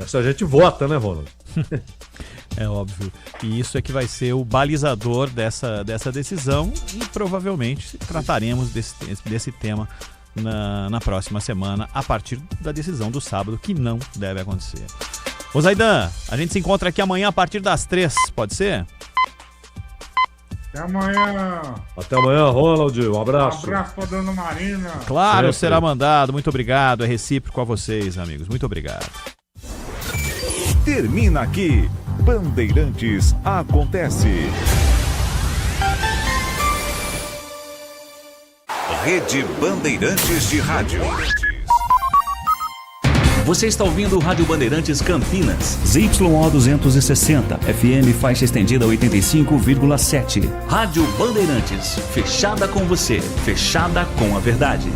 Essa a gente vota, né, Ronald? É óbvio. E isso é que vai ser o balizador dessa decisão e provavelmente trataremos desse tema na próxima semana, a partir da decisão do sábado, que não deve acontecer. Ô Zaidan, a gente se encontra aqui amanhã a partir das 3, pode ser? Até amanhã. Até amanhã, Ronald. Um abraço. Um abraço pra Dona Marina. Claro, Sempre. será mandado. Muito obrigado. É recíproco a vocês, amigos. Muito obrigado. Termina aqui. Bandeirantes Acontece. Rede Bandeirantes de Rádio. Você está ouvindo o Rádio Bandeirantes Campinas. ZYO 260, FM faixa estendida 85,7. Rádio Bandeirantes, fechada com você, fechada com a verdade.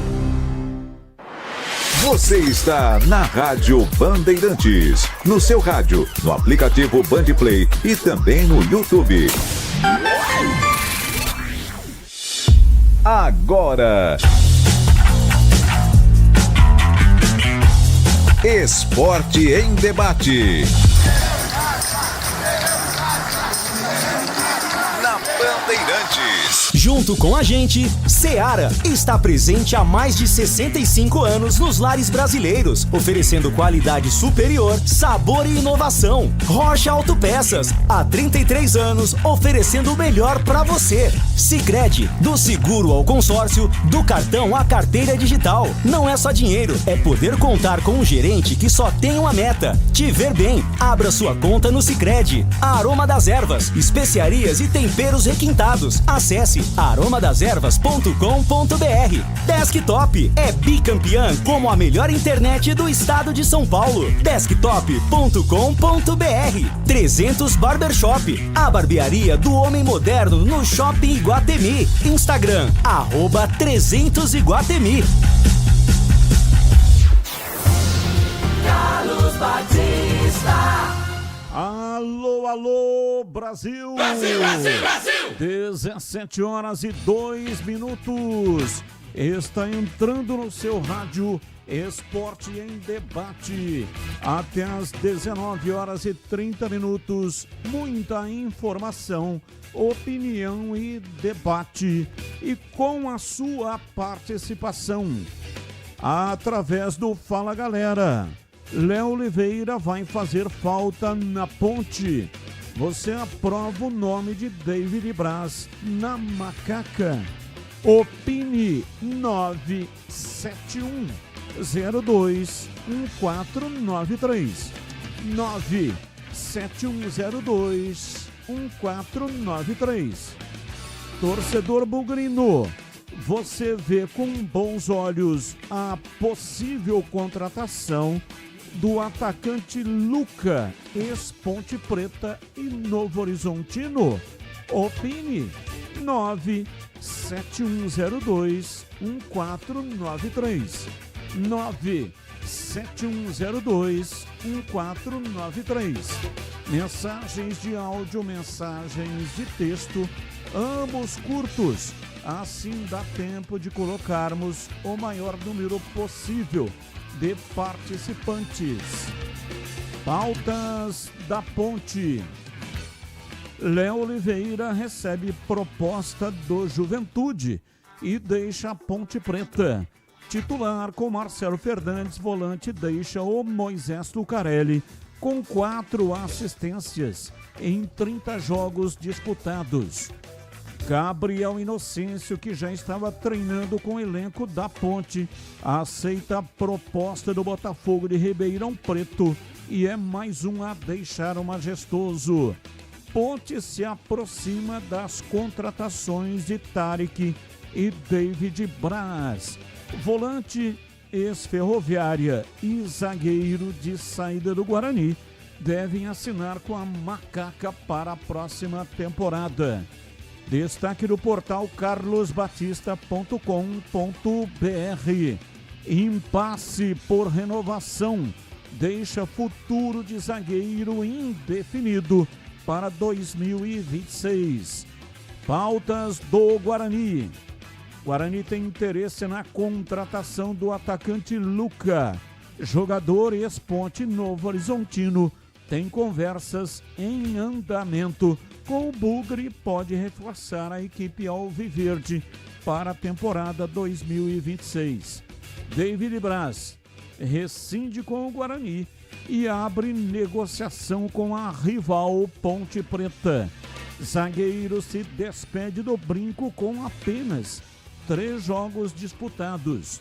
Você está na Rádio Bandeirantes. No seu rádio, no aplicativo Bandplay e também no YouTube. Agora... Esporte em Debate. Na Bandeirantes. Junto com a gente, Seara está presente há mais de 65 anos nos lares brasileiros, oferecendo qualidade superior, sabor e inovação. Rocha Autopeças, há 33 anos, oferecendo o melhor para você. Sicredi, do seguro ao consórcio, do cartão à carteira digital. Não é só dinheiro, é poder contar com um gerente que só tem uma meta: te ver bem. Abra sua conta no Sicredi. Aroma das Ervas, especiarias e temperos requintados. Acesse aromadaservas.com.br. Desktop é bicampeã como a melhor internet do estado de São Paulo. Desktop.com.br. 300 Barbershop, a barbearia do homem moderno no Shopping Iguatemi. Instagram, @300Iguatemi. Carlos Batista. Alô, alô, Brasil! Brasil, Brasil, Brasil! 17h02. Está entrando no seu rádio Esporte em Debate. Até às 19h30. Muita informação, opinião e debate. E com a sua participação. Através do Fala Galera. Léo Oliveira vai fazer falta na ponte. Você aprova o nome de David Braz na macaca. Opine 971021493. 971021493. Torcedor bugrino, você vê com bons olhos a possível contratação do atacante Luca, ex-Ponte Preta e Novo Horizontino? Opine 971021493. 971021493. Mensagens de áudio, mensagens de texto, ambos curtos. Assim dá tempo de colocarmos o maior número possível de participantes. Pautas da Ponte. Léo Oliveira recebe proposta do Juventude e deixa a Ponte Preta. Titular com Marcelo Fernandes, volante deixa o Moisés Lucarelli com 4 assistências em 30 jogos disputados. Gabriel Inocêncio, que já estava treinando com o elenco da Ponte, aceita a proposta do Botafogo de Ribeirão Preto e é mais um a deixar o majestoso. Ponte se aproxima das contratações de Tarek e David Braz. Volante, ex-Ferroviária e zagueiro de saída do Guarani devem assinar com a macaca para a próxima temporada. Destaque do portal carlosbatista.com.br. Impasse por renovação deixa futuro de zagueiro indefinido para 2026. Pautas do Guarani. Guarani tem interesse na contratação do atacante Luca, jogador ex-Ponte Novo Horizontino, tem conversas em andamento com o Bugre e pode reforçar a equipe alviverde para a temporada 2026. David Braz rescinde com o Guarani e abre negociação com a rival Ponte Preta. Zagueiro se despede do Brinco com apenas 3 jogos disputados.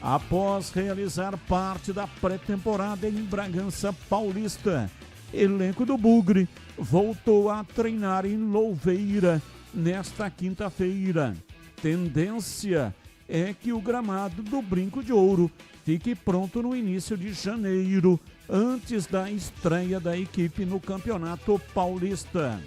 Após realizar parte da pré-temporada em Bragança Paulista, elenco do Bugre voltou a treinar em Louveira nesta quinta-feira. Tendência é que o gramado do Brinco de Ouro fique pronto no início de janeiro, antes da estreia da equipe no Campeonato Paulista.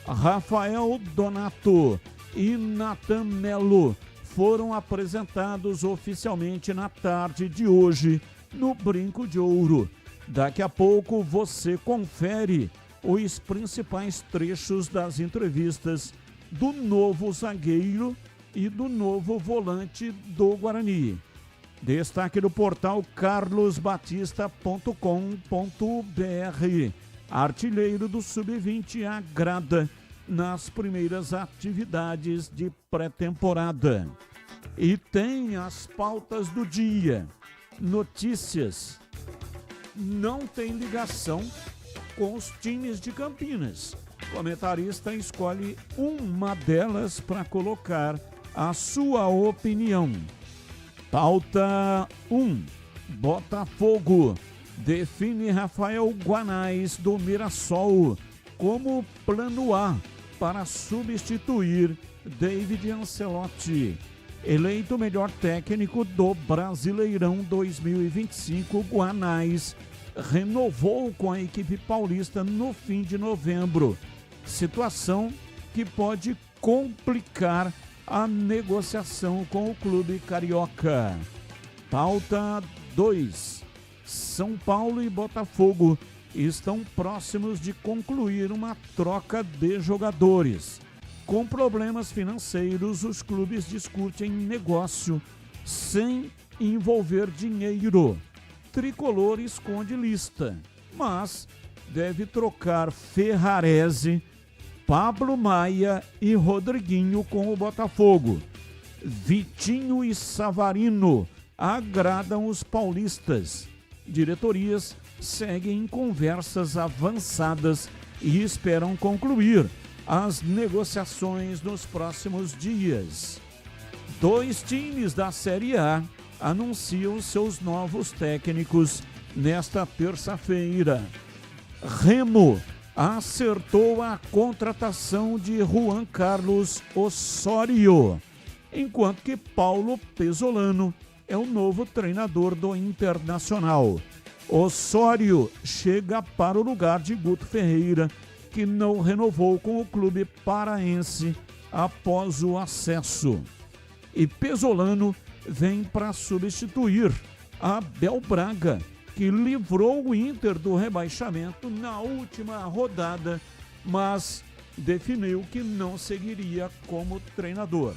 Rafael Donato e Nathan Melo foram apresentados oficialmente na tarde de hoje no Brinco de Ouro. Daqui a pouco você confere os principais trechos das entrevistas do novo zagueiro e do novo volante do Guarani. Destaque do portal carlosbatista.com.br. Artilheiro do Sub-20 agrada nas primeiras atividades de pré-temporada. E tem as pautas do dia. Notícias. Não tem ligação com os times de Campinas. O comentarista escolhe uma delas para colocar a sua opinião. Pauta 1. Botafogo define Rafael Guanais do Mirassol como plano A para substituir David Ancelotti. Eleito melhor técnico do Brasileirão 2025, Guanais renovou com a equipe paulista no fim de novembro. Situação que pode complicar a negociação com o clube carioca. Pauta 2. São Paulo e Botafogo estão próximos de concluir uma troca de jogadores. Com problemas financeiros, os clubes discutem negócio sem envolver dinheiro. Tricolor esconde lista, mas deve trocar Ferrarese, Pablo Maia e Rodriguinho com o Botafogo. Vitinho e Savarino agradam os paulistas. Diretorias seguem em conversas avançadas e esperam concluir as negociações nos próximos dias. 2 times da Série A anunciam seus novos técnicos nesta terça-feira. Remo acertou a contratação de Juan Carlos Osório, enquanto que Paulo Pesolano é o novo treinador do Internacional. Osório chega para o lugar de Guto Ferreira, que não renovou com o clube paraense após o acesso. E Pesolano vem para substituir Abel Braga, que livrou o Inter do rebaixamento na última rodada, mas definiu que não seguiria como treinador.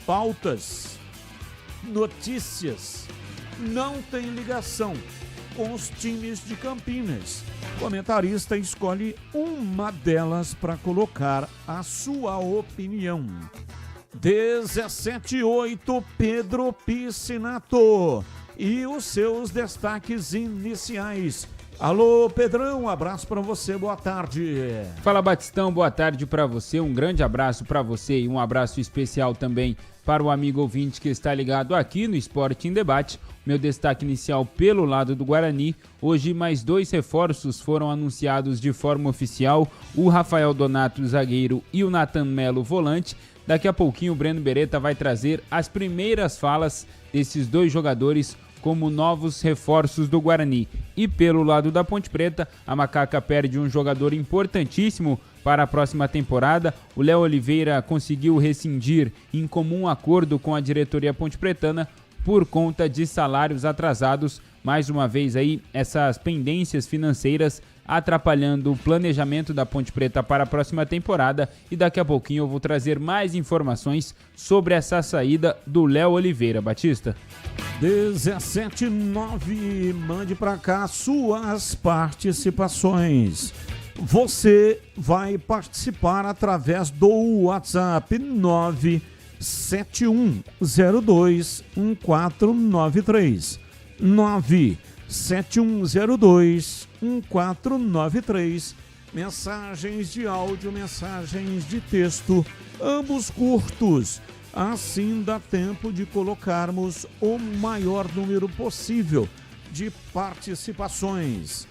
Pautas, notícias, não tem ligação com os times de Campinas. O comentarista escolhe uma delas para colocar a sua opinião. 17:08, Pedro Piscinato e os seus destaques iniciais. Alô, Pedrão, um abraço para você, boa tarde. Fala, Batistão, boa tarde para você, um grande abraço para você e um abraço especial também para o amigo ouvinte que está ligado aqui no Esporte em Debate. Meu destaque inicial pelo lado do Guarani. Hoje mais 2 reforços foram anunciados de forma oficial, o Rafael Donato, zagueiro, e o Nathan Melo, volante. Daqui a pouquinho o Breno Beretta vai trazer as primeiras falas desses 2 jogadores como novos reforços do Guarani. E pelo lado da Ponte Preta, a Macaca perde um jogador importantíssimo para a próxima temporada. O Léo Oliveira conseguiu rescindir em comum acordo com a diretoria pontepretana por conta de salários atrasados. Mais uma vez aí, essas pendências financeiras atrapalhando o planejamento da Ponte Preta para a próxima temporada, e daqui a pouquinho eu vou trazer mais informações sobre essa saída do Léo Oliveira. Batista? 17:09, mande para cá suas participações. Você vai participar através do WhatsApp 971021493. 971021493. Mensagens de áudio, mensagens de texto, ambos curtos. Assim dá tempo de colocarmos o maior número possível de participações.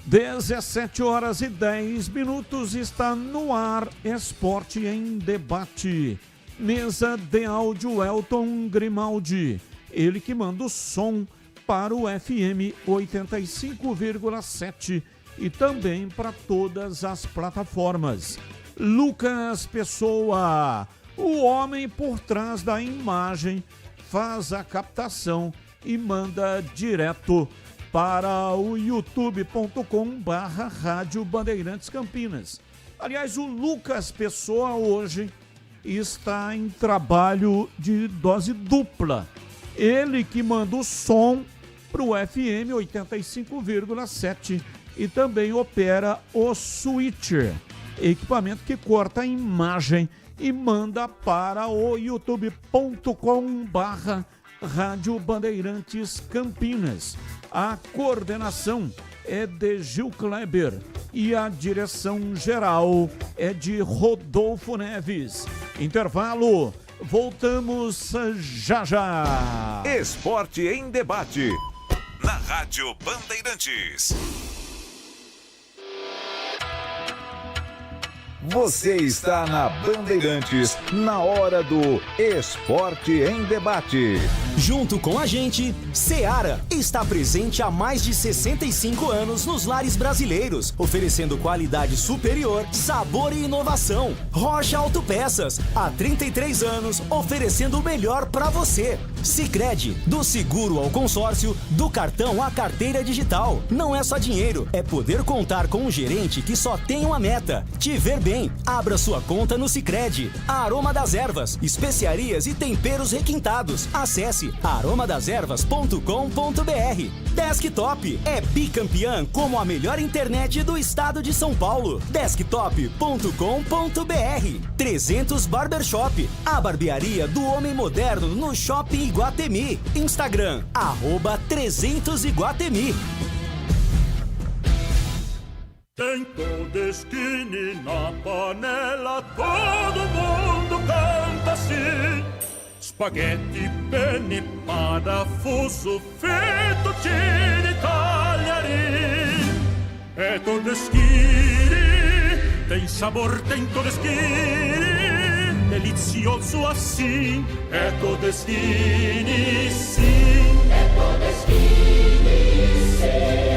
17h10 está no ar Esporte em Debate. Mesa de áudio Elton Grimaldi. Ele que manda o som para o FM 85,7 e também para todas as plataformas. Lucas Pessoa, o homem por trás da imagem, faz a captação e manda direto para o youtube.com/Rádio Bandeirantes Campinas. Aliás, o Lucas Pessoa hoje está em trabalho de dose dupla. Ele que manda o som para o FM 85,7 e também opera o switcher, equipamento que corta a imagem e manda para o youtube.com/Rádio Bandeirantes Campinas. A coordenação é de Gil Kleber e a direção geral é de Rodolfo Neves. Intervalo, voltamos já já. Esporte em Debate, na Rádio Bandeirantes. Você está na Bandeirantes, na hora do Esporte em Debate. Junto com a gente, Seara está presente há mais de 65 anos nos lares brasileiros, oferecendo qualidade superior, sabor e inovação. Rocha Autopeças, há 33 anos, oferecendo o melhor para você. Sicredi, do seguro ao consórcio, do cartão à carteira digital. Não é só dinheiro, é poder contar com um gerente que só tem uma meta: te ver bem. Abra sua conta no Sicredi. Aroma das Ervas, especiarias e temperos requintados. Acesse aromadeservas.com.br. Desktop é bicampeã como a melhor internet do estado de São Paulo. Desktop.com.br. 300 Barbershop, a barbearia do homem moderno no Shopping Iguatemi. Instagram, @300Iguatemi. Tem Todeskine na panela, todo mundo canta assim. Spaghetti, penne, parafuso, fettuccine, talharim. É Todeskine, tem sabor, tem Todeskine, delicioso assim. É Todeskine, sim. É Todeskine, sim.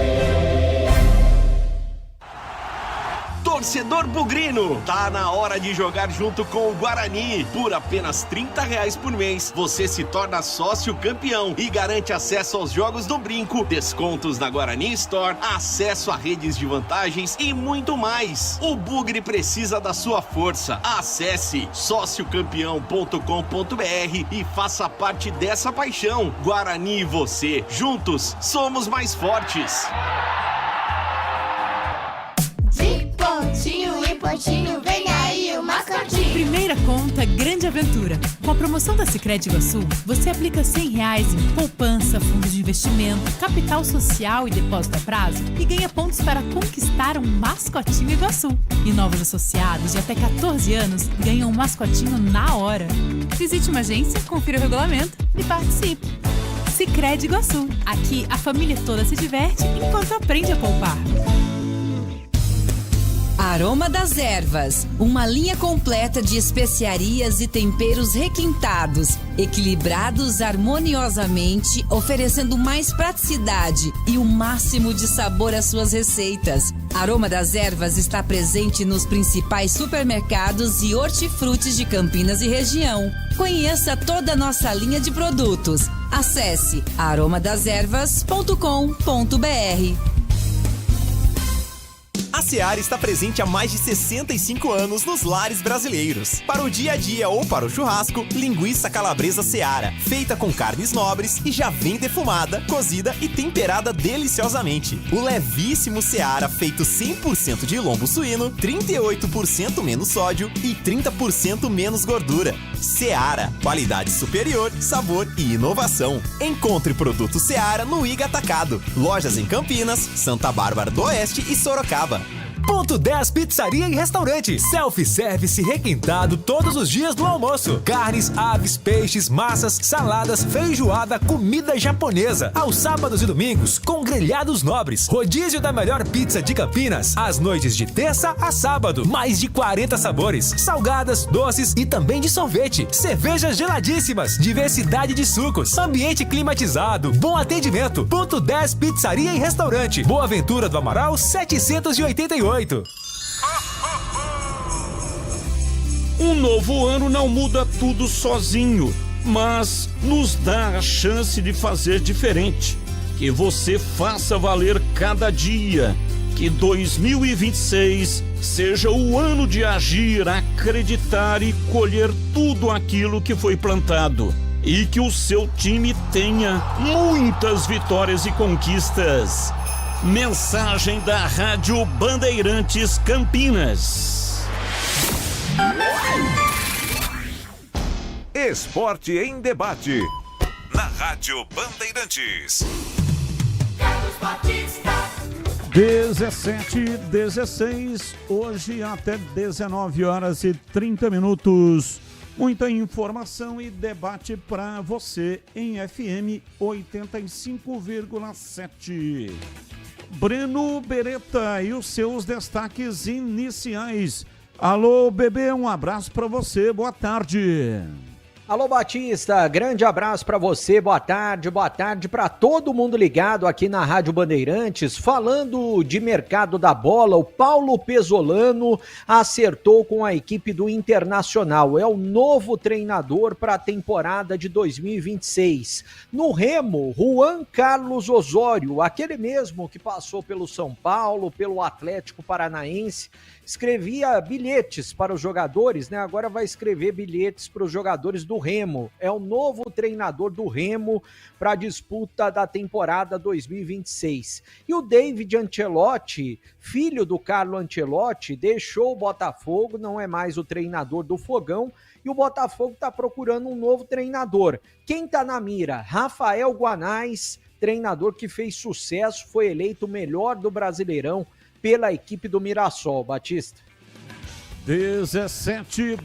Torcedor bugrino, tá na hora de jogar junto com o Guarani. Por apenas R$30 por mês, você se torna sócio campeão e garante acesso aos jogos do Brinco, descontos na Guarani Store, acesso a redes de vantagens e muito mais. O Bugre precisa da sua força. Acesse sociocampeão.com.br e faça parte dessa paixão. Guarani e você, juntos, somos mais fortes. Pontinho em pontinho, vem aí o mascotinho. Primeira conta, grande aventura. Com a promoção da Sicredi Iguaçu, você aplica R$100 em poupança, fundos de investimento, capital social e depósito a prazo e ganha pontos para conquistar um mascotinho Iguaçu. E novos associados de até 14 anos ganham um mascotinho na hora. Visite uma agência, confira o regulamento e participe. Sicredi Iguaçu. Aqui a família toda se diverte enquanto aprende a poupar. Aroma das Ervas, uma linha completa de especiarias e temperos requintados, equilibrados harmoniosamente, oferecendo mais praticidade e o máximo de sabor às suas receitas. Aroma das Ervas está presente nos principais supermercados e hortifrutis de Campinas e região. Conheça toda a nossa linha de produtos. Acesse aromadeservas.com.br. A Seara está presente há mais de 65 anos nos lares brasileiros. Para o dia a dia ou para o churrasco, linguiça calabresa Seara, feita com carnes nobres e já vem defumada, cozida e temperada deliciosamente. O levíssimo Seara, feito 100% de lombo suíno, 38% menos sódio e 30% menos gordura. Seara, qualidade superior, sabor e inovação. Encontre produto Seara no Iga Atacado. Lojas em Campinas, Santa Bárbara do Oeste e Sorocaba. Ponto 10 Pizzaria e Restaurante. Self-service requintado todos os dias do almoço. Carnes, aves, peixes, massas, saladas, feijoada, comida japonesa. Aos sábados e domingos, com grelhados nobres. Rodízio da melhor pizza de Campinas. Às noites de terça a sábado. Mais de 40 sabores. Salgadas, doces e também de sorvete. Cervejas geladíssimas. Diversidade de sucos. Ambiente climatizado. Bom atendimento. Ponto 10 Pizzaria e Restaurante. Boa Ventura do Amaral, 788. Um novo ano não muda tudo sozinho, mas nos dá a chance de fazer diferente. Que você faça valer cada dia. Que 2026 seja o ano de agir, acreditar e colher tudo aquilo que foi plantado. E que o seu time tenha muitas vitórias e conquistas. Mensagem da Rádio Bandeirantes Campinas. Esporte em debate. Na Rádio Bandeirantes. 17:16, hoje até 19h30. Muita informação e debate para você em FM 85,7. Breno Beretta e os seus destaques iniciais. Alô, bebê, um abraço para você, boa tarde. Alô, Batista, grande abraço para você, boa tarde para todo mundo ligado aqui na Rádio Bandeirantes. Falando de mercado da bola, o Paulo Pesolano acertou com a equipe do Internacional, é o novo treinador para a temporada de 2026. No Remo, Juan Carlos Osório, aquele mesmo que passou pelo São Paulo, pelo Atlético Paranaense, escrevia bilhetes para os jogadores, né? Agora vai escrever bilhetes para os jogadores do Remo. É o novo treinador do Remo para a disputa da temporada 2026. E o David Ancelotti, filho do Carlo Ancelotti, deixou o Botafogo, não é mais o treinador do Fogão, e o Botafogo está procurando um novo treinador. Quem está na mira? Rafael Guanais, treinador que fez sucesso, foi eleito o melhor do Brasileirão pela equipe do Mirassol, Batista. 17.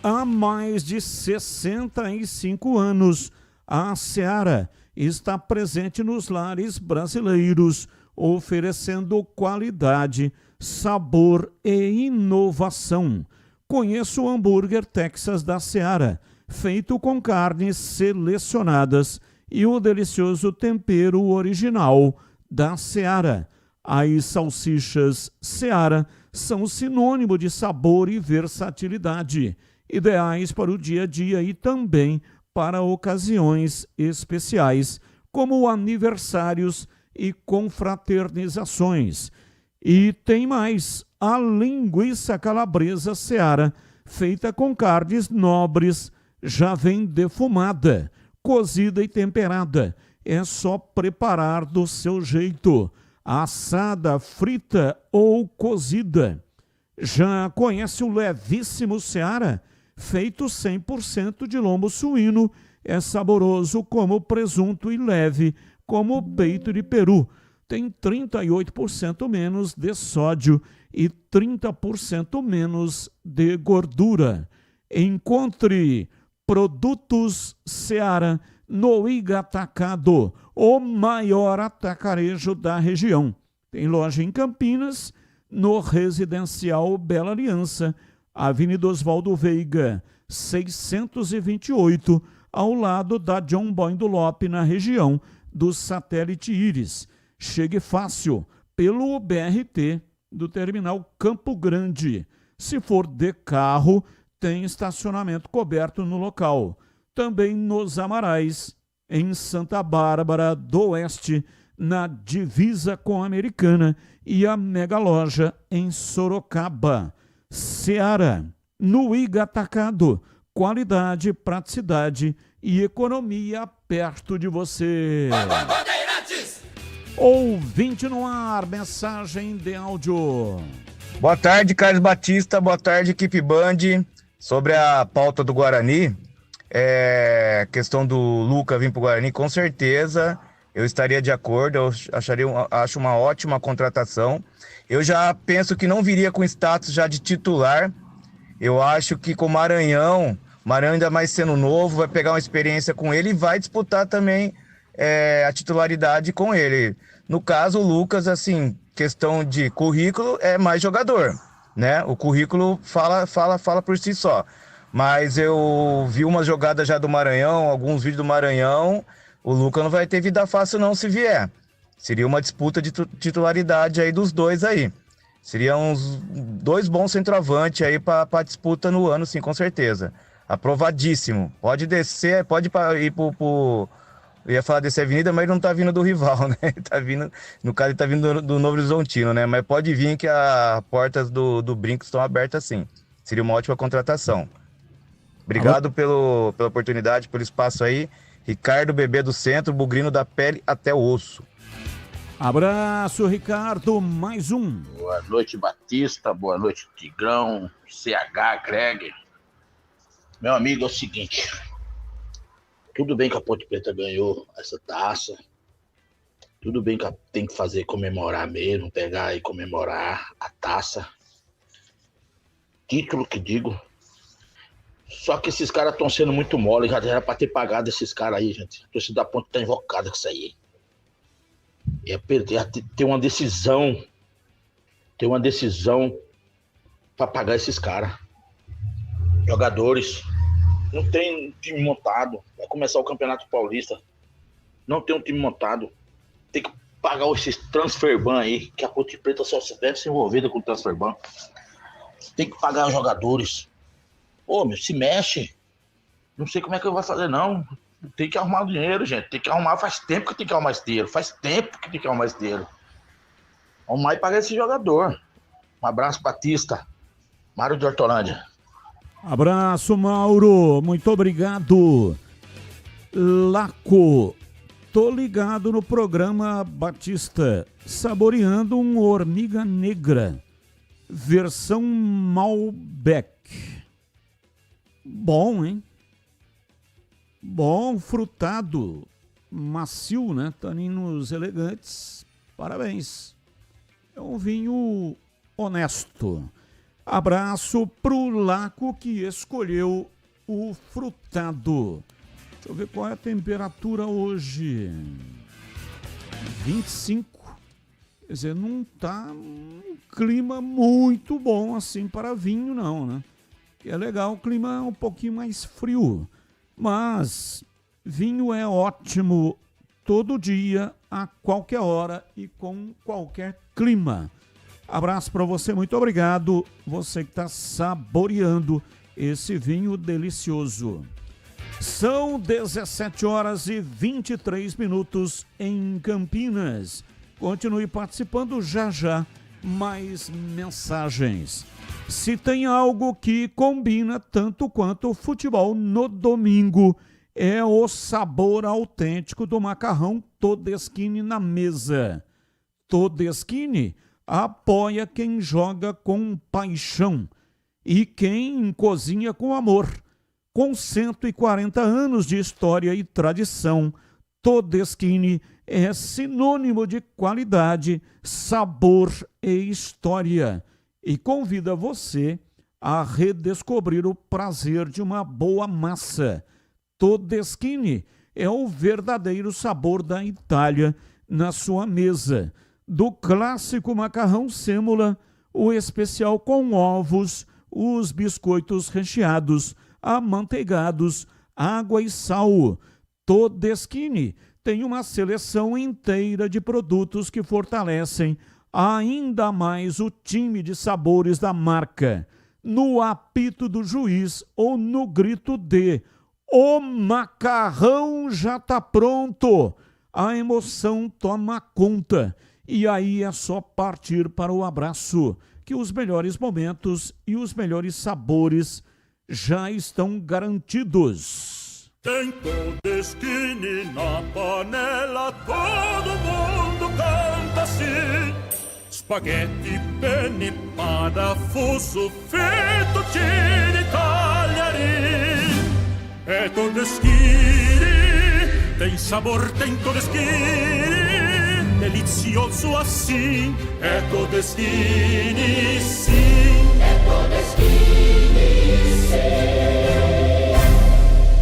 Há mais de 65 anos, a Seara está presente nos lares brasileiros, oferecendo qualidade, sabor e inovação. Conheça o hambúrguer Texas da Seara, feito com carnes selecionadas e o delicioso tempero original da Seara. As salsichas Seara são sinônimo de sabor e versatilidade, ideais para o dia a dia e também para ocasiões especiais, como aniversários e confraternizações. E tem mais, a linguiça calabresa Seara, feita com carnes nobres, já vem defumada, cozida e temperada. É só preparar do seu jeito. Assada, frita ou cozida. Já conhece o levíssimo Seara? Feito 100% de lombo suíno, é saboroso como presunto e leve como peito de peru. Tem 38% menos de sódio e 30% menos de gordura. Encontre produtos Seara no Iga Atacado, o maior atacarejo da região. Tem loja em Campinas, no Residencial Bela Aliança, Avenida Oswaldo Veiga, 628, ao lado da John Boy Lopes, na região do Satélite Íris. Chegue fácil pelo BRT do Terminal Campo Grande. Se for de carro, tem estacionamento coberto no local. Também nos Amarais, em Santa Bárbara do Oeste, na divisa com a Americana e a Mega Loja em Sorocaba. Seara, no Iga Atacado, qualidade, praticidade e economia perto de você. Ouvinte no ar, mensagem de áudio. Boa tarde, Carlos Batista. Boa tarde, equipe Band. Sobre a pauta do Guarani, questão do Luca vir para o Guarani, com certeza eu estaria de acordo. Eu acho uma ótima contratação. Eu já penso que não viria com status já de titular. Eu acho que com o Maranhão ainda mais sendo novo, vai pegar uma experiência com ele e vai disputar também a titularidade com ele. No caso, o Lucas, assim, questão de currículo, é mais jogador, né? O currículo fala por si só. Mas eu vi uma jogada já do Maranhão, alguns vídeos do Maranhão, o Lucas não vai ter vida fácil não se vier. Seria uma disputa de titularidade aí dos dois aí. Seriam uns 2 bons centroavantes aí para disputa no ano, sim, com certeza. Aprovadíssimo. Pode descer, pode ir pro... Eu ia falar desse avenida, mas ele não tá vindo do rival, né? Ele tá vindo, no caso, ele tá vindo do Novo Horizontino, né? Mas pode vir que as portas do Brinco estão abertas sim. Seria uma ótima contratação. Obrigado pela oportunidade, pelo espaço aí. Ricardo, bebê do centro, bugrino da pele até o osso. Abraço, Ricardo. Mais um. Boa noite, Batista. Boa noite, Tigrão. CH, Greg. Meu amigo, é o seguinte. Tudo bem que a Ponte Preta ganhou essa taça. Tudo bem que tem que fazer comemorar mesmo, pegar e comemorar a taça. Título que digo. Só que esses caras estão sendo muito mole, já era pra ter pagado esses caras aí, gente. A torcida da Ponte tá invocada com isso aí. Ter uma decisão. Ter uma decisão pra pagar esses caras. Jogadores. Não tem um time montado. Vai começar o Campeonato Paulista. Não tem um time montado. Tem que pagar esses transferban aí, que a Ponte Preta só deve ser envolvida com o transferban. Tem que pagar os jogadores. Ô, meu, se mexe. Não sei como é que eu vou fazer, não. Tem que arrumar o dinheiro, gente. Tem que arrumar. Faz tempo que tem que arrumar esse dinheiro. Faz tempo que tem que arrumar esse dinheiro. Arrumar e pagar esse jogador. Um abraço, Batista. Mário de Hortolândia. Abraço, Mauro. Muito obrigado. Laco. Tô ligado no programa Batista, saboreando um Hormiga Negra, versão Malbec. Bom, hein? Bom, frutado, macio, né? Taninos elegantes. Parabéns. É um vinho honesto. Abraço pro Laco que escolheu o frutado. Deixa eu ver qual é a temperatura hoje. 25. Quer dizer, não tá um clima muito bom assim para vinho, não, né? É legal, o clima é um pouquinho mais frio. Mas vinho é ótimo todo dia, a qualquer hora e com qualquer clima. Abraço para você, muito obrigado. Você que está saboreando esse vinho delicioso. São 17 horas e 23 minutos em Campinas. Continue participando já. Mais mensagens. Se tem algo que combina tanto quanto o futebol no domingo, é o sabor autêntico do macarrão Todeschini na mesa. Todeschini apoia quem joga com paixão e quem cozinha com amor. Com 140 anos de história e tradição, Todeschini é sinônimo de qualidade, sabor e história e convida você a redescobrir o prazer de uma boa massa. Todeschini é o verdadeiro sabor da Itália na sua mesa. Do clássico macarrão sêmola, o especial com ovos, os biscoitos recheados, amanteigados, água e sal. Todeschini tem uma seleção inteira de produtos que fortalecem ainda mais o time de sabores da marca. No apito do juiz ou no grito de "O macarrão já tá pronto!", a emoção toma conta. E aí é só partir para o abraço, que os melhores momentos e os melhores sabores já estão garantidos. Tem Todeskine na panela, todo mundo canta assim. Spaghetti, penne, parafuso, fettuccine, tagliarini. É Todeskine, tem sabor, tem Todeskine. Delicioso assim, é Todeskine, sim. É Todeskine, sim.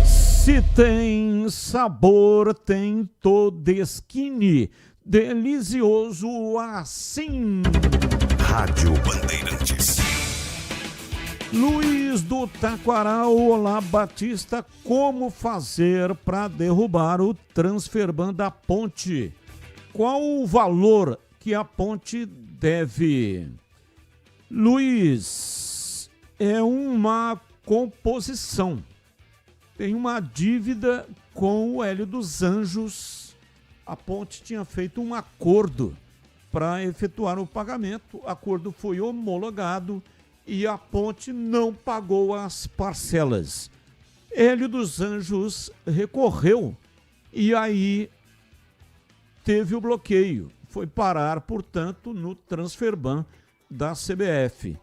Se tem sabor, tem Todeskine. Delicioso assim. Rádio Bandeirantes. Luiz do Taquaral, olá Batista, como fazer para derrubar o Transferban da ponte? Qual o valor que a ponte deve? Luiz, é uma composição. Tem uma dívida com o Hélio dos Anjos. A ponte tinha feito um acordo para efetuar o pagamento. O acordo foi homologado e a ponte não pagou as parcelas. Hélio dos Anjos recorreu e aí teve o bloqueio. Foi parar, portanto, no Transferban da CBF.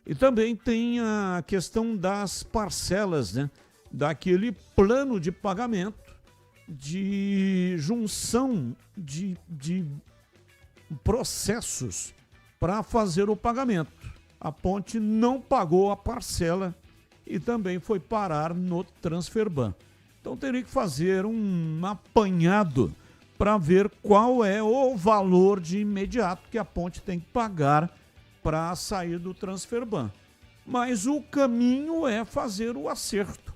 E também tem a questão das parcelas, né? Daquele plano de pagamento de junção de processos para fazer o pagamento. A ponte não pagou a parcela e também foi parar no Transferban. Então teria que fazer um apanhado para ver qual é o valor de imediato que a ponte tem que pagar para sair do Transferban. Mas o caminho é fazer o acerto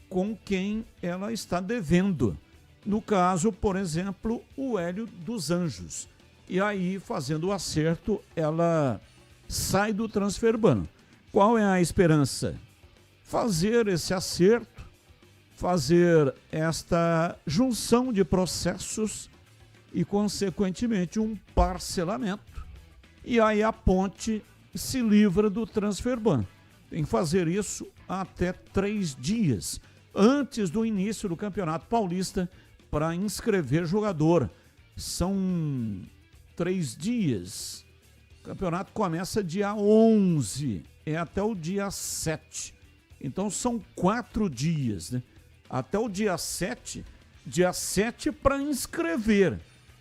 com quem ela está devendo. No caso, por exemplo, o Hélio dos Anjos. E aí, fazendo o acerto, ela sai do Transferban. Qual é a esperança? Fazer esse acerto, fazer esta junção de processos e, consequentemente, um parcelamento. E aí a ponte se livra do Transferban. Tem que fazer isso até 3 dias antes do início do Campeonato Paulista para inscrever jogador. São 3 dias. O campeonato começa dia 11, é até o dia 7. Então são 4 dias, né? Até o dia 7 para inscrever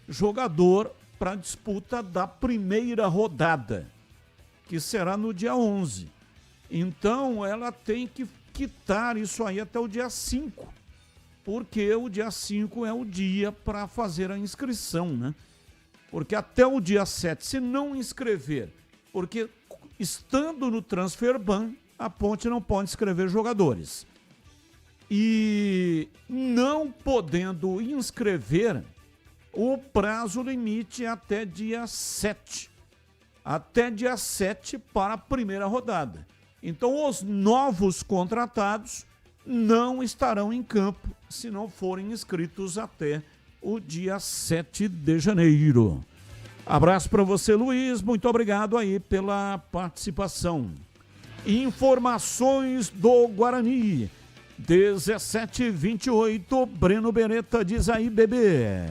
jogador para a disputa da primeira rodada, que será no dia 11. Então ela tem que quitar isso aí até o dia 5, porque o dia 5 é o dia para fazer a inscrição, né? Porque até o dia 7, se não inscrever, porque estando no Transferban, a ponte não pode inscrever jogadores. E não podendo inscrever, o prazo limite é até dia 7. Até dia 7 para a primeira rodada. Então, os novos contratados não estarão em campo se não forem inscritos até o dia 7 de janeiro. Abraço para você, Luiz. Muito obrigado aí pela participação. Informações do Guarani. 17h28, Breno Beretta diz aí, bebê.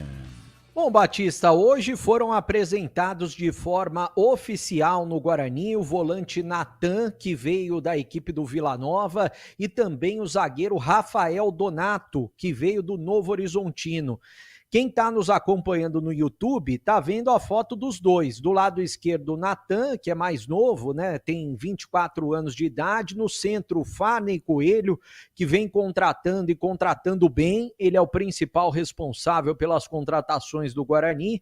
Bom, Batista, hoje foram apresentados de forma oficial no Guarani o volante Natan, que veio da equipe do Vila Nova, e também o zagueiro Rafael Donato, que veio do Novo Horizontino. Quem está nos acompanhando no YouTube está vendo a foto dos dois. Do lado esquerdo, o Natan, que é mais novo, né? Tem 24 anos de idade. No centro, o Farney Coelho, que vem contratando e contratando bem. Ele é o principal responsável pelas contratações do Guarani.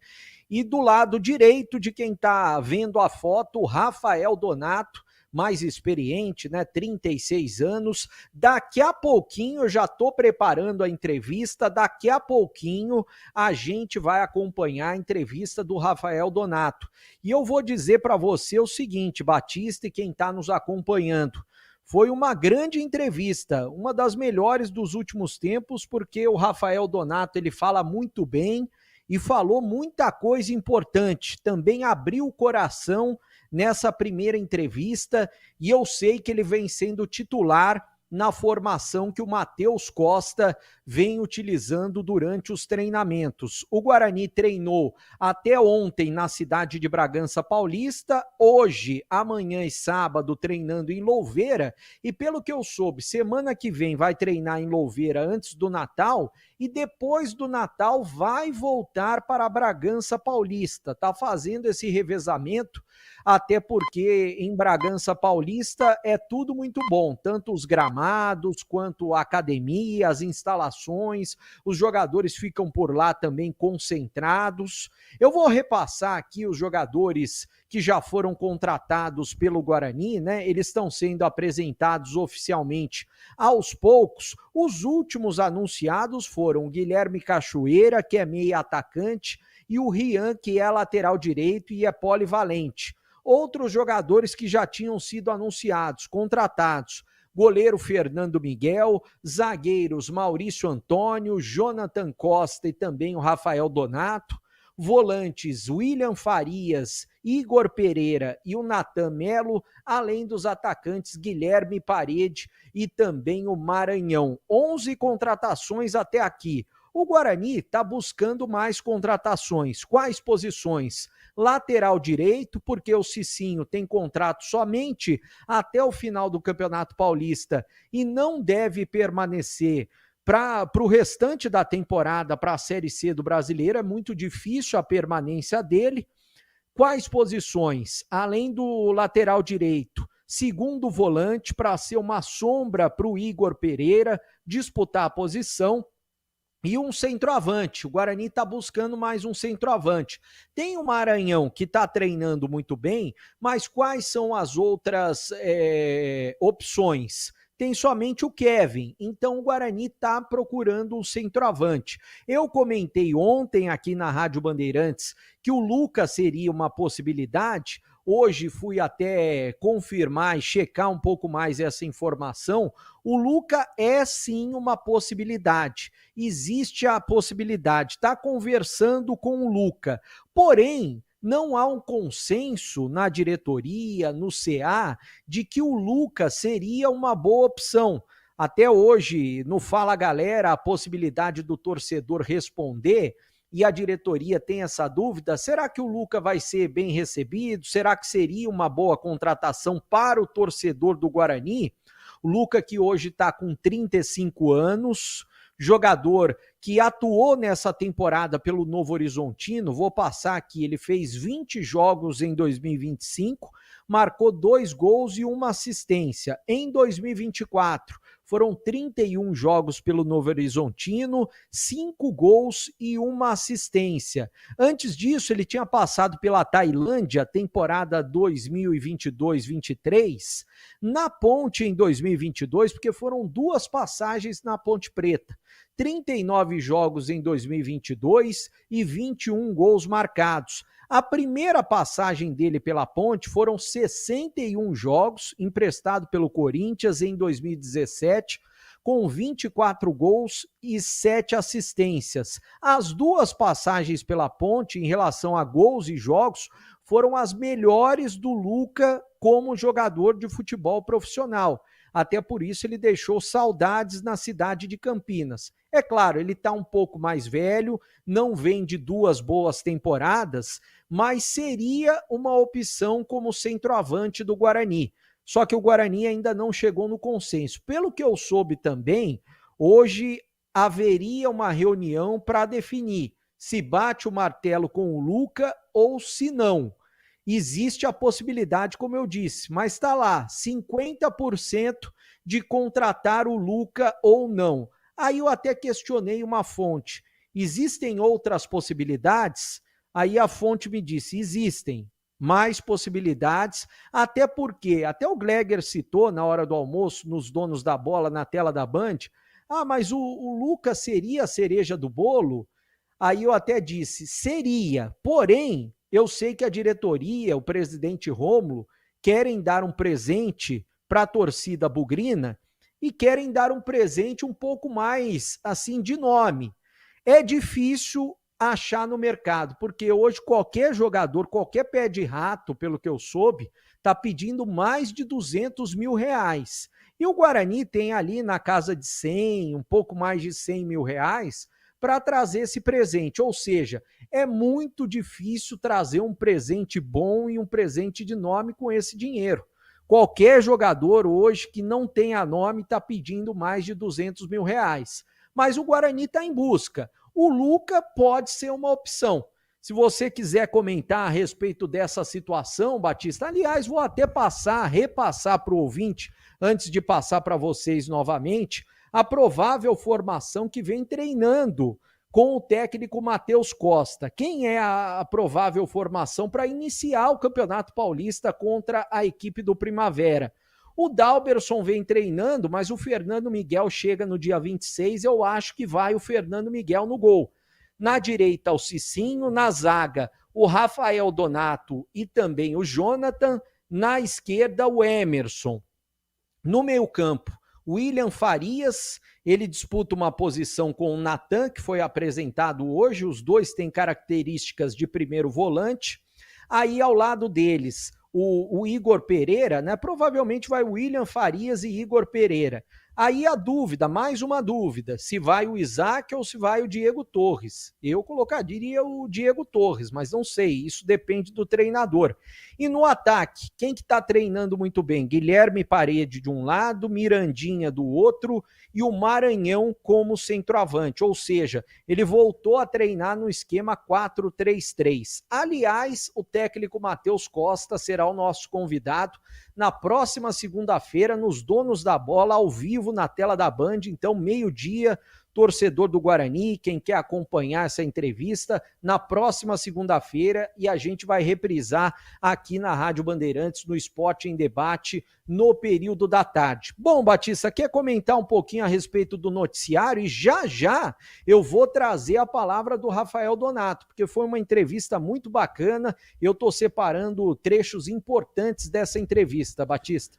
E do lado direito de quem está vendo a foto, o Rafael Donato, mais experiente, né? 36 anos. Daqui a pouquinho eu já estou preparando a entrevista. Daqui a pouquinho a gente vai acompanhar a entrevista do Rafael Donato. E eu vou dizer para você o seguinte, Batista e quem está nos acompanhando. Foi uma grande entrevista, uma das melhores dos últimos tempos, porque o Rafael Donato ele fala muito bem. e falou muita coisa importante. Também abriu o coração nessa primeira entrevista e eu sei que ele vem sendo titular na formação que o Matheus Costa vem utilizando durante os treinamentos. O Guarani treinou até ontem na cidade de Bragança Paulista, hoje, amanhã e sábado treinando em Louveira, e pelo que eu soube, semana que vem vai treinar em Louveira antes do Natal e depois do Natal vai voltar para Bragança Paulista. Tá fazendo esse revezamento, até porque em Bragança Paulista é tudo muito bom, tanto os gramados quanto a academia, as instalações, os jogadores ficam por lá também concentrados. Eu vou repassar aqui os jogadores que já foram contratados pelo Guarani, né? Eles estão sendo apresentados oficialmente aos poucos. Os últimos anunciados foram o Guilherme Cachoeira, que é meia atacante, e o Rian, que é lateral direito e é polivalente. Outros jogadores que já tinham sido anunciados, contratados: goleiro Fernando Miguel, zagueiros Maurício Antônio, Jonathan Costa e também o Rafael Donato, volantes William Farias, Igor Pereira e o Natan Melo, além dos atacantes Guilherme Parede e também o Maranhão. 11 contratações até aqui. O Guarani está buscando mais contratações. Quais posições? Lateral direito, porque o Cicinho tem contrato somente até o final do Campeonato Paulista e não deve permanecer para o restante da temporada, para a Série C do Brasileiro. É muito difícil a permanência dele. Quais posições? Além do lateral direito, segundo volante, para ser uma sombra para o Igor Pereira disputar a posição. E um centroavante. O Guarani está buscando mais um centroavante. Tem o Maranhão, que está treinando muito bem, mas quais são as outras opções? Tem somente o Kevin. Então o Guarani está procurando um centroavante. Eu comentei ontem aqui na Rádio Bandeirantes que o Lucas seria uma possibilidade. Hoje fui até confirmar e checar um pouco mais essa informação. O Luca é sim uma possibilidade. Existe a possibilidade, está conversando com o Luca. Porém, não há um consenso na diretoria, no CA, de que o Luca seria uma boa opção. Até hoje, no Fala Galera, a possibilidade do torcedor responder, e a diretoria tem essa dúvida: será que o Luca vai ser bem recebido? Será que seria uma boa contratação para o torcedor do Guarani? O Luca, que hoje está com 35 anos, jogador que atuou nessa temporada pelo Novo Horizontino. Vou passar aqui: ele fez 20 jogos em 2025, marcou 2 gols e 1 assistência. Em 2024, foram 31 jogos pelo Novo Horizontino, 5 gols e 1 assistência. Antes disso, ele tinha passado pela Tailândia, temporada 2022-23, na Ponte em 2022, porque foram 2 passagens na Ponte Preta. 39 jogos em 2022 e 21 gols marcados. A primeira passagem dele pela Ponte foram 61 jogos, emprestado pelo Corinthians em 2017, com 24 gols e 7 assistências. As 2 passagens pela Ponte, em relação a gols e jogos, foram as melhores do Luca como jogador de futebol profissional. Até por isso ele deixou saudades na cidade de Campinas. É claro, ele está um pouco mais velho, não vem de 2 boas temporadas, mas seria uma opção como centroavante do Guarani. Só que o Guarani ainda não chegou no consenso. Pelo que eu soube também, hoje haveria uma reunião para definir se bate o martelo com o Luca ou se não. Existe a possibilidade, como eu disse, mas está lá, 50% de contratar o Luca ou não. Aí eu até questionei uma fonte: existem outras possibilidades? Aí a fonte me disse: existem mais possibilidades, até porque, até o Gleger citou na hora do almoço, nos Donos da Bola, na tela da Band: ah, mas o Luca seria a cereja do bolo? Aí eu até disse: seria, porém, eu sei que a diretoria, o presidente Rômulo, querem dar um presente para a torcida bugrina e querem dar um presente um pouco mais, assim, de nome. É difícil achar no mercado, porque hoje qualquer jogador, qualquer pé de rato, pelo que eu soube, está pedindo mais de R$200 mil. E o Guarani tem ali na casa de 100, um pouco mais de R$100 mil para trazer esse presente. Ou seja, é muito difícil trazer um presente bom e um presente de nome com esse dinheiro. Qualquer jogador hoje que não tenha nome está pedindo mais de R$200 mil. Mas o Guarani está em busca. O Luca pode ser uma opção. Se você quiser comentar a respeito dessa situação, Batista, aliás, vou até repassar para o ouvinte, antes de passar para vocês novamente, a provável formação que vem treinando com o técnico Matheus Costa. Quem é a provável formação para iniciar o Campeonato Paulista contra a equipe do Primavera? O Dalberson vem treinando, mas o Fernando Miguel chega no dia 26, eu acho que vai o Fernando Miguel no gol. Na direita, o Cicinho, na zaga, o Rafael Donato e também o Jonathan, na esquerda, o Emerson. No meio-campo, William Farias, ele disputa uma posição com o Natan, que foi apresentado hoje, os dois têm características de primeiro volante. Aí, ao lado deles, o Igor Pereira, né? Provavelmente vai William Farias e Igor Pereira. Aí a dúvida, mais uma dúvida, se vai o Isaac ou se vai o Diego Torres. Eu colocaria o Diego Torres, mas não sei, isso depende do treinador. E no ataque, quem que tá treinando muito bem? Guilherme Parede de um lado, Mirandinha do outro e o Maranhão como centroavante, ou seja, ele voltou a treinar no esquema 4-3-3. Aliás, o técnico Matheus Costa será o nosso convidado na próxima segunda-feira, nos Donos da Bola, ao vivo na tela da Band. Então, meio-dia, torcedor do Guarani, quem quer acompanhar essa entrevista, na próxima segunda-feira, e a gente vai reprisar aqui na Rádio Bandeirantes, no Esporte em Debate, no período da tarde. Bom, Batista, quer comentar um pouquinho a respeito do noticiário? E já eu vou trazer a palavra do Rafael Donato, porque foi uma entrevista muito bacana. Eu estou separando trechos importantes dessa entrevista, Batista.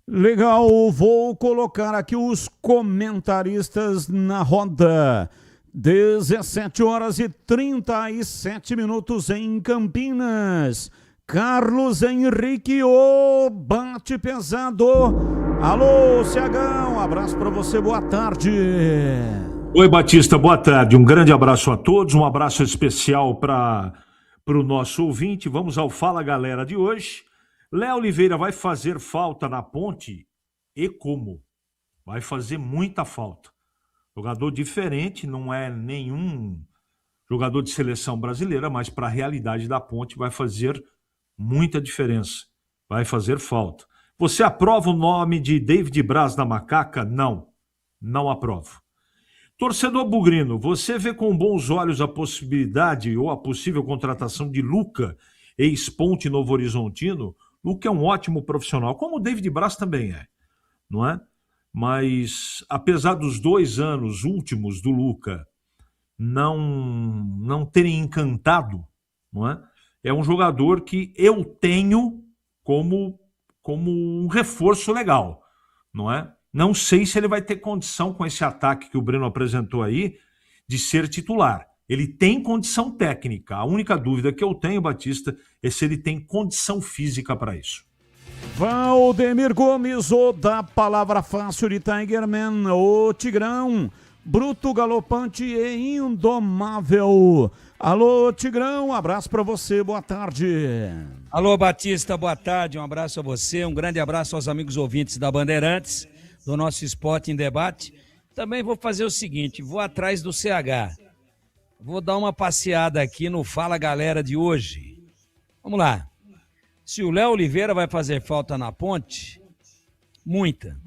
Legal, vou colocar aqui os comentaristas na roda. 17h37 em Campinas. Carlos Henrique, o bate pesado. Alô, Ciagão, abraço para você, boa tarde. Oi, Batista, boa tarde. Um grande abraço a todos, um abraço especial para o nosso ouvinte. Vamos ao Fala Galera de hoje. Léo Oliveira vai fazer falta na Ponte? E como? Vai fazer muita falta. Jogador diferente, não é nenhum jogador de seleção brasileira, mas para a realidade da Ponte vai fazer muita diferença. Vai fazer falta. Você aprova o nome de David Braz na Macaca? Não. Não aprovo. Torcedor bugrino, você vê com bons olhos a possibilidade ou a possível contratação de Luca, ex-Ponte Novo Horizontino? Luca é um ótimo profissional, como o David Braz também é, não é? Mas, apesar dos 2 anos últimos do Luca não terem encantado, não é? É um jogador que eu tenho como um reforço legal, não é? Não sei se ele vai ter condição com esse ataque que o Breno apresentou aí de ser titular. Ele tem condição técnica. A única dúvida que eu tenho, Batista, é se ele tem condição física para isso. Valdemir Gomes, o da palavra fácil de Tigerman, o Tigrão, bruto, galopante e indomável. Alô, Tigrão, abraço para você, boa tarde. Alô, Batista, boa tarde, um abraço a você, um grande abraço aos amigos ouvintes da Bandeirantes, do nosso Esporte em Debate. Também vou fazer o seguinte, vou atrás do CH. Vou dar uma passeada aqui no Fala Galera de hoje. Vamos lá. Se o Léo Oliveira vai fazer falta na Ponte, muita.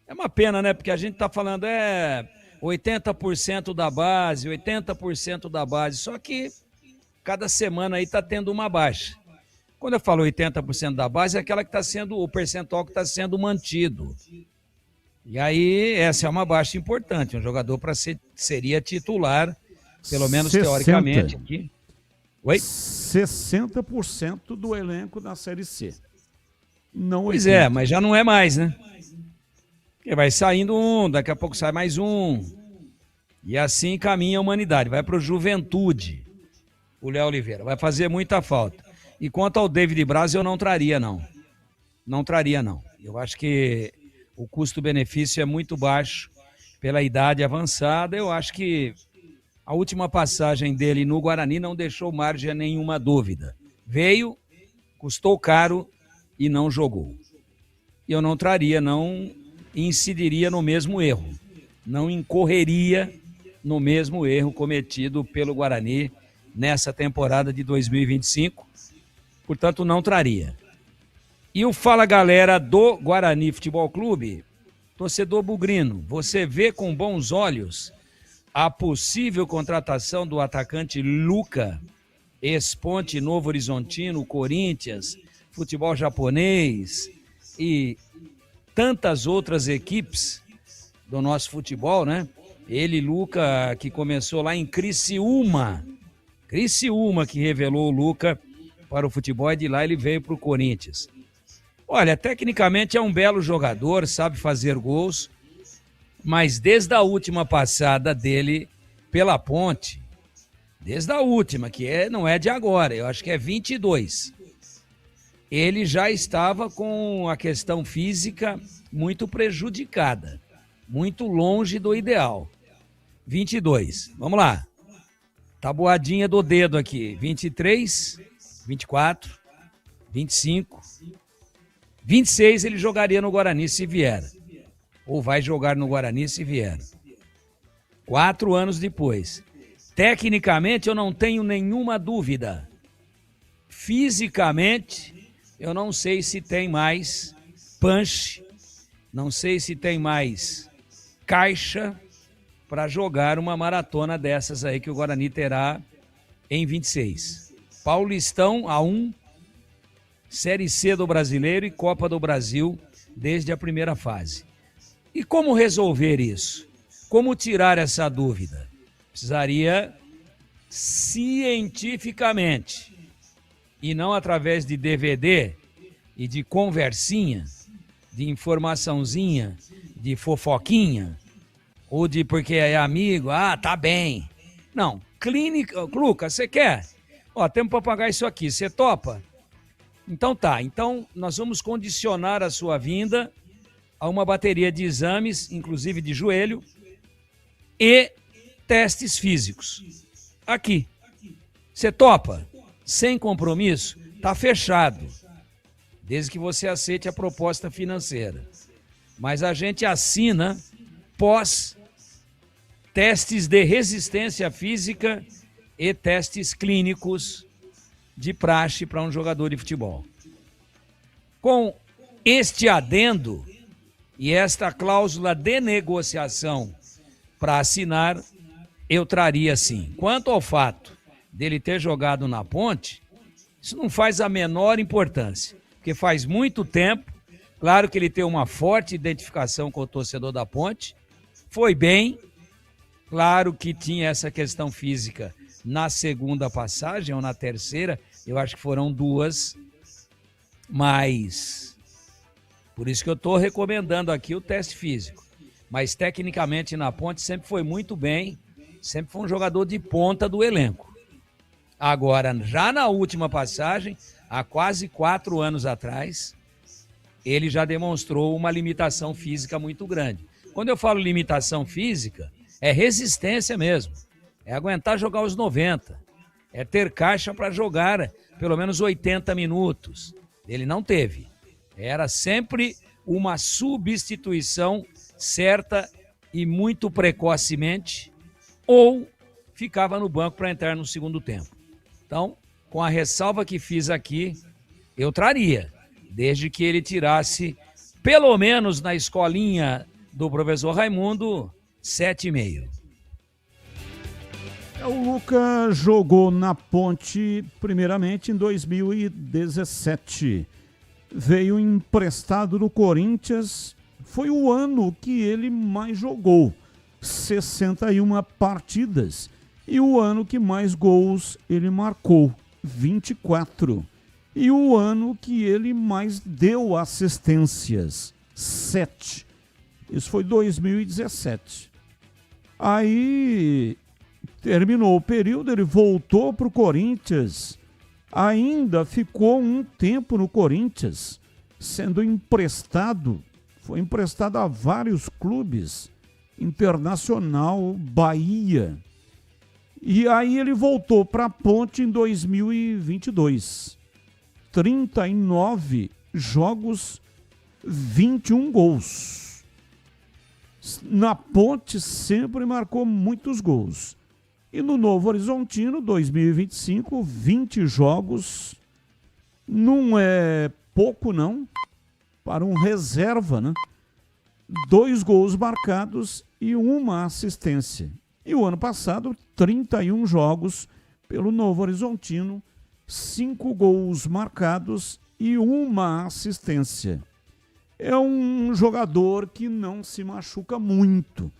É uma pena, né? Porque a gente tá falando 80% da base, 80% da base. Só que cada semana aí tá tendo uma baixa. Quando eu falo 80% da base, é aquela que está sendo, o percentual que está sendo mantido. E aí, essa é uma baixa importante. Um jogador para seria titular, pelo menos 60. Teoricamente aqui. Oi? 60% do elenco da Série C. Não pois 80. É, mas já não é mais, né? Porque vai saindo um, daqui a pouco sai mais um. E assim caminha a humanidade. Vai para o Juventude, o Léo Oliveira. Vai fazer muita falta. E quanto ao David Braz, eu não traria, não. Não traria, não. Eu acho que o custo-benefício é muito baixo pela idade avançada. Eu acho que a última passagem dele no Guarani não deixou margem a nenhuma dúvida. Veio, custou caro e não jogou. Eu não traria, não incidiria no mesmo erro. Não incorreria no mesmo erro cometido pelo Guarani nessa temporada de 2025. Portanto, não traria. E o Fala Galera do Guarani Futebol Clube, torcedor bugrino, você vê com bons olhos a possível contratação do atacante Luca, ex-Ponte Novo Horizontino, Corinthians, futebol japonês e tantas outras equipes do nosso futebol, né? Ele, Luca, que começou lá em Criciúma, que revelou o Luca para o futebol, e de lá ele veio para o Corinthians. Olha, tecnicamente é um belo jogador, sabe fazer gols, mas desde a última passada dele pela Ponte, desde a última, não é de agora, eu acho que é 22, ele já estava com a questão física muito prejudicada, muito longe do ideal. 22, vamos lá. Tabuadinha do dedo aqui. 23, 24, 25, 26 ele jogaria no Guarani se vier. Ou vai jogar no Guarani se vier. 4 anos depois. Tecnicamente eu não tenho nenhuma dúvida. Fisicamente eu não sei se tem mais punch, não sei se tem mais caixa para jogar uma maratona dessas aí que o Guarani terá em 26. Paulistão A1, Série C do Brasileiro e Copa do Brasil desde a primeira fase. E como resolver isso? Como tirar essa dúvida? Precisaria cientificamente e não através de DVD e de conversinha, de informaçãozinha, de fofoquinha, ou de porque é amigo, tá bem. Não, clínica, Lucas, você quer? Temos para pagar isso aqui, você topa? Então tá, então nós vamos condicionar a sua vinda a uma bateria de exames, inclusive de joelho, e testes físicos. Aqui, você topa? Sem compromisso? Tá fechado, desde que você aceite a proposta financeira. Mas a gente assina pós testes de resistência física e testes clínicos de praxe para um jogador de futebol. Com este adendo e esta cláusula de negociação para assinar, eu traria sim. Quanto ao fato dele ter jogado na Ponte, isso não faz a menor importância, porque faz muito tempo, claro que ele tem uma forte identificação com o torcedor da Ponte, foi bem, claro que tinha essa questão física na segunda passagem ou na terceira, eu acho que foram 2, mas por isso que eu estou recomendando aqui o teste físico. Mas tecnicamente na Ponte sempre foi muito bem, sempre foi um jogador de ponta do elenco. Agora, já na última passagem, há quase 4 anos atrás, ele já demonstrou uma limitação física muito grande. Quando eu falo limitação física, é resistência mesmo. É aguentar jogar os 90. É ter caixa para jogar pelo menos 80 minutos. Ele não teve. Era sempre uma substituição certa e muito precocemente, ou ficava no banco para entrar no segundo tempo. Então, com a ressalva que fiz aqui, eu traria, desde que ele tirasse, pelo menos na escolinha do professor Raimundo, 7,5. O Luca jogou na Ponte primeiramente em 2017. Veio emprestado do Corinthians. Foi o ano que ele mais jogou, 61 partidas. E o ano que mais gols ele marcou, 24. E o ano que ele mais deu assistências, 7. Isso foi 2017. Aí terminou o período, ele voltou para o Corinthians, ainda ficou um tempo no Corinthians, sendo emprestado, foi emprestado a vários clubes, Internacional, Bahia. E aí ele voltou para a Ponte em 2022. 39 jogos, 21 gols. Na Ponte sempre marcou muitos gols. E no Novo Horizontino, 2025, 20 jogos. Não é pouco, não, para um reserva, né? 2 gols marcados e 1 assistência. E o ano passado, 31 jogos pelo Novo Horizontino, 5 gols marcados e 1 assistência. É um jogador que não se machuca muito,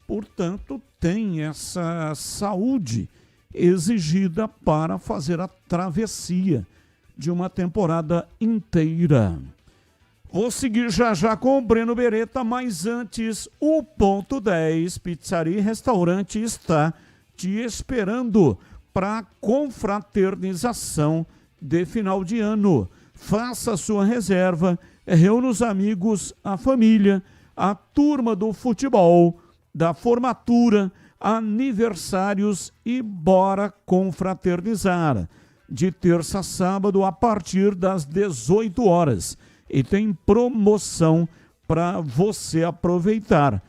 portanto, tem essa saúde exigida para fazer a travessia de uma temporada inteira. Vou seguir já com o Breno Beretta, mas antes, o Ponto 10 Pizzaria e Restaurante está te esperando para confraternização de final de ano. Faça sua reserva, reúna os amigos, a família, a turma do futebol, da formatura, aniversários e bora confraternizar. De terça a sábado, a partir das 18 horas. E tem promoção para você aproveitar.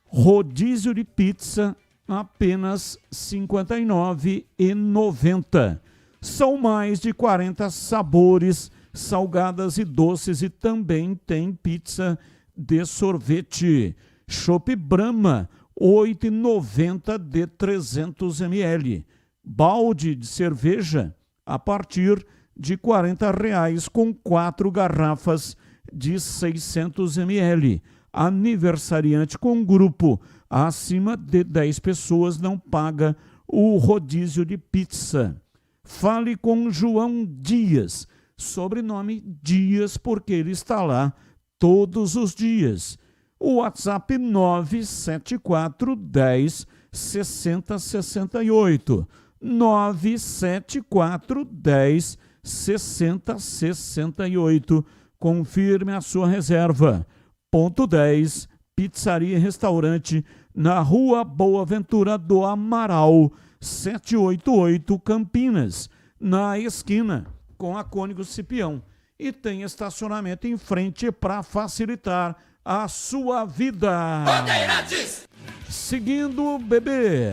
Rodízio de pizza, apenas R$ 59,90. São mais de 40 sabores, salgadas e doces, e também tem pizza de sorvete. Chopp Brahma, R$ 8,90 de 300 ml. Balde de cerveja, a partir de R$ 40,00 com 4 garrafas de 600 ml. Aniversariante com grupo acima de 10 pessoas não paga o rodízio de pizza. Fale com João Dias, sobrenome Dias porque ele está lá todos os dias. O WhatsApp 974 10 60 68. 974 10 60 68. Confirme a sua reserva. Ponto 10, Pizzaria e Restaurante, na Rua Boa Ventura do Amaral, 788 Campinas, na esquina com a Cônigo Cipião. E tem estacionamento em frente para facilitar a sua vida. Bandeirantes! Seguindo, bebê.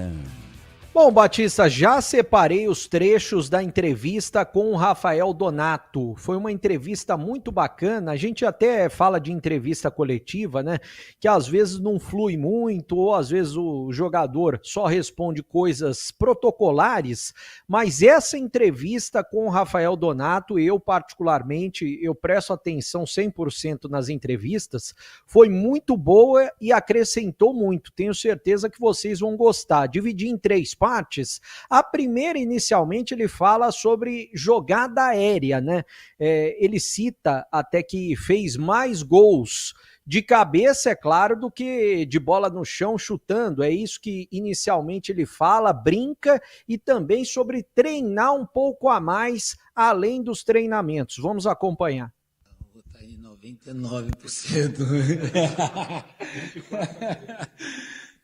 Bom, Batista, já separei os trechos da entrevista com o Rafael Donato. Foi uma entrevista muito bacana. A gente até fala de entrevista coletiva, né? Que às vezes não flui muito, ou às vezes o jogador só responde coisas protocolares. Mas essa entrevista com o Rafael Donato, eu particularmente, eu presto atenção 100% nas entrevistas, foi muito boa e acrescentou muito. Tenho certeza que vocês vão gostar. Dividi em 3 partes. A primeira, inicialmente, ele fala sobre jogada aérea, né? Ele cita até que fez mais gols de cabeça, é claro, do que de bola no chão chutando. É isso que inicialmente ele fala, brinca, e também sobre treinar um pouco a mais além dos treinamentos. Vamos acompanhar. Vou estar em 99%.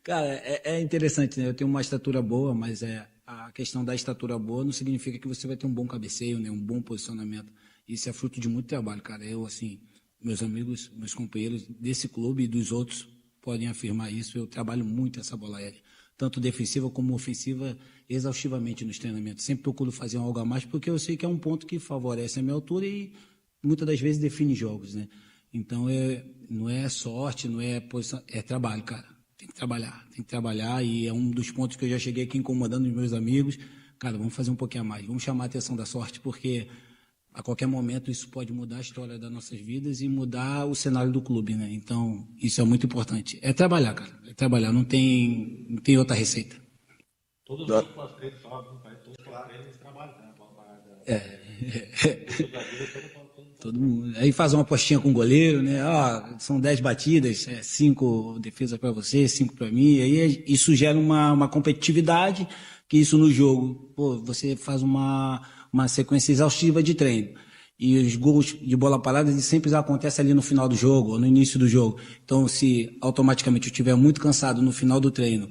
Cara, é interessante, né? Eu tenho uma estatura boa, mas a questão da estatura boa não significa que você vai ter um bom cabeceio, né? Um bom posicionamento. Isso é fruto de muito trabalho, cara. Eu, assim, meus amigos, meus companheiros desse clube e dos outros podem afirmar isso. Eu trabalho muito essa bola aérea, tanto defensiva como ofensiva, exaustivamente nos treinamentos. Sempre procuro fazer algo a mais, porque eu sei que é um ponto que favorece a minha altura e muitas das vezes define jogos, né? Então, não é sorte, não é posição, é trabalho, cara. Tem que trabalhar, e é um dos pontos que eu já cheguei aqui incomodando os meus amigos. Cara, vamos fazer um pouquinho a mais, vamos chamar a atenção da sorte, porque a qualquer momento isso pode mudar a história das nossas vidas e mudar o cenário do clube, né? Então, isso é muito importante. É trabalhar, cara, é trabalhar, não tem outra receita. Todos os outros três sobem, todos claro, eles trabalham, né? Todo mundo. Aí faz uma apostinha com o goleiro, né? São 10 batidas, 5 defesas para você, 5 para mim. Aí isso gera uma competitividade, que isso no jogo, você faz uma sequência exaustiva de treino. E os gols de bola parada eles sempre acontecem ali no final do jogo, ou no início do jogo. Então, se automaticamente eu estiver muito cansado no final do treino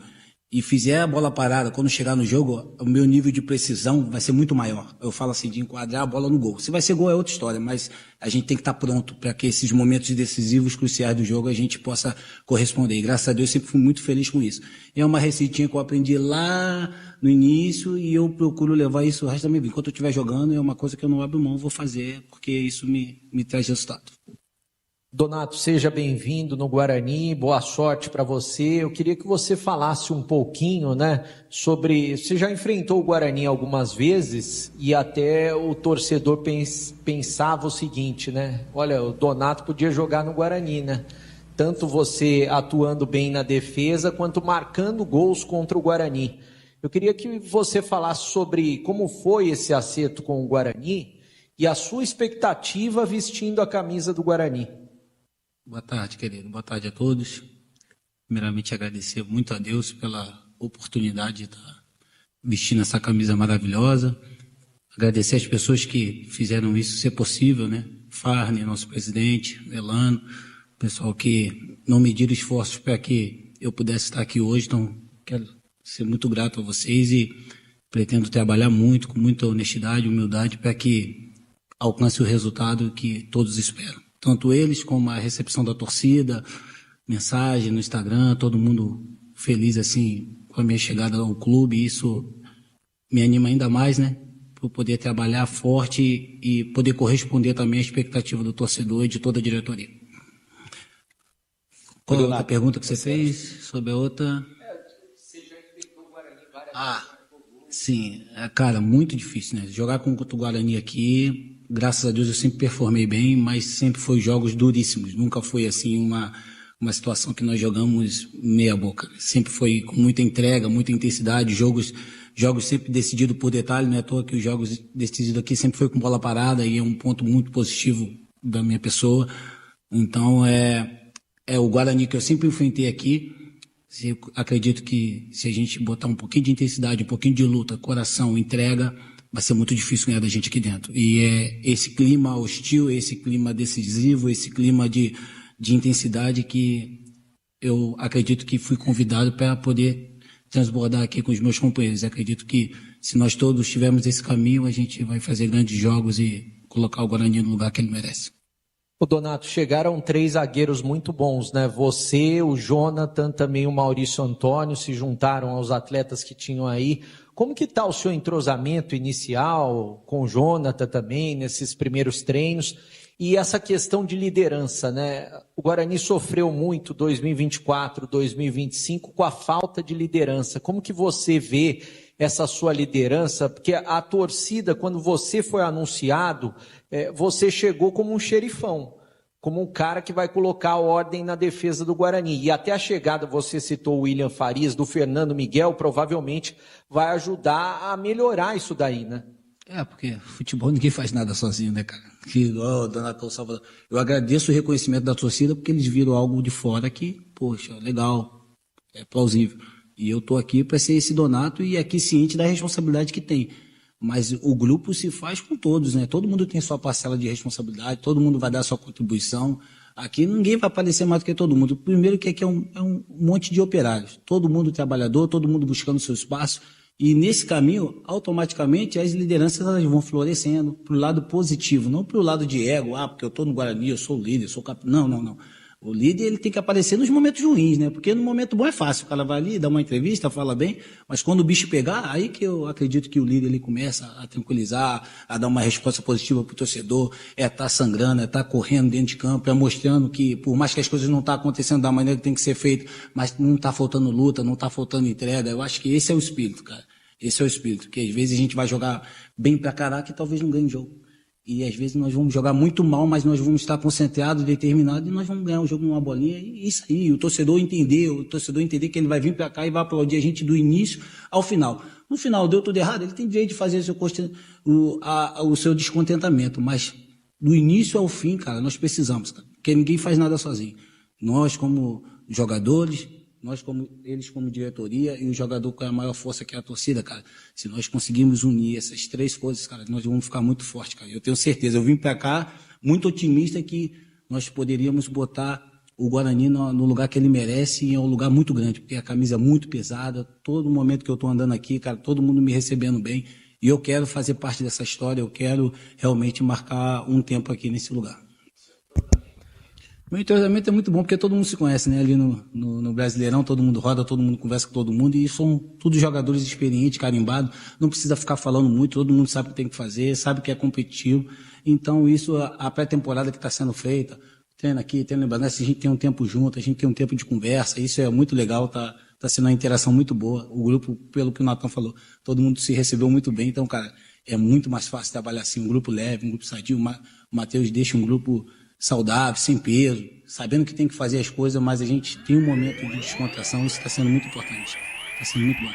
e fizer a bola parada, quando chegar no jogo, o meu nível de precisão vai ser muito maior. Eu falo assim, de enquadrar a bola no gol. Se vai ser gol é outra história, mas a gente tem que estar pronto para que esses momentos decisivos, cruciais do jogo, a gente possa corresponder. E graças a Deus, eu sempre fui muito feliz com isso. É uma receitinha que eu aprendi lá no início e eu procuro levar isso o resto da minha vida. Enquanto eu estiver jogando, é uma coisa que eu não abro mão, vou fazer, porque isso me traz resultado. Donato, seja bem-vindo no Guarani, boa sorte para você. Eu queria que você falasse um pouquinho, né, sobre... Você já enfrentou o Guarani algumas vezes e até o torcedor pensava o seguinte, né? Olha, o Donato podia jogar no Guarani, né? Tanto você atuando bem na defesa quanto marcando gols contra o Guarani. Eu queria que você falasse sobre como foi esse acerto com o Guarani e a sua expectativa vestindo a camisa do Guarani. Boa tarde, querido. Boa tarde a todos. Primeiramente, agradecer muito a Deus pela oportunidade de estar vestindo essa camisa maravilhosa. Agradecer as pessoas que fizeram isso ser possível, né? Farney, nosso presidente, Elano, pessoal que não mediram esforços para que eu pudesse estar aqui hoje. Então, quero ser muito grato a vocês e pretendo trabalhar muito, com muita honestidade e humildade, para que alcance o resultado que todos esperam. Tanto eles como a recepção da torcida, mensagem no Instagram, todo mundo feliz assim com a minha chegada ao clube. Isso me anima ainda mais, né? Por poder trabalhar forte e poder corresponder também à expectativa do torcedor e de toda a diretoria. Qual a outra pergunta que você fez sobre a outra? Sim, cara, muito difícil, né? Jogar contra o Guarani aqui... Graças a Deus eu sempre performei bem, mas sempre foi jogos duríssimos. Nunca foi assim uma situação que nós jogamos meia boca. Sempre foi com muita entrega, muita intensidade, jogos sempre decididos por detalhe, não é à toa que os jogos decididos aqui sempre foi com bola parada e é um ponto muito positivo da minha pessoa. Então é o Guarani que eu sempre enfrentei aqui. Acredito que se a gente botar um pouquinho de intensidade, um pouquinho de luta, coração, entrega, vai ser muito difícil ganhar da gente aqui dentro. E é esse clima hostil, esse clima decisivo, esse clima de intensidade que eu acredito que fui convidado para poder transbordar aqui com os meus companheiros. Acredito que se nós todos tivermos esse caminho, a gente vai fazer grandes jogos e colocar o Guarani no lugar que ele merece. O Donato, chegaram 3 zagueiros muito bons, né? Você, o Jonathan, também o Maurício Antônio se juntaram aos atletas que tinham aí. Como que está o seu entrosamento inicial com o Jonathan também, nesses primeiros treinos? E essa questão de liderança, né? O Guarani sofreu muito 2024, 2025 com a falta de liderança. Como que você vê essa sua liderança? Porque a torcida, quando você foi anunciado, você chegou como um xerifão, como um cara que vai colocar ordem na defesa do Guarani. E até a chegada, você citou o William Farias, do Fernando Miguel, provavelmente vai ajudar a melhorar isso daí, né? Porque futebol ninguém faz nada sozinho, né, cara? Donato Salvador. Eu agradeço o reconhecimento da torcida porque eles viram algo de fora que, poxa, legal, é plausível. E eu tô aqui para ser esse Donato e aqui ciente da responsabilidade que tem. Mas o grupo se faz com todos, né? Todo mundo tem sua parcela de responsabilidade, todo mundo vai dar sua contribuição. Aqui ninguém vai aparecer mais do que todo mundo. Primeiro que aqui é um monte de operários. Todo mundo trabalhador, todo mundo buscando seu espaço. E nesse caminho, automaticamente, as lideranças elas vão florescendo para o lado positivo, não para o lado de ego, porque eu estou no Guarani, eu sou o líder, eu sou o capitão. Não. O líder ele tem que aparecer nos momentos ruins, né? Porque no momento bom é fácil. O cara vai ali, dá uma entrevista, fala bem, mas quando o bicho pegar, aí que eu acredito que o líder ele começa a tranquilizar, a dar uma resposta positiva pro torcedor, tá sangrando, tá correndo dentro de campo, mostrando que por mais que as coisas não estão acontecendo da maneira que tem que ser feito, mas não tá faltando luta, não tá faltando entrega. Eu acho que esse é o espírito, cara. Esse é o espírito, que às vezes a gente vai jogar bem pra caraca e talvez não ganhe o jogo. E às vezes nós vamos jogar muito mal, mas nós vamos estar concentrados, determinados, e nós vamos ganhar o jogo numa bolinha. E isso aí, o torcedor entender que ele vai vir para cá e vai aplaudir a gente do início ao final. No final deu tudo errado, ele tem direito de fazer o seu descontentamento, mas do início ao fim, cara, nós precisamos, cara, porque ninguém faz nada sozinho. Nós como jogadores, nós como eles como diretoria e o jogador com a maior força que é a torcida, cara. Se nós conseguirmos unir essas três coisas, cara, nós vamos ficar muito fortes, cara. Eu tenho certeza. Eu vim para cá muito otimista que nós poderíamos botar o Guarani no lugar que ele merece, e é um lugar muito grande, porque a camisa é muito pesada. Todo momento que eu estou andando aqui, cara, todo mundo me recebendo bem. E eu quero fazer parte dessa história, eu quero realmente marcar um tempo aqui nesse lugar. Meu entrosamento é muito bom, porque todo mundo se conhece, né? Ali no Brasileirão, todo mundo roda, todo mundo conversa com todo mundo, e são todos jogadores experientes, carimbados, não precisa ficar falando muito, todo mundo sabe o que tem que fazer, sabe que é competitivo. Então, isso, a pré-temporada que está sendo feita, treina aqui, treina lá, a gente tem um tempo junto, a gente tem um tempo de conversa, isso é muito legal, tá sendo uma interação muito boa. O grupo, pelo que o Nathan falou, todo mundo se recebeu muito bem, então, cara, é muito mais fácil trabalhar assim, um grupo leve, um grupo sadio. O Matheus deixa um grupo saudável, sem peso, sabendo que tem que fazer as coisas, mas a gente tem um momento de descontração, isso está sendo muito importante, está sendo muito bom.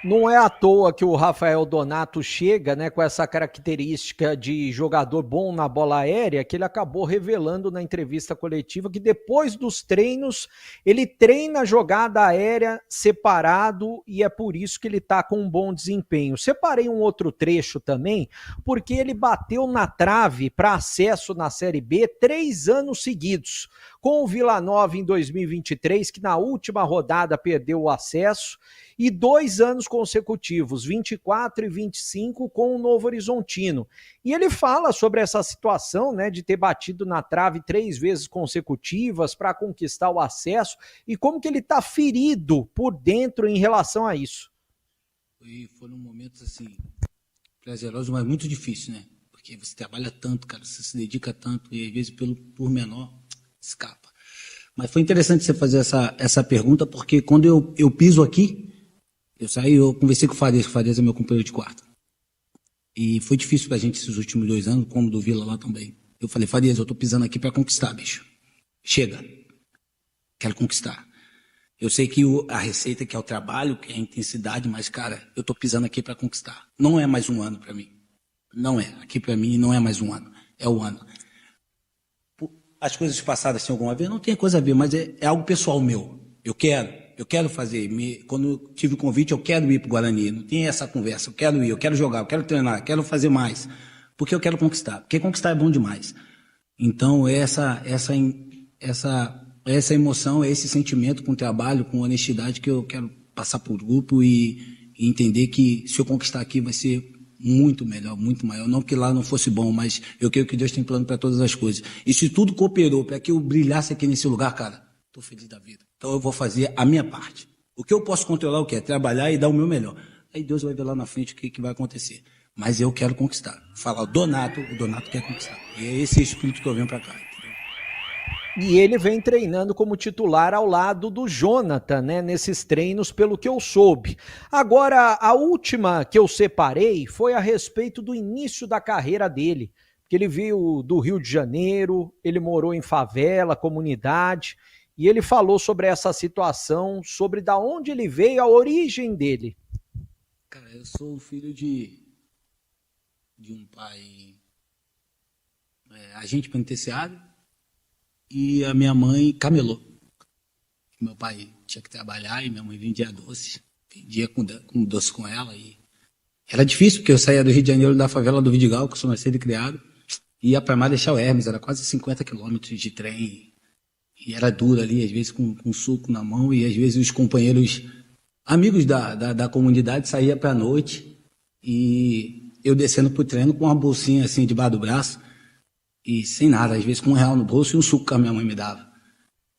Não é à toa que o Rafael Donato chega, né, com essa característica de jogador bom na bola aérea, que ele acabou revelando na entrevista coletiva que depois dos treinos ele treina jogada aérea separado e é por isso que ele tá com um bom desempenho. Separei um outro trecho também, porque ele bateu na trave para acesso na Série B 3 anos seguidos, com o Vila Nova em 2023, que na última rodada perdeu o acesso, e 2 anos consecutivos, 24 e 25, com o Novo Horizontino. E ele fala sobre essa situação, né, de ter batido na trave 3 vezes consecutivas para conquistar o acesso, e como que ele está ferido por dentro em relação a isso. Foram momentos, assim, prazerosos, mas muito difíceis, né? Porque você trabalha tanto, cara, você se dedica tanto, e às vezes por menor, escapa. Mas foi interessante você fazer essa pergunta, porque quando eu piso aqui, eu conversei com o Farias é meu companheiro de quarto. E foi difícil pra gente esses últimos 2 anos, como do Vila lá também. Eu falei, Farias, eu tô pisando aqui pra conquistar, bicho. Chega. Quero conquistar. Eu sei que a receita, que é o trabalho, que é a intensidade, mas, cara, eu tô pisando aqui pra conquistar. Não é mais um ano pra mim. Não é. Aqui pra mim não é mais um ano. É o ano. As coisas passadas têm alguma a ver? Não tem coisa a ver, mas é algo pessoal meu. Eu quero fazer. Quando eu tive o convite, eu quero ir para o Guarani. Não tem essa conversa. Eu quero ir, eu quero jogar, eu quero treinar, eu quero fazer mais. Porque eu quero conquistar. Porque conquistar é bom demais. Então, essa emoção, esse sentimento com trabalho, com honestidade, que eu quero passar para o grupo e entender que se eu conquistar aqui vai ser muito melhor, muito maior. Não que lá não fosse bom, mas eu creio que Deus tem plano para todas as coisas. E se tudo cooperou para que eu brilhasse aqui nesse lugar, cara, estou feliz da vida. Então eu vou fazer a minha parte. O que eu posso controlar, o que é trabalhar e dar o meu melhor. Aí Deus vai ver lá na frente o que vai acontecer. Mas eu quero conquistar. Falar o Donato quer conquistar. E é esse espírito que eu venho para cá. E ele vem treinando como titular ao lado do Jonathan, né, nesses treinos, pelo que eu soube. Agora, a última que eu separei foi a respeito do início da carreira dele, porque ele veio do Rio de Janeiro, ele morou em favela, comunidade, e ele falou sobre essa situação, sobre da onde ele veio, a origem dele. Cara, eu sou o filho de um pai agente penitenciário, e a minha mãe camelô. Meu pai tinha que trabalhar e minha mãe vendia doce. Vendia com doce com ela. E era difícil, porque eu saía do Rio de Janeiro, da favela do Vidigal, que eu sou nascido e criado, e ia para Marechal Hermes, era quase 50 quilômetros de trem. E era duro ali, às vezes com suco na mão, e às vezes os companheiros, amigos da comunidade, saíam para a noite, e eu descendo pro treino com uma bolsinha assim debaixo do braço, e sem nada, às vezes com R$1 no bolso e um suco que a minha mãe me dava.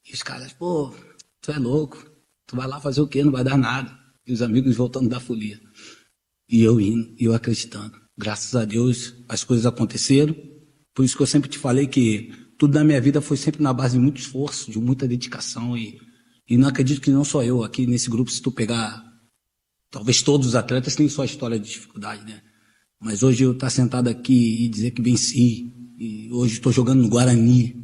E os caras, pô, tu é louco, tu vai lá fazer o quê? Não vai dar nada. E os amigos voltando da folia. E eu indo, e eu acreditando. Graças a Deus as coisas aconteceram. Por isso que eu sempre te falei que tudo na minha vida foi sempre na base de muito esforço, de muita dedicação. E não acredito que não só eu aqui nesse grupo, se tu pegar, talvez todos os atletas têm sua história de dificuldade, né? Mas hoje eu estar sentado aqui e dizer que venci, e hoje estou jogando no Guarani,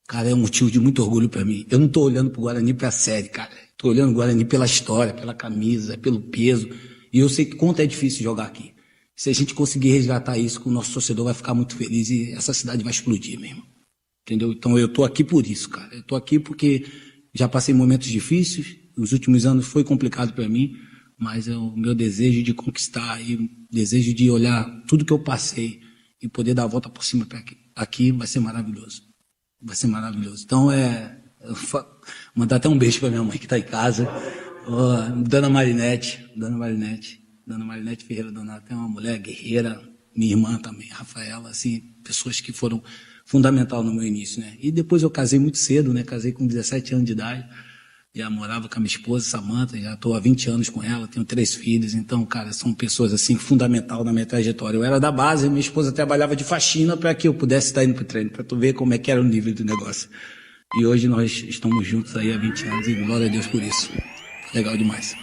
cara, é um motivo de muito orgulho para mim. Eu não estou olhando para o Guarani para a série, cara. Estou olhando o Guarani pela história, pela camisa, pelo peso. E eu sei que quanto é difícil jogar aqui. Se a gente conseguir resgatar isso, o nosso torcedor vai ficar muito feliz e essa cidade vai explodir mesmo. Entendeu? Então eu tô aqui por isso, cara. Eu tô aqui porque já passei momentos difíceis, os últimos anos foi complicado para mim, mas o meu desejo de conquistar e o desejo de olhar tudo que eu passei e poder dar a volta por cima aqui vai ser maravilhoso. Vai ser maravilhoso. Então mandar até um beijo para minha mãe que tá em casa, Dona Marinete Ferreira Donato, é uma mulher guerreira, minha irmã também, Rafaela, assim, pessoas que foram fundamental no meu início, né? E depois eu casei muito cedo, né? Casei com 17 anos de idade, já morava com a minha esposa, Samanta, já estou há 20 anos com ela, tenho 3 filhos, então, cara, são pessoas, assim, fundamental na minha trajetória. Eu era da base, minha esposa trabalhava de faxina para que eu pudesse estar indo pro treino, para tu ver como é que era o nível do negócio. E hoje nós estamos juntos aí há 20 anos e glória a Deus por isso. Legal demais.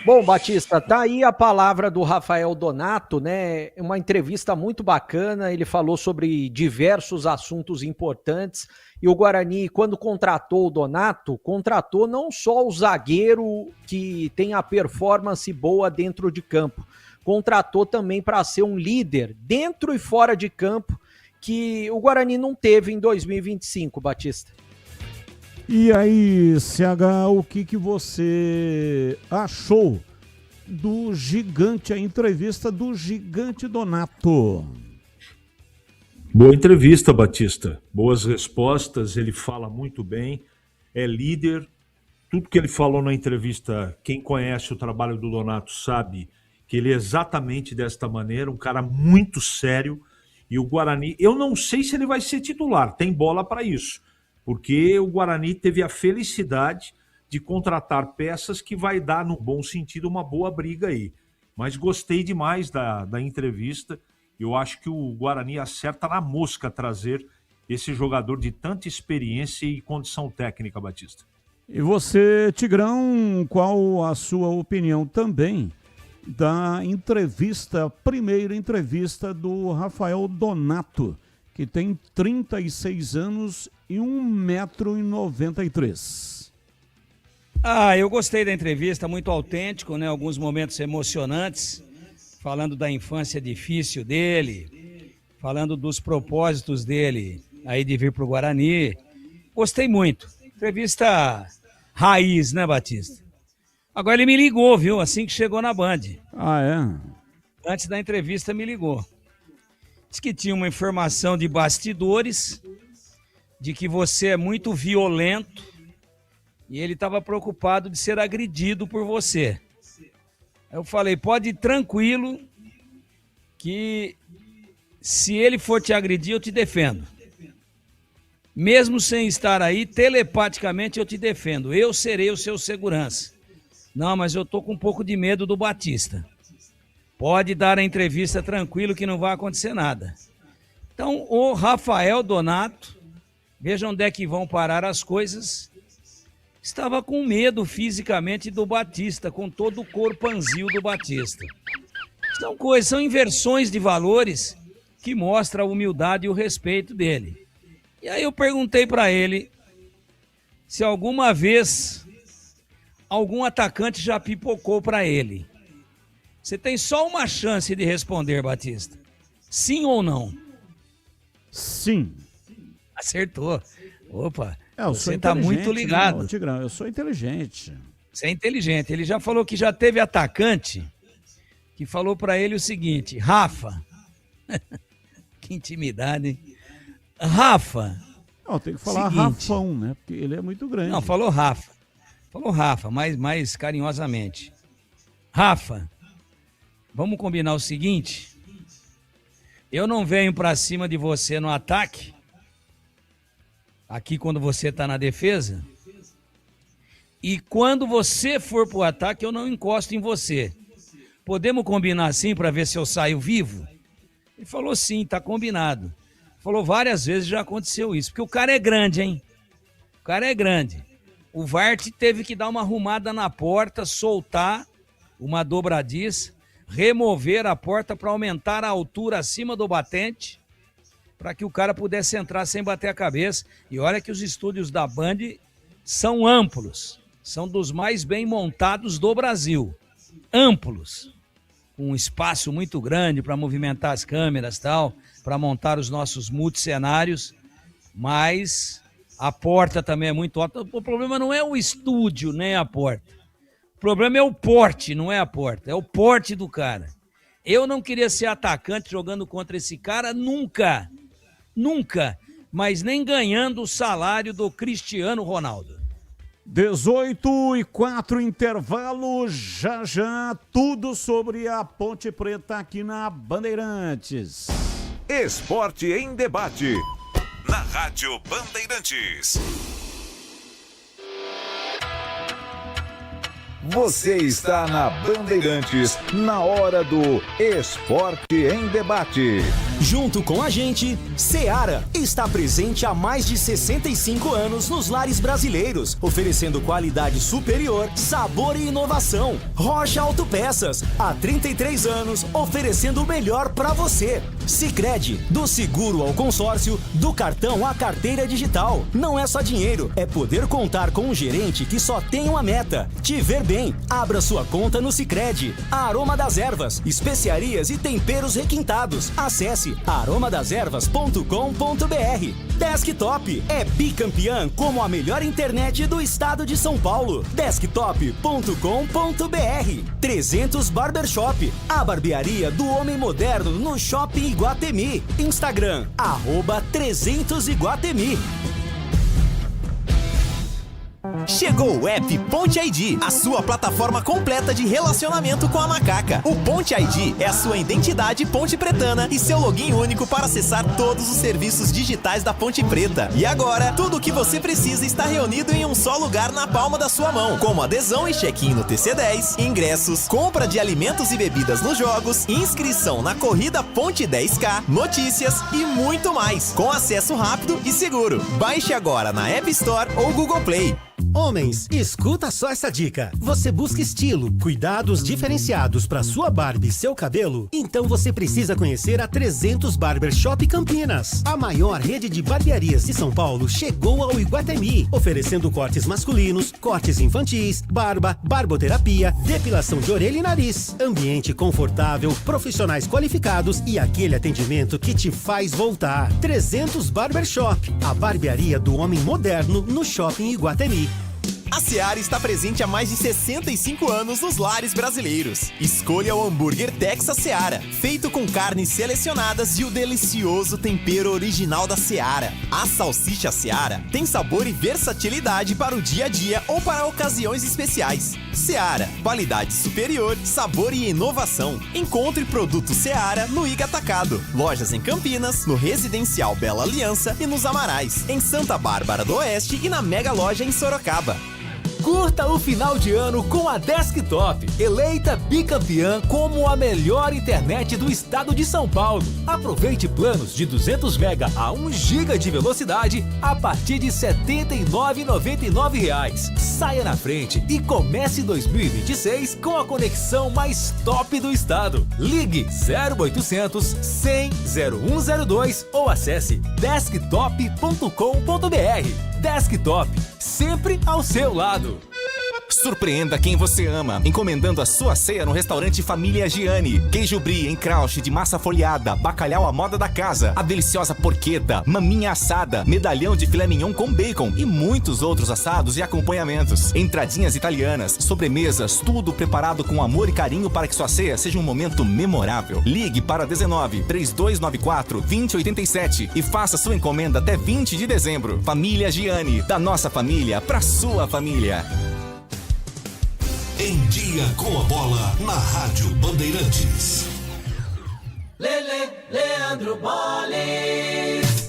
Bom, Batista, tá aí a palavra do Rafael Donato, né? Uma entrevista muito bacana, ele falou sobre diversos assuntos importantes e o Guarani, quando contratou o Donato, contratou não só o zagueiro que tem a performance boa dentro de campo, contratou também para ser um líder dentro e fora de campo que o Guarani não teve em 2025, Batista. E aí, CH, o que você achou do gigante, a entrevista do gigante Donato? Boa entrevista, Batista. Boas respostas, ele fala muito bem, é líder. Tudo que ele falou na entrevista, quem conhece o trabalho do Donato sabe que ele é exatamente desta maneira, um cara muito sério. E o Guarani, eu não sei se ele vai ser titular, tem bola para isso. Porque o Guarani teve a felicidade de contratar peças que vai dar, no bom sentido, uma boa briga aí. Mas gostei demais da entrevista. Eu acho que o Guarani acerta na mosca trazer esse jogador de tanta experiência e condição técnica, Batista. E você, Tigrão, qual a sua opinião também da entrevista, primeira entrevista do Rafael Donato, que tem 36 anos e 1,93 m. Eu gostei da entrevista, muito autêntico, né? Alguns momentos emocionantes, falando da infância difícil dele, falando dos propósitos dele aí de vir pro Guarani. Gostei muito. Entrevista raiz, né, Batista? Agora ele me ligou, viu? Assim que chegou na Band. Ah, é? Antes da entrevista me ligou. Diz que tinha uma informação de bastidores de que você é muito violento e ele estava preocupado de ser agredido por você. Eu falei, pode ir tranquilo que se ele for te agredir, eu te defendo. Mesmo sem estar aí, telepaticamente eu te defendo. Eu serei o seu segurança. Não, mas eu tô com um pouco de medo do Batista. Pode dar a entrevista tranquilo que não vai acontecer nada. Então, o Rafael Donato, veja onde é que vão parar as coisas, estava com medo fisicamente do Batista, com todo o corpanzil do Batista. São inversões de valores que mostram a humildade e o respeito dele. E aí eu perguntei para ele se alguma vez algum atacante já pipocou para ele. Você tem só uma chance de responder, Batista. Sim ou não? Sim. Acertou. Opa, você está muito ligado. Não, Tigrão, eu sou inteligente. Você é inteligente. Ele já falou que já teve atacante que falou para ele o seguinte, Rafa, que intimidade, hein? Rafa. Não, tem que falar seguinte, Rafão, né? Porque ele é muito grande. Não, falou Rafa. Falou Rafa, mais carinhosamente. Rafa, vamos combinar o seguinte, eu não venho pra cima de você no ataque, aqui quando você tá na defesa, e quando você for pro ataque eu não encosto em você. Podemos combinar assim pra ver se eu saio vivo? Ele falou sim, tá combinado. Falou várias vezes, já aconteceu isso, porque o cara é grande, hein? O cara é grande. O Vart teve que dar uma arrumada na porta, soltar uma dobradiça, remover a porta para aumentar a altura acima do batente, para que o cara pudesse entrar sem bater a cabeça. E olha que os estúdios da Band são amplos, são dos mais bem montados do Brasil. Amplos. com um espaço muito grande para movimentar as câmeras e tal, para montar os nossos multicenários, mas a porta também é muito alta. O problema não é o estúdio, nem a porta. O problema é o porte, não é a porta. É o porte do cara. Eu não queria ser atacante jogando contra esse cara nunca. Nunca. Mas nem ganhando o salário do Cristiano Ronaldo. 18:04, intervalo, já, tudo sobre a Ponte Preta aqui na Bandeirantes. Esporte em debate, na Rádio Bandeirantes. Você está na Bandeirantes, na hora do Esporte em Debate. Junto com a gente, Seara está presente há mais de 65 anos nos lares brasileiros, oferecendo qualidade superior, sabor e inovação. Rocha Autopeças, há 33 anos, oferecendo o melhor para você. Sicredi, do seguro ao consórcio, do cartão à carteira digital. Não é só dinheiro, é poder contar com um gerente que só tem uma meta: te ver bem. Abra sua conta no Sicredi. Aroma das Ervas, especiarias e temperos requintados. Acesse aromadeservas.com.br. Desktop é bicampeã como a melhor internet do estado de São Paulo. Desktop.com.br. 300 Barbershop, a barbearia do homem moderno no Shopping Iguatemi. Instagram, @300Iguatemi. Chegou o app Ponte ID, a sua plataforma completa de relacionamento com a macaca. O Ponte ID é a sua identidade ponte pretana e seu login único para acessar todos os serviços digitais da Ponte Preta. E agora, tudo o que você precisa está reunido em um só lugar na palma da sua mão, como adesão e check-in no TC10, ingressos, compra de alimentos e bebidas nos jogos, inscrição na corrida Ponte 10K, notícias e muito mais, com acesso rápido e seguro. Baixe agora na App Store ou Google Play. Homens, escuta só essa dica. Você busca estilo, cuidados diferenciados para sua barba e seu cabelo? Então você precisa conhecer a 300 Barbershop Campinas. A maior rede de barbearias de São Paulo chegou ao Iguatemi, oferecendo cortes masculinos, cortes infantis, barba, barboterapia, depilação de orelha e nariz. Ambiente confortável, profissionais qualificados e aquele atendimento que te faz voltar. 300 Barbershop, a barbearia do homem moderno no Shopping Iguatemi. A Seara está presente há mais de 65 anos nos lares brasileiros. Escolha o hambúrguer Texas Seara, feito com carnes selecionadas e o delicioso tempero original da Seara. A salsicha Seara tem sabor e versatilidade para o dia a dia ou para ocasiões especiais. Seara, qualidade superior, sabor e inovação. Encontre produtos Seara no Iga Atacado. Lojas em Campinas, no Residencial Bela Aliança e nos Amarais, em Santa Bárbara do Oeste e na Mega Loja em Sorocaba. Curta o final de ano com a Desktop, eleita bicampeã como a melhor internet do estado de São Paulo. Aproveite planos de 200 MB a 1 GB de velocidade a partir de R$ 79,99. Saia na frente e comece 2026 com a conexão mais top do estado. Ligue 0800 100 0102 ou acesse desktop.com.br. Desktop, sempre ao seu lado. Surpreenda quem você ama, encomendando a sua ceia no restaurante Família Gianni. Queijo brie em crouch de massa folhada, bacalhau à moda da casa, a deliciosa porqueta, maminha assada, medalhão de filé mignon com bacon e muitos outros assados e acompanhamentos. Entradinhas italianas, sobremesas, tudo preparado com amor e carinho para que sua ceia seja um momento memorável. Ligue para 19 3294 2087 e faça sua encomenda até 20 de dezembro. Família Gianni, da nossa família para sua família. Em Dia com a Bola, na Rádio Bandeirantes. Leandro Boles.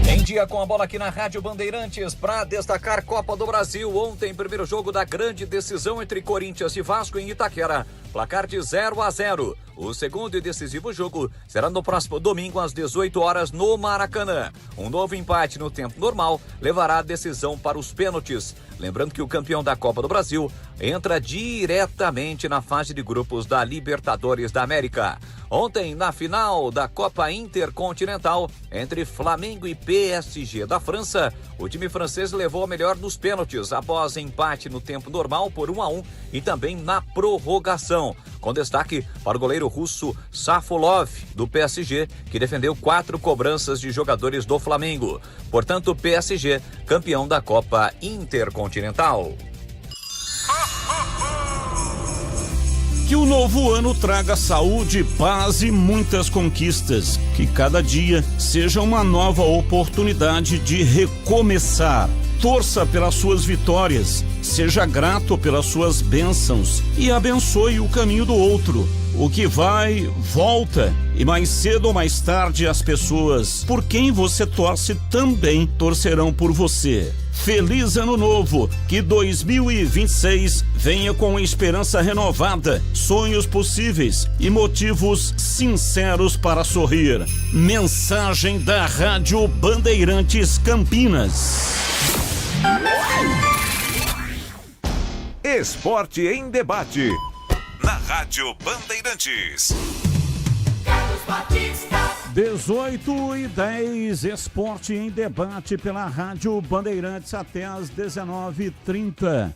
Em Dia com a Bola aqui na Rádio Bandeirantes, para destacar Copa do Brasil. Ontem, primeiro jogo da grande decisão entre Corinthians e Vasco em Itaquera. Placar de 0-0. O segundo e decisivo jogo será no próximo domingo às 18 horas no Maracanã. Um novo empate no tempo normal levará a decisão para os pênaltis. Lembrando que o campeão da Copa do Brasil entra diretamente na fase de grupos da Libertadores da América. Ontem, na final da Copa Intercontinental, entre Flamengo e PSG da França, o time francês levou a melhor nos pênaltis após empate no tempo normal por 1-1 e também na prorrogação, com destaque para o goleiro russo Safolov, do PSG, que defendeu 4 cobranças de jogadores do Flamengo. Portanto, PSG, campeão da Copa Intercontinental. Que o novo ano traga saúde, paz e muitas conquistas. Que cada dia seja uma nova oportunidade de recomeçar. Torça pelas suas vitórias, seja grato pelas suas bênçãos e abençoe o caminho do outro. O que vai, volta. E mais cedo ou mais tarde as pessoas por quem você torce também torcerão por você. Feliz Ano Novo, que 2026 venha com esperança renovada, sonhos possíveis e motivos sinceros para sorrir. Mensagem da Rádio Bandeirantes Campinas. Esporte em Debate, na Rádio Bandeirantes. 18h10, Esporte em Debate pela Rádio Bandeirantes até às 19h30.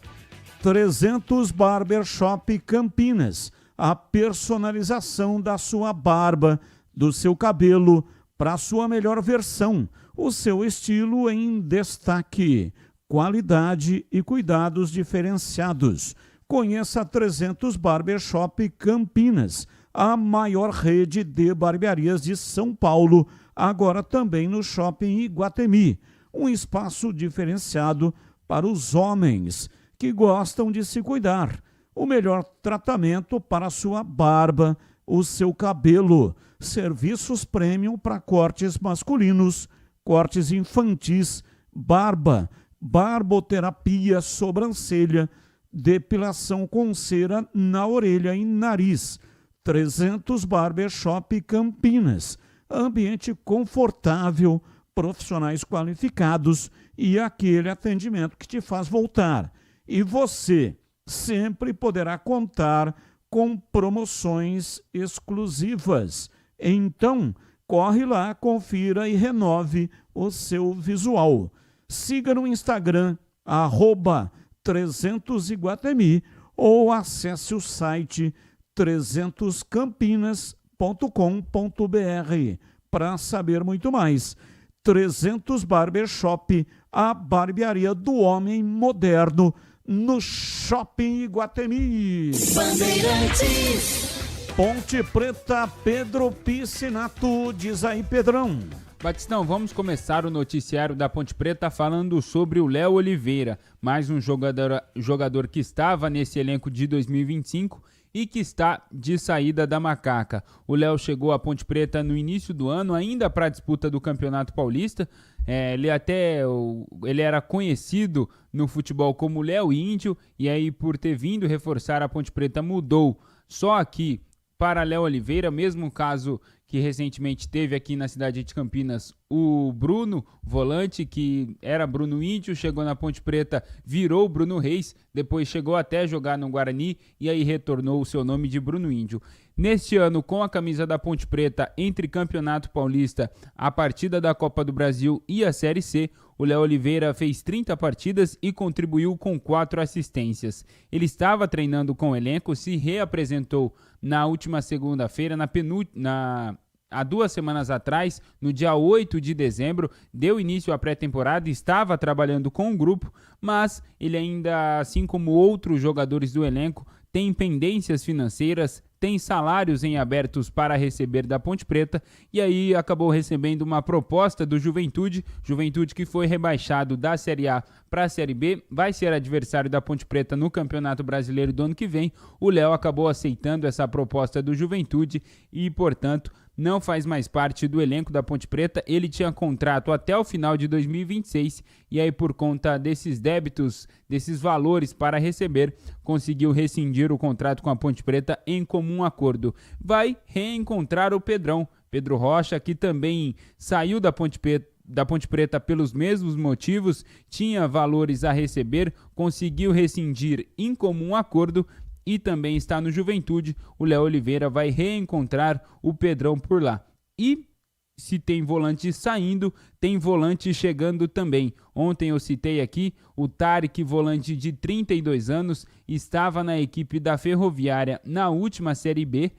300 Barbershop Campinas, a personalização da sua barba, do seu cabelo, para a sua melhor versão, o seu estilo em destaque, qualidade e cuidados diferenciados. Conheça 300 Barbershop Campinas, a maior rede de barbearias de São Paulo, agora também no Shopping Iguatemi. Um espaço diferenciado para os homens que gostam de se cuidar. O melhor tratamento para a sua barba, o seu cabelo. Serviços premium para cortes masculinos, cortes infantis, barba, barboterapia, sobrancelha, depilação com cera na orelha e nariz. 300 Barbershop Campinas, ambiente confortável, profissionais qualificados e aquele atendimento que te faz voltar. E você sempre poderá contar com promoções exclusivas. Então, corre lá, confira e renove o seu visual. Siga no Instagram, @300iguatemi, ou acesse o site 300campinas.com.br para saber muito mais. 300 Barbershop, a barbearia do homem moderno no Shopping Iguatemi. Bandeirantes. Ponte Preta, Pedro Piscinato, diz aí, Pedrão. Batistão, vamos começar o noticiário da Ponte Preta falando sobre o Léo Oliveira, mais um jogador que estava nesse elenco de 2025 e que está de saída da Macaca. O Léo chegou à Ponte Preta no início do ano, ainda para a disputa do Campeonato Paulista. Ele era conhecido no futebol como Léo Índio, e aí por ter vindo reforçar a Ponte Preta mudou só aqui para Léo Oliveira, mesmo caso que recentemente teve aqui na cidade de Campinas o Bruno, volante, que era Bruno Índio, chegou na Ponte Preta, virou Bruno Reis, depois chegou até jogar no Guarani e aí retornou o seu nome de Bruno Índio. Neste ano, com a camisa da Ponte Preta, entre Campeonato Paulista, a partida da Copa do Brasil e a Série C, o Léo Oliveira fez 30 partidas e contribuiu com 4 assistências. Ele estava treinando com o elenco, se reapresentou na última segunda-feira, há 2 semanas atrás, no dia 8 de dezembro, deu início à pré-temporada, estava trabalhando com o grupo, mas ele ainda, assim como outros jogadores do elenco, tem pendências financeiras, tem salários em abertos para receber da Ponte Preta, e aí acabou recebendo uma proposta do Juventude que foi rebaixado da Série A para a Série B, vai ser adversário da Ponte Preta no Campeonato Brasileiro do ano que vem. O Léo acabou aceitando essa proposta do Juventude e, portanto, não faz mais parte do elenco da Ponte Preta. Ele tinha contrato até o final de 2026 e aí, por conta desses débitos, desses valores para receber, conseguiu rescindir o contrato com a Ponte Preta em comum acordo. Vai reencontrar o Pedro Rocha, que também saiu da Ponte Preta pelos mesmos motivos, tinha valores a receber, conseguiu rescindir em comum acordo e também está no Juventude. O Léo Oliveira vai reencontrar o Pedrão por lá. E se tem volante saindo, tem volante chegando também. Ontem eu citei aqui o Tarek, volante de 32 anos, estava na equipe da Ferroviária na última Série B,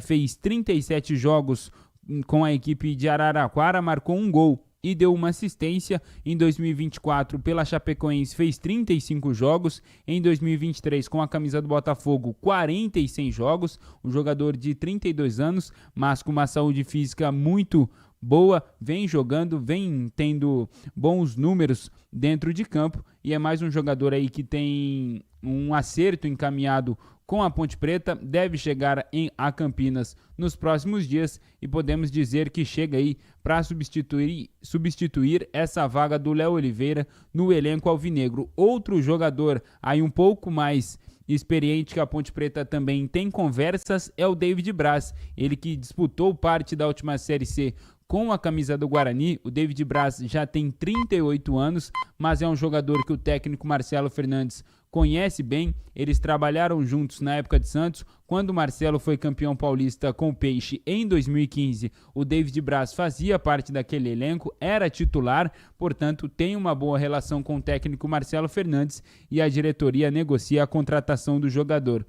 fez 37 jogos com a equipe de Araraquara, marcou um gol e deu uma assistência. Em 2024, pela Chapecoense, fez 35 jogos. Em 2023, com a camisa do Botafogo, 46 jogos. Um jogador de 32 anos, mas com uma saúde física muito boa, vem jogando, vem tendo bons números dentro de campo, e é mais um jogador aí que tem um acerto encaminhado com a Ponte Preta, deve chegar a Campinas nos próximos dias e podemos dizer que chega aí para substituir essa vaga do Léo Oliveira no elenco alvinegro. Outro jogador aí um pouco mais experiente que a Ponte Preta também tem conversas é o David Braz, ele que disputou parte da última Série C com a camisa do Guarani. O David Braz já tem 38 anos, mas é um jogador que o técnico Marcelo Fernandes conhece bem. Eles trabalharam juntos na época de Santos. Quando o Marcelo foi campeão paulista com o Peixe em 2015, o David Braz fazia parte daquele elenco, era titular, portanto tem uma boa relação com o técnico Marcelo Fernandes e a diretoria negocia a contratação do jogador.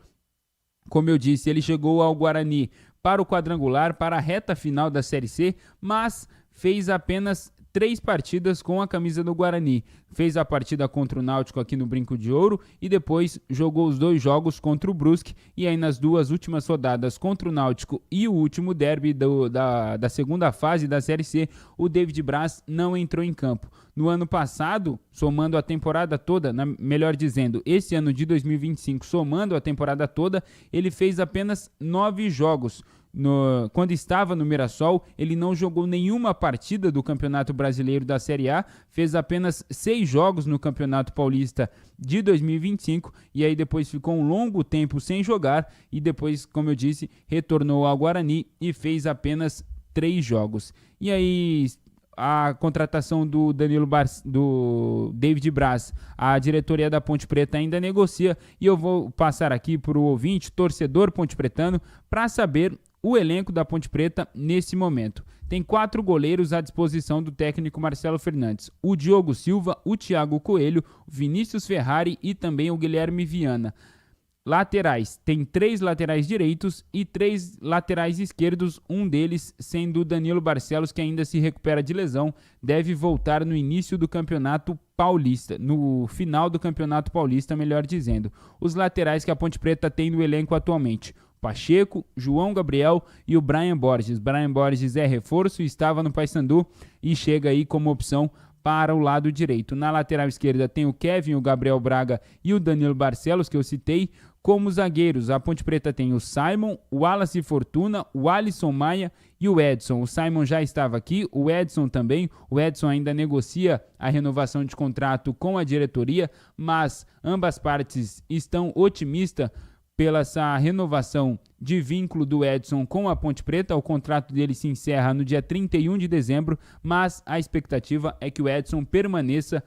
Como eu disse, ele chegou ao Guarani para o quadrangular, para a reta final da Série C, mas fez apenas 3 partidas com a camisa do Guarani. Fez a partida contra o Náutico aqui no Brinco de Ouro e depois jogou os 2 jogos contra o Brusque, e aí nas 2 últimas rodadas contra o Náutico e o último derby da segunda fase da Série C, o David Braz não entrou em campo. No ano passado, somando a temporada toda, melhor dizendo, esse ano de 2025, somando a temporada toda, ele fez apenas 9 jogos. Quando estava no Mirassol, ele não jogou nenhuma partida do Campeonato Brasileiro da Série A, fez apenas 6 jogos no Campeonato Paulista de 2025, e aí depois ficou um longo tempo sem jogar, e depois, como eu disse, retornou ao Guarani e fez apenas 3 jogos. E aí, a contratação do David Braz, a diretoria da Ponte Preta ainda negocia, e eu vou passar aqui para o ouvinte, torcedor pontepretano, para saber o elenco da Ponte Preta nesse momento. Tem 4 goleiros à disposição do técnico Marcelo Fernandes: o Diogo Silva, o Thiago Coelho, o Vinícius Ferrari e também o Guilherme Viana. Laterais, tem 3 laterais direitos e 3 laterais esquerdos, um deles sendo o Danilo Barcelos, que ainda se recupera de lesão, deve voltar no início do Campeonato Paulista, no final do Campeonato Paulista, melhor dizendo. Os laterais que a Ponte Preta tem no elenco atualmente: Pacheco, João Gabriel e o Brian Borges. Brian Borges é reforço, estava no Paysandu e chega aí como opção para o lado direito. Na lateral esquerda tem o Kevin, o Gabriel Braga e o Danilo Barcelos, que eu citei. Como zagueiros, a Ponte Preta tem o Simon, o Wallace Fortuna, o Alisson Maia e o Edson. O Simon já estava aqui, o Edson também. O Edson ainda negocia a renovação de contrato com a diretoria, mas ambas partes estão otimistas pela essa renovação de vínculo do Edson com a Ponte Preta. O contrato dele se encerra no dia 31 de dezembro, mas a expectativa é que o Edson permaneça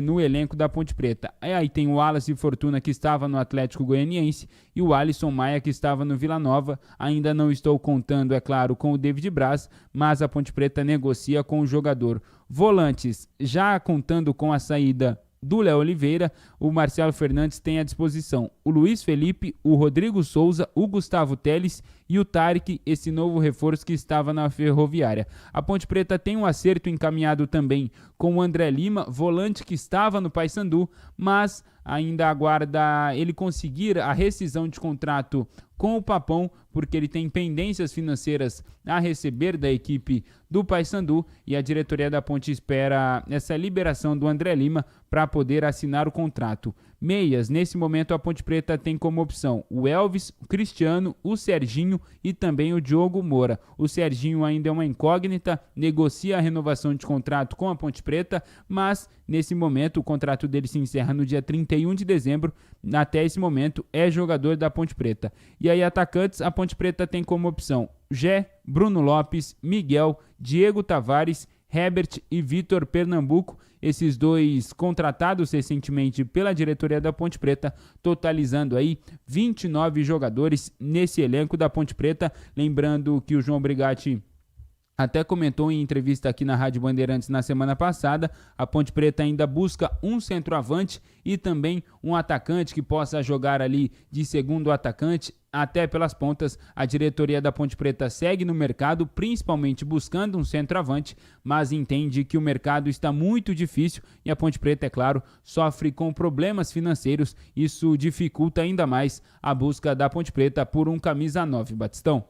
no elenco da Ponte Preta. Aí tem o Wallace Fortuna, que estava no Atlético Goianiense, e o Alisson Maia, que estava no Vila Nova. Ainda não estou contando, é claro, com o David Braz, mas a Ponte Preta negocia com o jogador. Volantes, já contando com a saída do Léo Oliveira, o Marcelo Fernandes tem à disposição o Luiz Felipe, o Rodrigo Souza, o Gustavo Teles e o Tarek, esse novo reforço que estava na Ferroviária. A Ponte Preta tem um acerto encaminhado também com o André Lima, volante que estava no Paysandu, mas ainda aguarda ele conseguir a rescisão de contrato com o Papão, porque ele tem pendências financeiras a receber da equipe do Paysandu e a diretoria da Ponte espera essa liberação do André Lima para poder assinar o contrato. Meias, nesse momento a Ponte Preta tem como opção o Elvis, o Cristiano, o Serginho e também o Diogo Moura. O Serginho ainda é uma incógnita, negocia a renovação de contrato com a Ponte Preta, mas nesse momento o contrato dele se encerra no dia 31 de dezembro, até esse momento é jogador da Ponte Preta. E aí atacantes, a Ponte Preta tem como opção Gé, Bruno Lopes, Miguel, Diego Tavares, Herbert e Vitor Pernambuco, esses dois contratados recentemente pela diretoria da Ponte Preta, totalizando aí 29 jogadores nesse elenco da Ponte Preta. Lembrando que o João Brigatti até comentou em entrevista aqui na Rádio Bandeirantes na semana passada, a Ponte Preta ainda busca um centroavante e também um atacante que possa jogar ali de segundo atacante, até pelas pontas. A diretoria da Ponte Preta segue no mercado, principalmente buscando um centroavante, mas entende que o mercado está muito difícil e a Ponte Preta, é claro, sofre com problemas financeiros. Isso dificulta ainda mais a busca da Ponte Preta por um camisa 9, Batistão.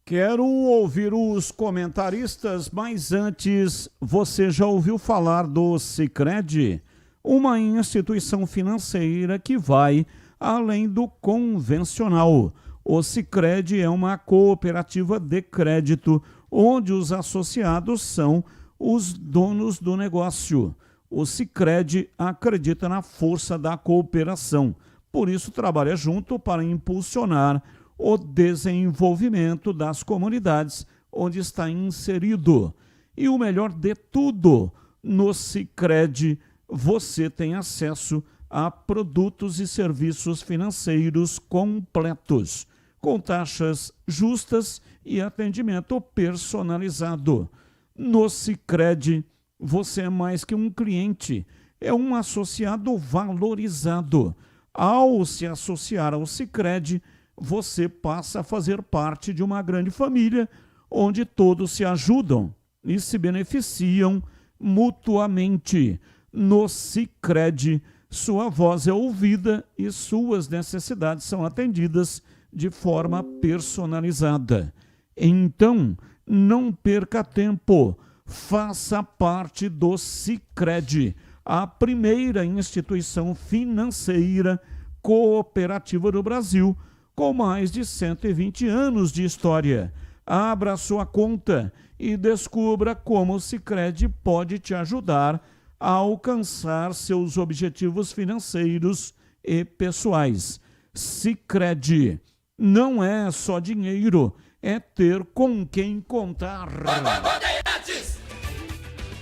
Quero ouvir os comentaristas, mas antes, você já ouviu falar do Sicredi? Uma instituição financeira que vai além do convencional. O Sicredi é uma cooperativa de crédito, onde os associados são os donos do negócio. O Sicredi acredita na força da cooperação, por isso trabalha junto para impulsionar o desenvolvimento das comunidades onde está inserido. E o melhor de tudo, no Sicredi você tem acesso a produtos e serviços financeiros completos, com taxas justas e atendimento personalizado. No Sicredi você é mais que um cliente, é um associado valorizado. Ao se associar ao Sicredi, você passa a fazer parte de uma grande família, onde todos se ajudam e se beneficiam mutuamente. No Sicredi, sua voz é ouvida e suas necessidades são atendidas de forma personalizada. Então, não perca tempo, faça parte do Sicredi, a primeira instituição financeira cooperativa do Brasil, com mais de 120 anos de história. Abra sua conta e descubra como o Sicredi pode te ajudar a alcançar seus objetivos financeiros e pessoais. Sicredi não é só dinheiro, é ter com quem contar.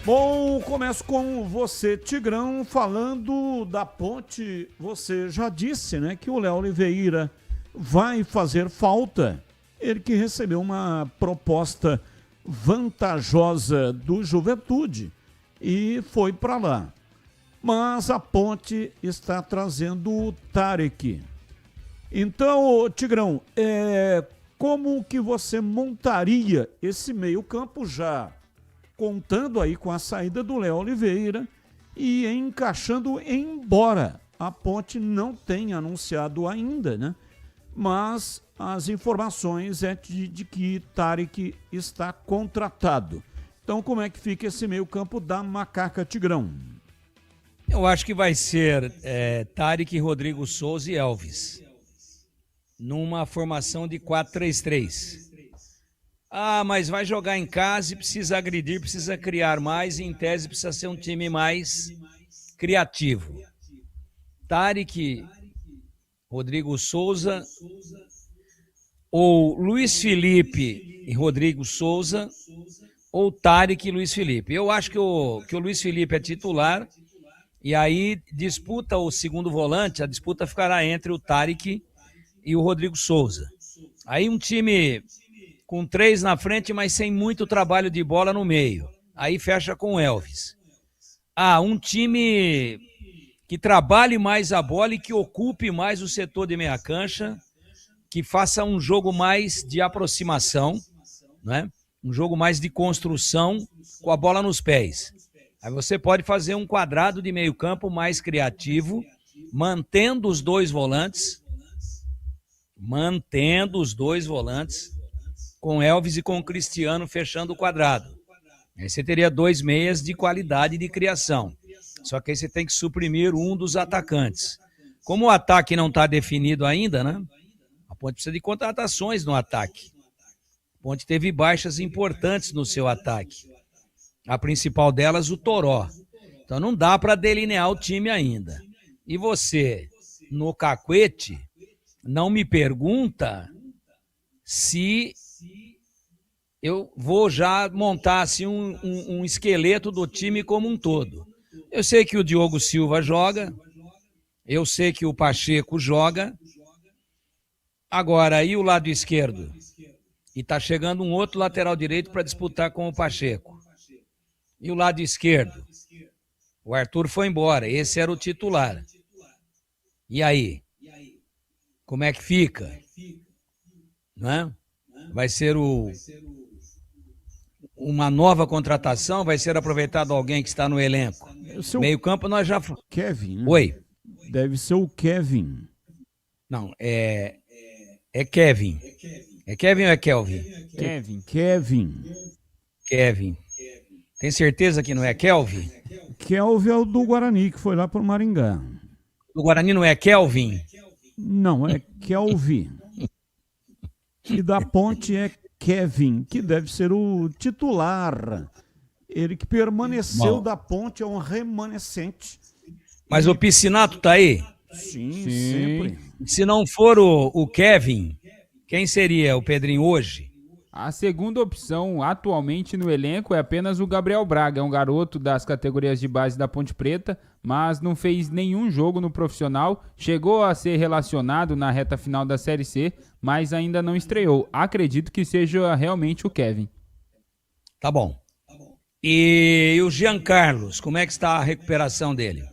Bom, começo com você, Tigrão, falando da Ponte. Você já disse, né, que o Léo Oliveira vai fazer falta. Ele que recebeu uma proposta vantajosa do Juventude e foi para lá. Mas a Ponte está trazendo o Tarek. Então, Tigrão, como que você montaria esse meio-campo já contando aí com a saída do Léo Oliveira e encaixando, embora a Ponte não tenha anunciado ainda, né? Mas as informações é de que Tarek está contratado. Então, como é que fica esse meio-campo da Macaca, Tigrão? Eu acho que vai ser Tarek, Rodrigo Souza e Elvis, numa formação de 4-3-3. Ah, mas vai jogar em casa e precisa agredir, precisa criar mais, e em tese precisa ser um time mais criativo. Tarek, Rodrigo Souza, ou Luiz Felipe e Rodrigo Souza, ou Tarek e Luiz Felipe. Eu acho que o Luiz Felipe é titular, e aí disputa o segundo volante, a disputa ficará entre o Tarek e o Rodrigo Souza. Aí um time com 3 na frente, mas sem muito trabalho de bola no meio. Aí fecha com o Elvis. Um time que trabalhe mais a bola e que ocupe mais o setor de meia cancha, que faça um jogo mais de aproximação, né? Um jogo mais de construção com a bola nos pés. Aí você pode fazer um quadrado de meio campo mais criativo, mantendo os 2 volantes, mantendo os dois volantes, com Elvis e com Cristiano fechando o quadrado. Aí você teria 2 meias de qualidade de criação. Só que aí você tem que suprimir um dos atacantes. Como o ataque não está definido ainda, né? A Ponte precisa de contratações no ataque. A Ponte teve baixas importantes no seu ataque. A principal delas, o Toró. Então não dá para delinear o time ainda. E você, no cacuete, não me pergunta se eu vou já montar assim, um esqueleto do time como um todo. Eu sei que o Diogo Silva joga, eu sei que o Pacheco joga. Agora, aí o lado esquerdo? E tá chegando um outro lateral direito para disputar com o Pacheco. E o lado esquerdo? O Arthur foi embora, esse era o titular. E aí? Como é que fica? Não é? Vai ser uma nova contratação? Vai ser aproveitado alguém que está no elenco? Meio campo nós já... Kevin, né? Oi? Deve ser o Kevin. Não, é Kevin. É Kevin ou é Kelvin? Kevin. Tem certeza que não é Kelvin? Kelvin é o do Guarani, que foi lá pro Maringá. O Guarani não é Kelvin? Não, é Kelvin. E da Ponte é Kevin, que deve ser o titular. Ele que permaneceu da Ponte, é um remanescente. Mas o Piscinato tá aí? Sim, sempre. Se não for o Kevin, quem seria o Pedrinho hoje? A segunda opção atualmente no elenco é apenas o Gabriel Braga, é um garoto das categorias de base da Ponte Preta, mas não fez nenhum jogo no profissional, chegou a ser relacionado na reta final da Série C, mas ainda não estreou. Acredito que seja realmente o Kevin. Tá bom. E o Jean Carlos, como é que está a recuperação dele?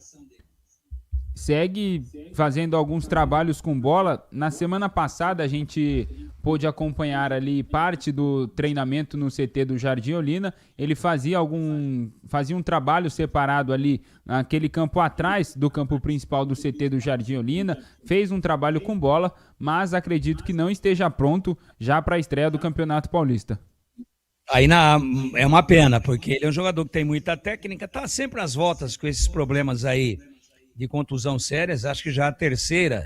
Segue fazendo alguns trabalhos com bola. Na semana passada a gente pôde acompanhar ali parte do treinamento no CT do Jardim Olina. Ele fazia um trabalho separado ali naquele campo atrás do campo principal do CT do Jardim Olina. Fez um trabalho com bola, mas acredito que não esteja pronto já para a estreia do Campeonato Paulista. Aí é uma pena, porque ele é um jogador que tem muita técnica, tá sempre às voltas com esses problemas aí de contusão sérias, acho que já a 3ª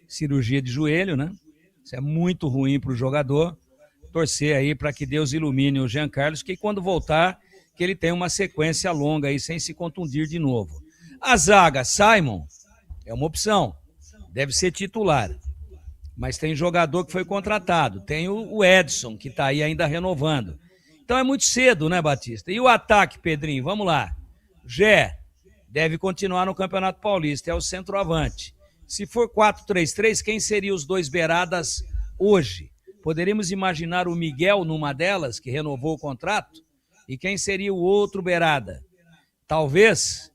cirurgia de joelho, né? Isso é muito ruim para o jogador. Torcer aí para que Deus ilumine o Jean Carlos, que quando voltar, que ele tenha uma sequência longa aí, sem se contundir de novo. A zaga, Simon, é uma opção, deve ser titular, mas tem jogador que foi contratado, tem o Edson, que está aí ainda renovando. Então é muito cedo, né, Batista? E o ataque, Pedrinho, vamos lá. Gé deve continuar no Campeonato Paulista, é o centroavante. Se for 4-3-3, quem seriam os dois beiradas hoje? Poderíamos imaginar o Miguel numa delas, que renovou o contrato? E quem seria o outro beirada? Talvez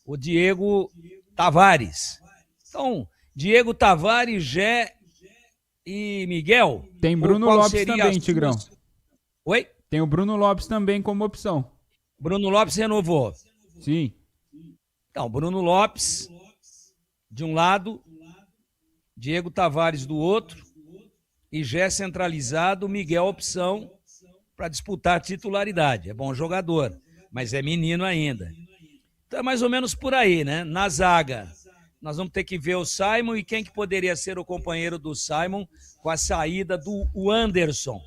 o Diego Tavares. Então, Diego Tavares, Gé e Miguel. Tem Bruno Lopes também, Tigrão. Oi? Tem o Bruno Lopes também como opção. Bruno Lopes renovou. Sim. Então, Bruno Lopes de um lado, Diego Tavares do outro, e Gé centralizado, Miguel opção para disputar a titularidade. É bom jogador, mas é menino ainda. Então é mais ou menos por aí, né? Na zaga, nós vamos ter que ver o Simon e quem que poderia ser o companheiro do Simon com a saída do Anderson,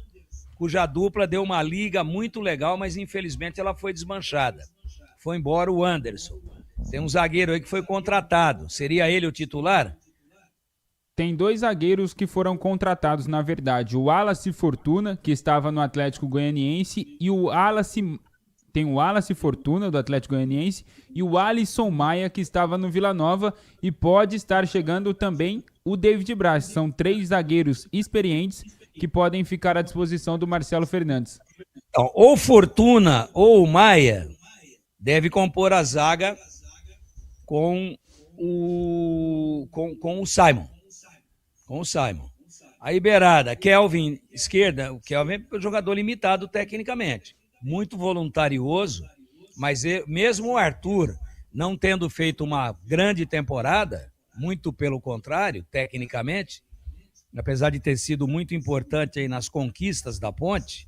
cuja dupla deu uma liga muito legal, mas infelizmente ela foi desmanchada. Foi embora o Anderson. Tem um zagueiro aí que foi contratado. Seria ele o titular? Tem 2 zagueiros que foram contratados, na verdade. O Wallace Fortuna, que estava no Atlético Goianiense, e tem o Wallace Fortuna, do Atlético Goianiense, e o Alisson Maia, que estava no Vila Nova, e pode estar chegando também o David Braz. São 3 zagueiros experientes que podem ficar à disposição do Marcelo Fernandes. Então, ou Fortuna ou o Maia deve compor a zaga com o Simon. Com o Simon. Aí beirada, Kelvin, esquerda, o Kelvin é um jogador limitado tecnicamente, muito voluntarioso, mas mesmo o Arthur, não tendo feito uma grande temporada, muito pelo contrário, tecnicamente, apesar de ter sido muito importante aí nas conquistas da Ponte,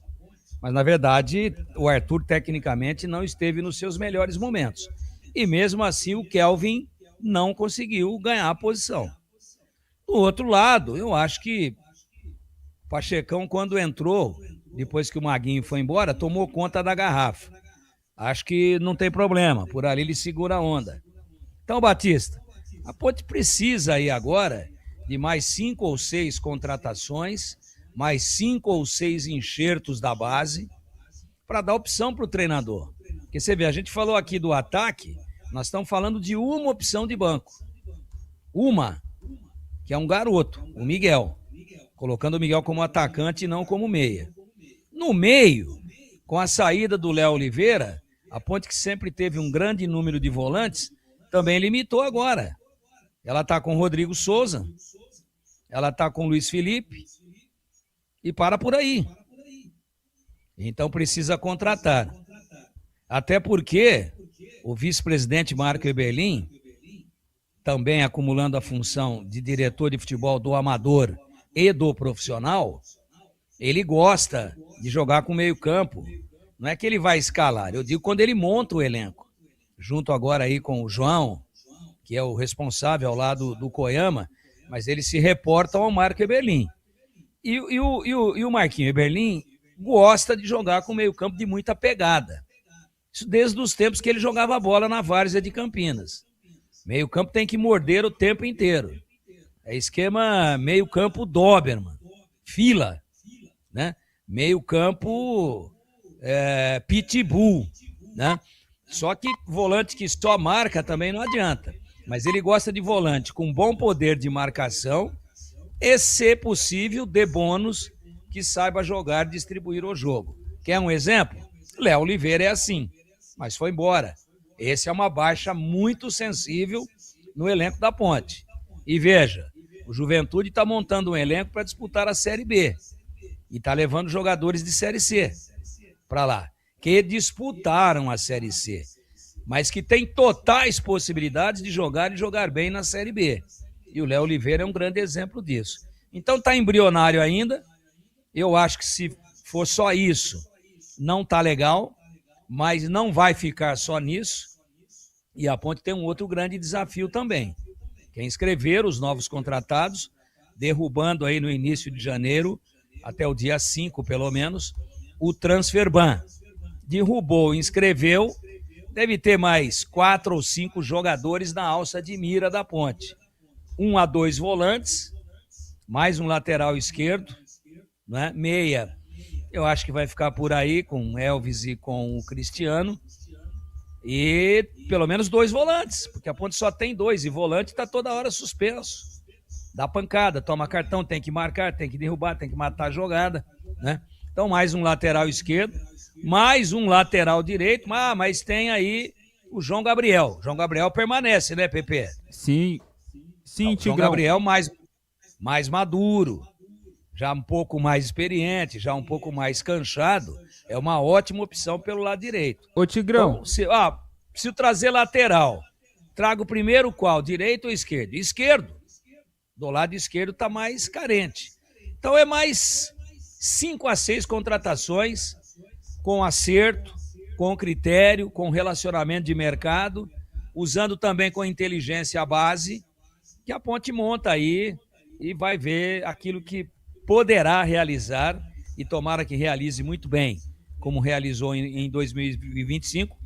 mas na verdade o Arthur tecnicamente não esteve nos seus melhores momentos. E mesmo assim o Kelvin não conseguiu ganhar a posição. Do outro lado, eu acho que o Pachecão, quando entrou, depois que o Maguinho foi embora, tomou conta da garrafa. Acho que não tem problema, por ali ele segura a onda. Então, Batista, a Ponte precisa aí agora de mais 5 ou 6 contratações, mais 5 ou 6 enxertos da base, para dar opção para o treinador. Porque você vê, a gente falou aqui do ataque, nós estamos falando de uma opção de banco. Uma, que é um garoto, o Miguel. Colocando o Miguel como atacante e não como meia. No meio, com a saída do Léo Oliveira, a Ponte, que sempre teve um grande número de volantes, também limitou agora. Ela está com o Rodrigo Souza, ela está com o Luiz Felipe e para por aí. Então precisa contratar. Até porque o vice-presidente Marco Eberlin, também acumulando a função de diretor de futebol do amador e do profissional, ele gosta de jogar com meio campo. Não é que ele vai escalar, eu digo quando ele monta o elenco. Junto agora aí com o João, que é o responsável lá do Coiama, mas eles se reportam ao Marco Eberlin. E o Marquinho Eberlin gosta de jogar com meio campo de muita pegada. Isso desde os tempos que ele jogava a bola na Várzea de Campinas. Meio campo tem que morder o tempo inteiro. É esquema meio campo Doberman, fila, né? Meio campo pitbull, né? Só que volante que só marca também não adianta. Mas ele gosta de volante com bom poder de marcação e, se possível, de bônus que saiba jogar e distribuir o jogo. Quer um exemplo? Léo Oliveira é assim, mas foi embora. Esse é uma baixa muito sensível no elenco da Ponte. E veja, o Juventude está montando um elenco para disputar a Série B. E está levando jogadores de Série C para lá, que disputaram a Série C, mas que tem totais possibilidades de jogar e jogar bem na Série B. E o Léo Oliveira é um grande exemplo disso. Então está embrionário ainda. Eu acho que se for só isso, não está legal, mas não vai ficar só nisso. E a Ponte tem um outro grande desafio também, que é inscrever os novos contratados, derrubando aí no início de janeiro, até o dia 5 pelo menos, o Transferban. Derrubou, inscreveu, deve ter mais 4 ou 5 jogadores na alça de mira da Ponte. 1 a 2 volantes, mais um lateral esquerdo, né? Meia, eu acho que vai ficar por aí com o Elvis e com o Cristiano. E pelo menos 2 volantes, porque a Ponte só tem 2 e volante está toda hora suspenso. Dá pancada, toma cartão, tem que marcar, tem que derrubar, tem que matar a jogada, né? Então mais um lateral esquerdo, mais um lateral direito, mas tem aí o João Gabriel. João Gabriel permanece, né, Pepe? Sim, Tigrão. João Gabriel mais maduro, já um pouco mais experiente, já um pouco mais canchado, é uma ótima opção pelo lado direito. Ô, Tigrão. Então, preciso trazer lateral. Trago primeiro qual? Direito ou esquerdo? Esquerdo. Do lado esquerdo está mais carente. Então é mais 5 a 6 contratações com acerto, com critério, com relacionamento de mercado, usando também com inteligência a base, que a Ponte monta aí e vai ver aquilo que poderá realizar e tomara que realize muito bem, como realizou em 2025,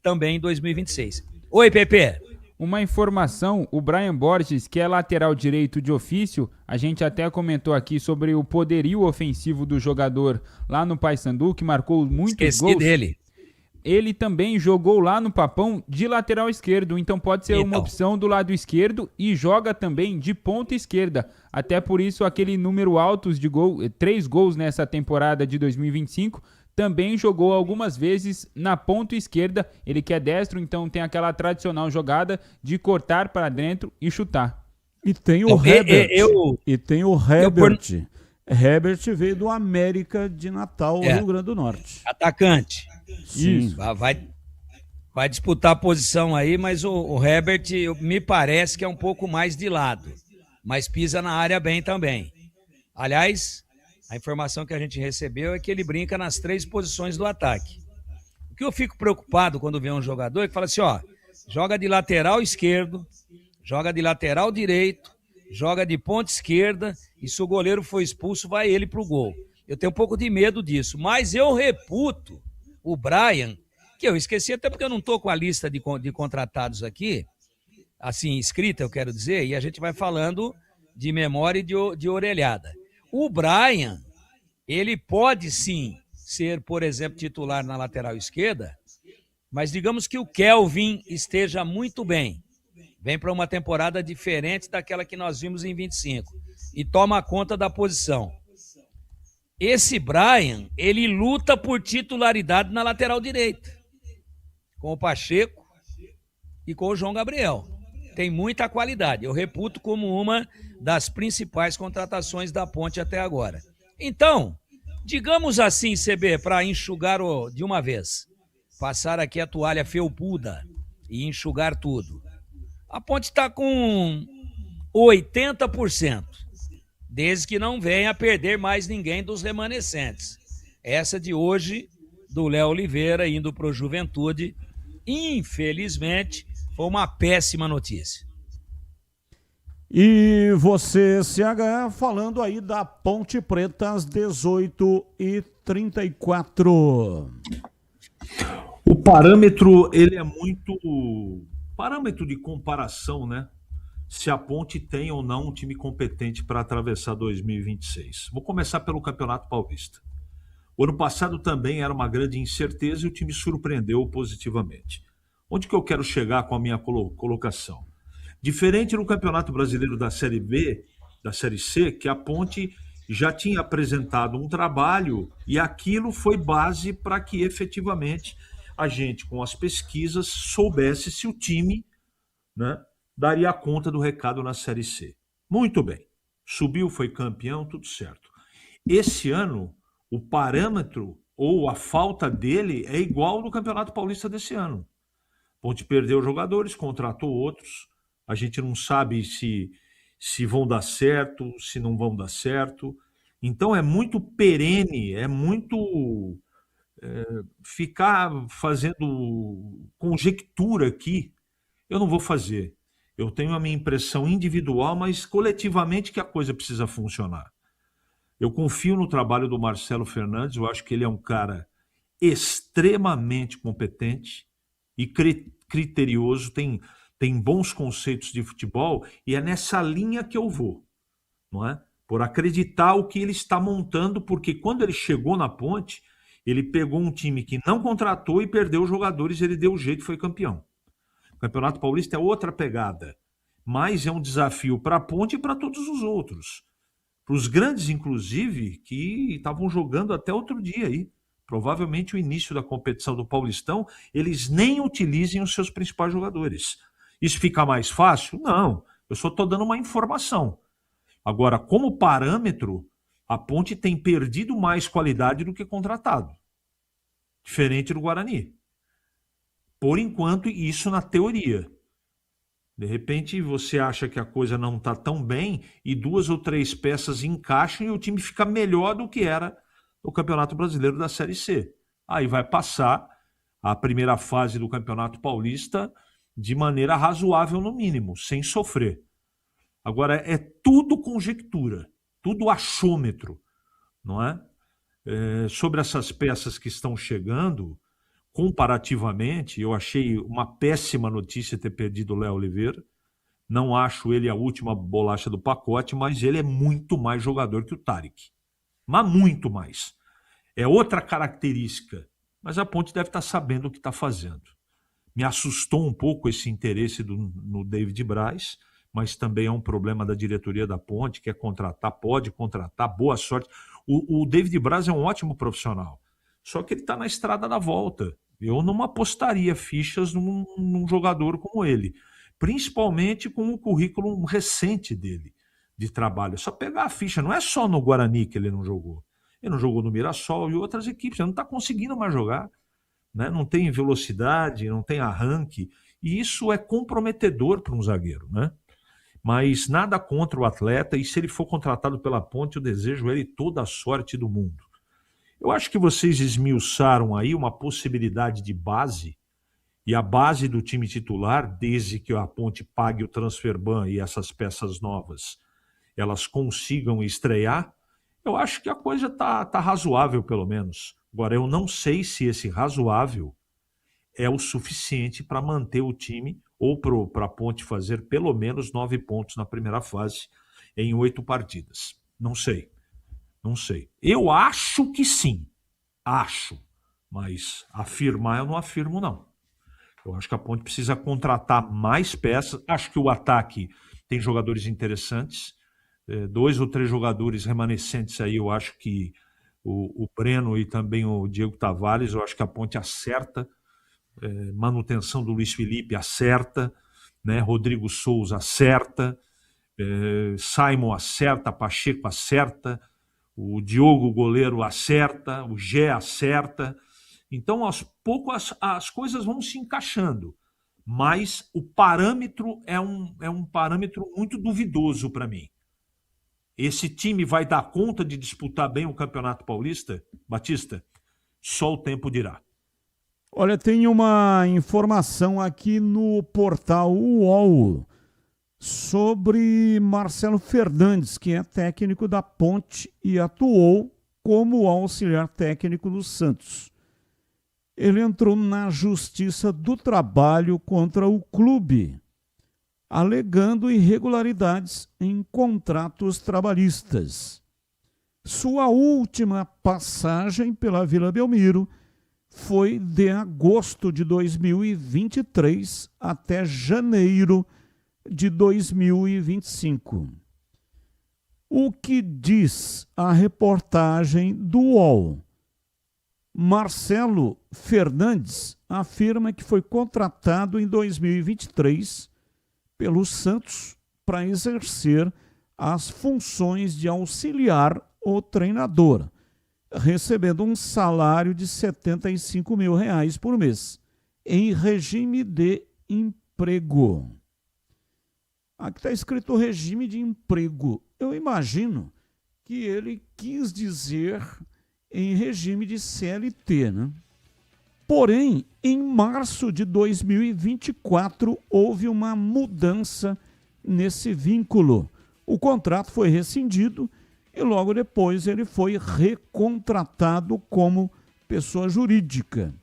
também em 2026. Oi, Pepe. Uma informação, o Brian Borges, que é lateral direito de ofício, a gente até comentou aqui sobre o poderio ofensivo do jogador lá no Paysandu, que marcou muitos gols. Dele. Ele também jogou lá no Papão de lateral esquerdo, então pode ser uma opção do lado esquerdo e joga também de ponta esquerda. Até por isso aquele número alto de 3 gols nessa temporada de 2025, também jogou algumas vezes na ponta esquerda. Ele que é destro, então tem aquela tradicional jogada de cortar para dentro e chutar. E tem o Herbert. Herbert. Herbert veio do América de Natal, Rio Grande do Norte. Atacante. Sim. Vai disputar a posição aí, mas o Herbert me parece que é um pouco mais de lado, mas pisa na área bem também. Aliás, a informação que a gente recebeu é que ele brinca nas 3 posições do ataque. O que eu fico preocupado quando vê um jogador que fala assim, ó, joga de lateral esquerdo, joga de lateral direito, joga de ponta esquerda e se o goleiro for expulso, vai ele pro gol. Eu tenho um pouco de medo disso, mas eu reputo o Brian, que eu esqueci até porque eu não tô com a lista de contratados aqui, assim, escrita, eu quero dizer, e a gente vai falando de memória e de orelhada. O Brian, ele pode sim ser, por exemplo, titular na lateral esquerda, mas digamos que o Kelvin esteja muito bem. Vem para uma temporada diferente daquela que nós vimos em 25 e toma conta da posição. Esse Brian, ele luta por titularidade na lateral direita, com o Pacheco e com o João Gabriel. Tem muita qualidade. Eu reputo como uma das principais contratações da Ponte até agora. Então, digamos assim, CB, para enxugar de uma vez, passar aqui a toalha felpuda e enxugar tudo. A Ponte está com 80%, desde que não venha a perder mais ninguém dos remanescentes. Essa de hoje, do Léo Oliveira, indo para o Juventude, infelizmente, foi uma péssima notícia. E você, CH, falando aí da Ponte Preta às 18h34. O parâmetro, ele é muito... Parâmetro de comparação, né? Se a Ponte tem ou não um time competente para atravessar 2026. Vou começar pelo Campeonato Paulista. O ano passado também era uma grande incerteza e o time surpreendeu positivamente. Onde que eu quero chegar com a minha colocação? Diferente no Campeonato Brasileiro da Série B, da Série C, que a Ponte já tinha apresentado um trabalho e aquilo foi base para que efetivamente a gente, com as pesquisas, soubesse se o time, né, daria conta do recado na Série C. Muito bem. Subiu, foi campeão, tudo certo. Esse ano, o parâmetro ou a falta dele é igual ao do Campeonato Paulista desse ano. Ponte perdeu jogadores, contratou outros. A gente não sabe se vão dar certo, se não vão dar certo. Então é muito perene, é muito ficar fazendo conjectura aqui. Eu não vou fazer. Eu tenho a minha impressão individual, mas coletivamente que a coisa precisa funcionar. Eu confio no trabalho do Marcelo Fernandes, eu acho que ele é um cara extremamente competente e criterioso, tem bons conceitos de futebol e é nessa linha que eu vou, não é? Por acreditar o que ele está montando, porque quando ele chegou na Ponte, ele pegou um time que não contratou e perdeu jogadores, ele deu jeito e foi campeão. O Campeonato Paulista é outra pegada, mas é um desafio para a Ponte e para todos os outros. Para os grandes, inclusive, que estavam jogando até outro dia aí. Provavelmente o início da competição do Paulistão, eles nem utilizem os seus principais jogadores. Isso fica mais fácil? Não, eu só estou dando uma informação. Agora, como parâmetro, a Ponte tem perdido mais qualidade do que contratado. Diferente do Guarani. Por enquanto, isso na teoria. De repente, você acha que a coisa não está tão bem e 2 ou 3 peças encaixam e o time fica melhor do que era no Campeonato Brasileiro da Série C. Aí vai passar a primeira fase do Campeonato Paulista de maneira razoável no mínimo, sem sofrer. Agora, é tudo conjectura, tudo achômetro, não é? Sobre essas peças que estão chegando, comparativamente, eu achei uma péssima notícia ter perdido o Léo Oliveira. Não acho ele a última bolacha do pacote, mas ele é muito mais jogador que o Tariq. Mas muito mais. É outra característica. Mas a Ponte deve estar sabendo o que está fazendo. Me assustou um pouco esse interesse no David Braz, mas também é um problema da diretoria da Ponte, quer contratar, pode contratar, boa sorte. O David Braz é um ótimo profissional, só que ele está na estrada da volta. Eu não apostaria fichas num jogador como ele, principalmente com o currículo recente dele de trabalho. É só pegar a ficha, não é só no Guarani que ele não jogou. Ele não jogou no Mirassol e outras equipes, ele não está conseguindo mais jogar. Né? Não tem velocidade, não tem arranque, e isso é comprometedor para um zagueiro. Né? Mas nada contra o atleta, e se ele for contratado pela Ponte, eu desejo a ele toda a sorte do mundo. Eu acho que vocês esmiuçaram aí uma possibilidade de base, e a base do time titular, desde que a Ponte pague o transferban e essas peças novas, elas consigam estrear, eu acho que a coisa tá razoável, pelo menos. Agora, eu não sei se esse razoável é o suficiente para manter o time ou para a Ponte fazer pelo menos 9 pontos na primeira fase em 8 partidas. Não sei. Eu acho que sim. Acho. Mas afirmar eu não afirmo, não. Eu acho que a Ponte precisa contratar mais peças. Acho que o ataque tem jogadores interessantes. 2 ou 3 jogadores remanescentes aí, eu acho que o Breno e também o Diego Tavares, eu acho que a Ponte acerta. Manutenção do Luiz Felipe acerta, né? Rodrigo Souza acerta, Simon acerta, Pacheco acerta, o Diogo goleiro acerta, o Gé acerta. Então, aos poucos, as coisas vão se encaixando, mas o parâmetro é um parâmetro muito duvidoso para mim. Esse time vai dar conta de disputar bem o Campeonato Paulista, Batista? Só o tempo dirá. Olha, tem uma informação aqui no portal UOL sobre Marcelo Fernandes, que é técnico da Ponte e atuou como auxiliar técnico do Santos. Ele entrou na Justiça do Trabalho contra o clube, alegando irregularidades em contratos trabalhistas. Sua última passagem pela Vila Belmiro foi de agosto de 2023 até janeiro de 2025. O que diz a reportagem do UOL? Marcelo Fernandes afirma que foi contratado em 2023 pelo Santos para exercer as funções de auxiliar o treinador, recebendo um salário de R$ 75 mil por mês, em regime de emprego. Aqui está escrito regime de emprego. Eu imagino que ele quis dizer em regime de CLT, né? Porém, em março de 2024, houve uma mudança nesse vínculo. O contrato foi rescindido e logo depois ele foi recontratado como pessoa jurídica,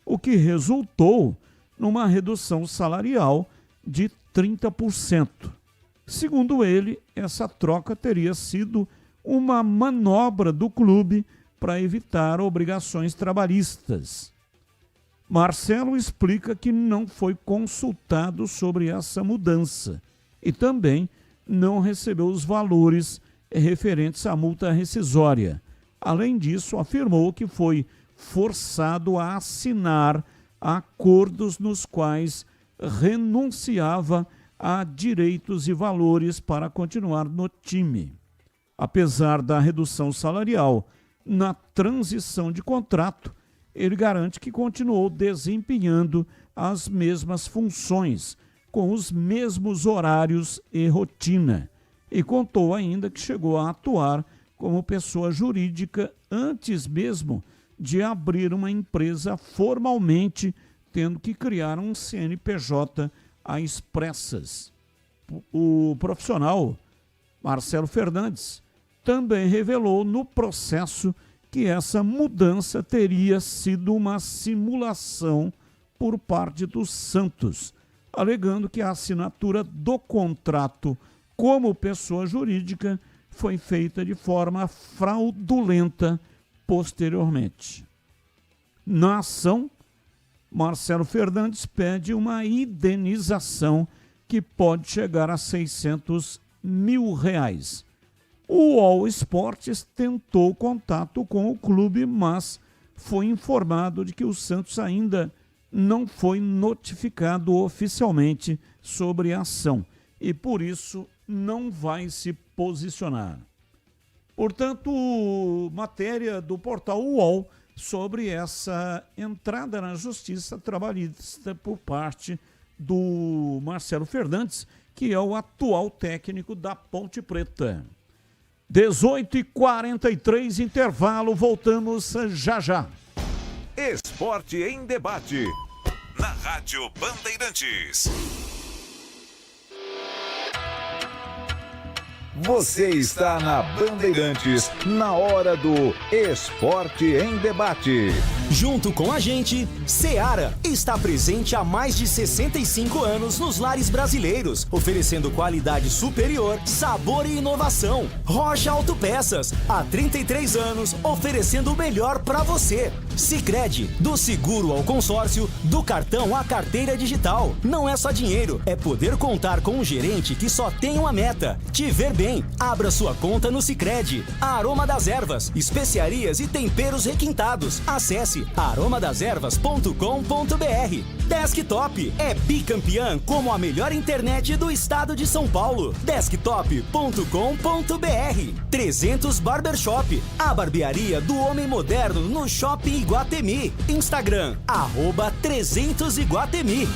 o que resultou numa redução salarial de 30%. Segundo ele, essa troca teria sido uma manobra do clube para evitar obrigações trabalhistas. Marcelo explica que não foi consultado sobre essa mudança e também não recebeu os valores referentes à multa rescisória. Além disso, afirmou que foi forçado a assinar acordos nos quais renunciava a direitos e valores para continuar no time. Apesar da redução salarial na transição de contrato, ele garante que continuou desempenhando as mesmas funções, com os mesmos horários e rotina, e contou ainda que chegou a atuar como pessoa jurídica antes mesmo de abrir uma empresa formalmente, tendo que criar um CNPJ às expressas. O profissional Marcelo Fernandes também revelou no processo que essa mudança teria sido uma simulação por parte do Santos, alegando que a assinatura do contrato como pessoa jurídica foi feita de forma fraudulenta posteriormente. Na ação, Marcelo Fernandes pede uma indenização que pode chegar a R$ 600 mil. O All Sports tentou contato com o clube, mas foi informado de que o Santos ainda não foi notificado oficialmente sobre a ação e, por isso, não vai se posicionar. Portanto, matéria do portal UOL sobre essa entrada na justiça trabalhista por parte do Marcelo Fernandes, que é o atual técnico da Ponte Preta. 18h43, intervalo, voltamos já já. Esporte em debate, na Rádio Bandeirantes. Você está na Bandeirantes, na hora do Esporte em Debate. Junto com a gente, Seara está presente há mais de 65 anos nos lares brasileiros, oferecendo qualidade superior, sabor e inovação. Rocha Autopeças, há 33 anos, oferecendo o melhor para você. Sicredi, do seguro ao consórcio, do cartão à carteira digital. Não é só dinheiro, é poder contar com um gerente que só tem uma meta: te ver bem. Abra sua conta no Sicredi. Aroma das Ervas, especiarias e temperos requintados. Acesse aromadeservas.com.br. Desktop é bicampeã como a melhor internet do estado de São Paulo. Desktop.com.br. 300 Barbershop, a barbearia do homem moderno no Shopping Iguatemi. Instagram, @300Iguatemi.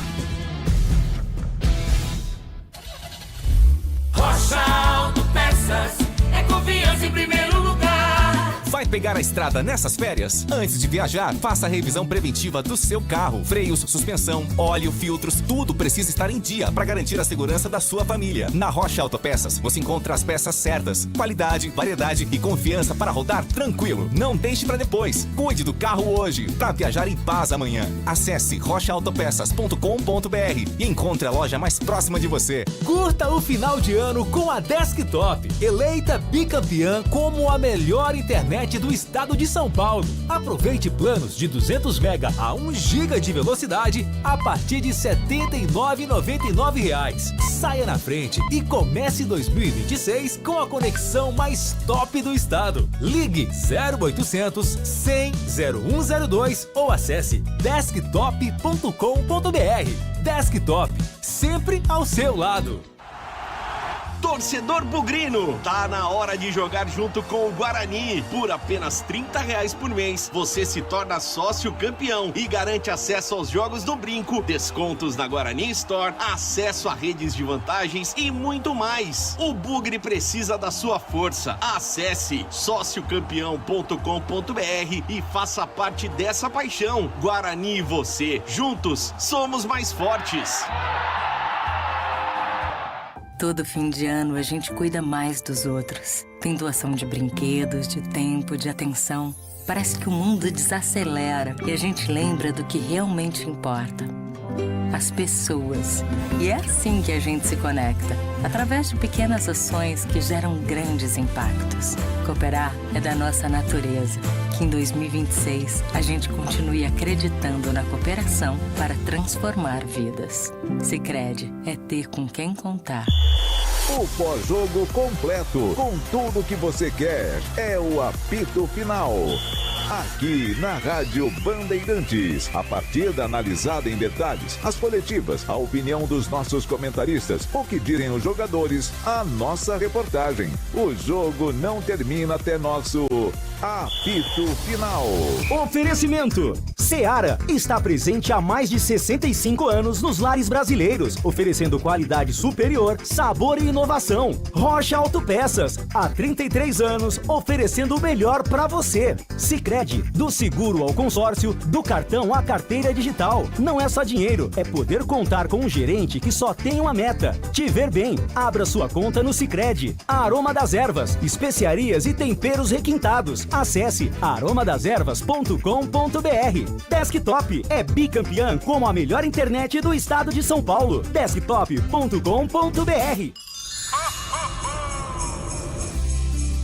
Rocha Autopeças é confiança em primeiro lugar. Vai pegar a estrada nessas férias? Antes de viajar, faça a revisão preventiva do seu carro. Freios, suspensão, óleo, filtros, tudo precisa estar em dia para garantir a segurança da sua família. Na Rocha Autopeças, você encontra as peças certas, qualidade, variedade e confiança para rodar tranquilo. Não deixe para depois. Cuide do carro hoje para viajar em paz amanhã. Acesse rochaautopeças.com.br e encontre a loja mais próxima de você. Curta o final de ano com a Desktop, eleita bicampeã como a melhor internet do estado de São Paulo. Aproveite planos de 200 mega a 1 giga de velocidade a partir de R$ 79,99. Saia na frente e comece 2026 com a conexão mais top do estado. Ligue 0800 100 0102 ou acesse desktop.com.br. Desktop, sempre ao seu lado. Torcedor bugrino, tá na hora de jogar junto com o Guarani. Por apenas R$30 por mês, você se torna sócio campeão e garante acesso aos jogos do Brinco, descontos na Guarani Store, acesso a redes de vantagens e muito mais. O Bugre precisa da sua força. Acesse sociocampeão.com.br e faça parte dessa paixão. Guarani e você, juntos, somos mais fortes. Todo fim de ano a gente cuida mais dos outros. Tem doação de brinquedos, de tempo, de atenção. Parece que o mundo desacelera e a gente lembra do que realmente importa. As pessoas. E é assim que a gente se conecta, através de pequenas ações que geram grandes impactos. Cooperar é da nossa natureza. Que em 2026 a gente continue acreditando na cooperação para transformar vidas. Sicredi é ter com quem contar. O pós-jogo completo, com tudo que você quer, é o apito final. Aqui na Rádio Bandeirantes, a partida analisada em detalhes, as coletivas, a opinião dos nossos comentaristas, o que dizem os jogadores, a nossa reportagem. O jogo não termina até nosso apito final. Oferecimento: Seara está presente há mais de 65 anos nos lares brasileiros, oferecendo qualidade superior, sabor e inovação. Rocha Autopeças, há 33 anos, oferecendo o melhor para você. Sicredi, do seguro ao consórcio, do cartão à carteira digital. Não é só dinheiro, é poder contar com um gerente que só tem uma meta: te ver bem. Abra sua conta no Sicredi. Aroma das Ervas, especiarias e temperos requintados. Acesse aromadeservas.com.br. Desktop é bicampeã como a melhor internet do estado de São Paulo. Desktop.com.br.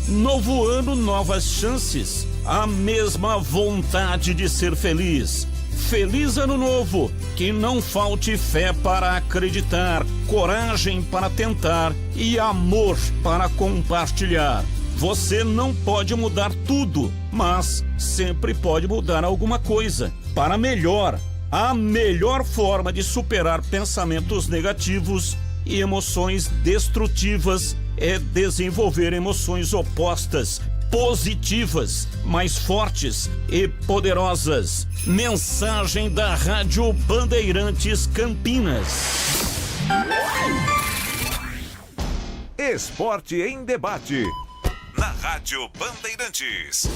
Novo ano, novas chances. A mesma vontade de ser feliz. Feliz ano novo. Que não falte fé para acreditar, coragem para tentar e amor para compartilhar. Você não pode mudar tudo, mas sempre pode mudar alguma coisa para melhor. A melhor forma de superar pensamentos negativos e emoções destrutivas é desenvolver emoções opostas, positivas, mais fortes e poderosas. Mensagem da Rádio Bandeirantes Campinas. Esporte em Debate. Na Rádio Bandeirantes.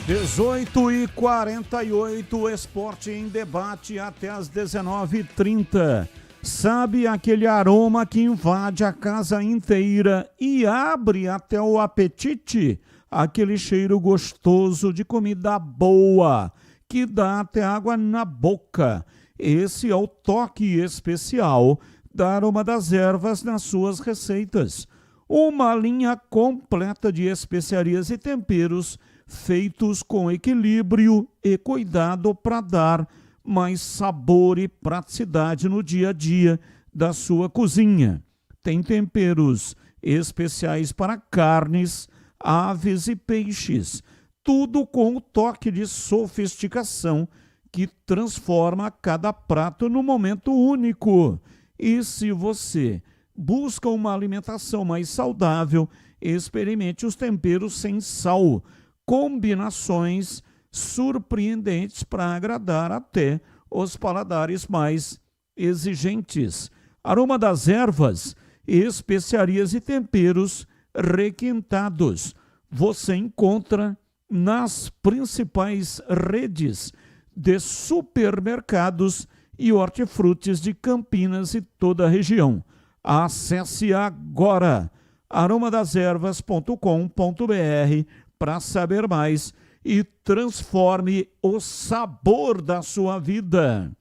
18h48, Esporte em Debate até as 19h30. Sabe aquele aroma que invade a casa inteira e abre até o apetite? Aquele cheiro gostoso de comida boa, que dá até água na boca. Esse é o toque especial da Aroma das Ervas nas suas receitas. Uma linha completa de especiarias e temperos feitos com equilíbrio e cuidado para dar mais sabor e praticidade no dia a dia da sua cozinha. Tem temperos especiais para carnes, aves e peixes, tudo com o toque de sofisticação que transforma cada prato num momento único. E se você busca uma alimentação mais saudável, experimente os temperos sem sal, combinações surpreendentes para agradar até os paladares mais exigentes. Aroma das Ervas, especiarias e temperos requintados. Você encontra nas principais redes de supermercados e hortifrutis de Campinas e toda a região. Acesse agora aromadeservas.com.br para saber mais e transforme o sabor da sua vida.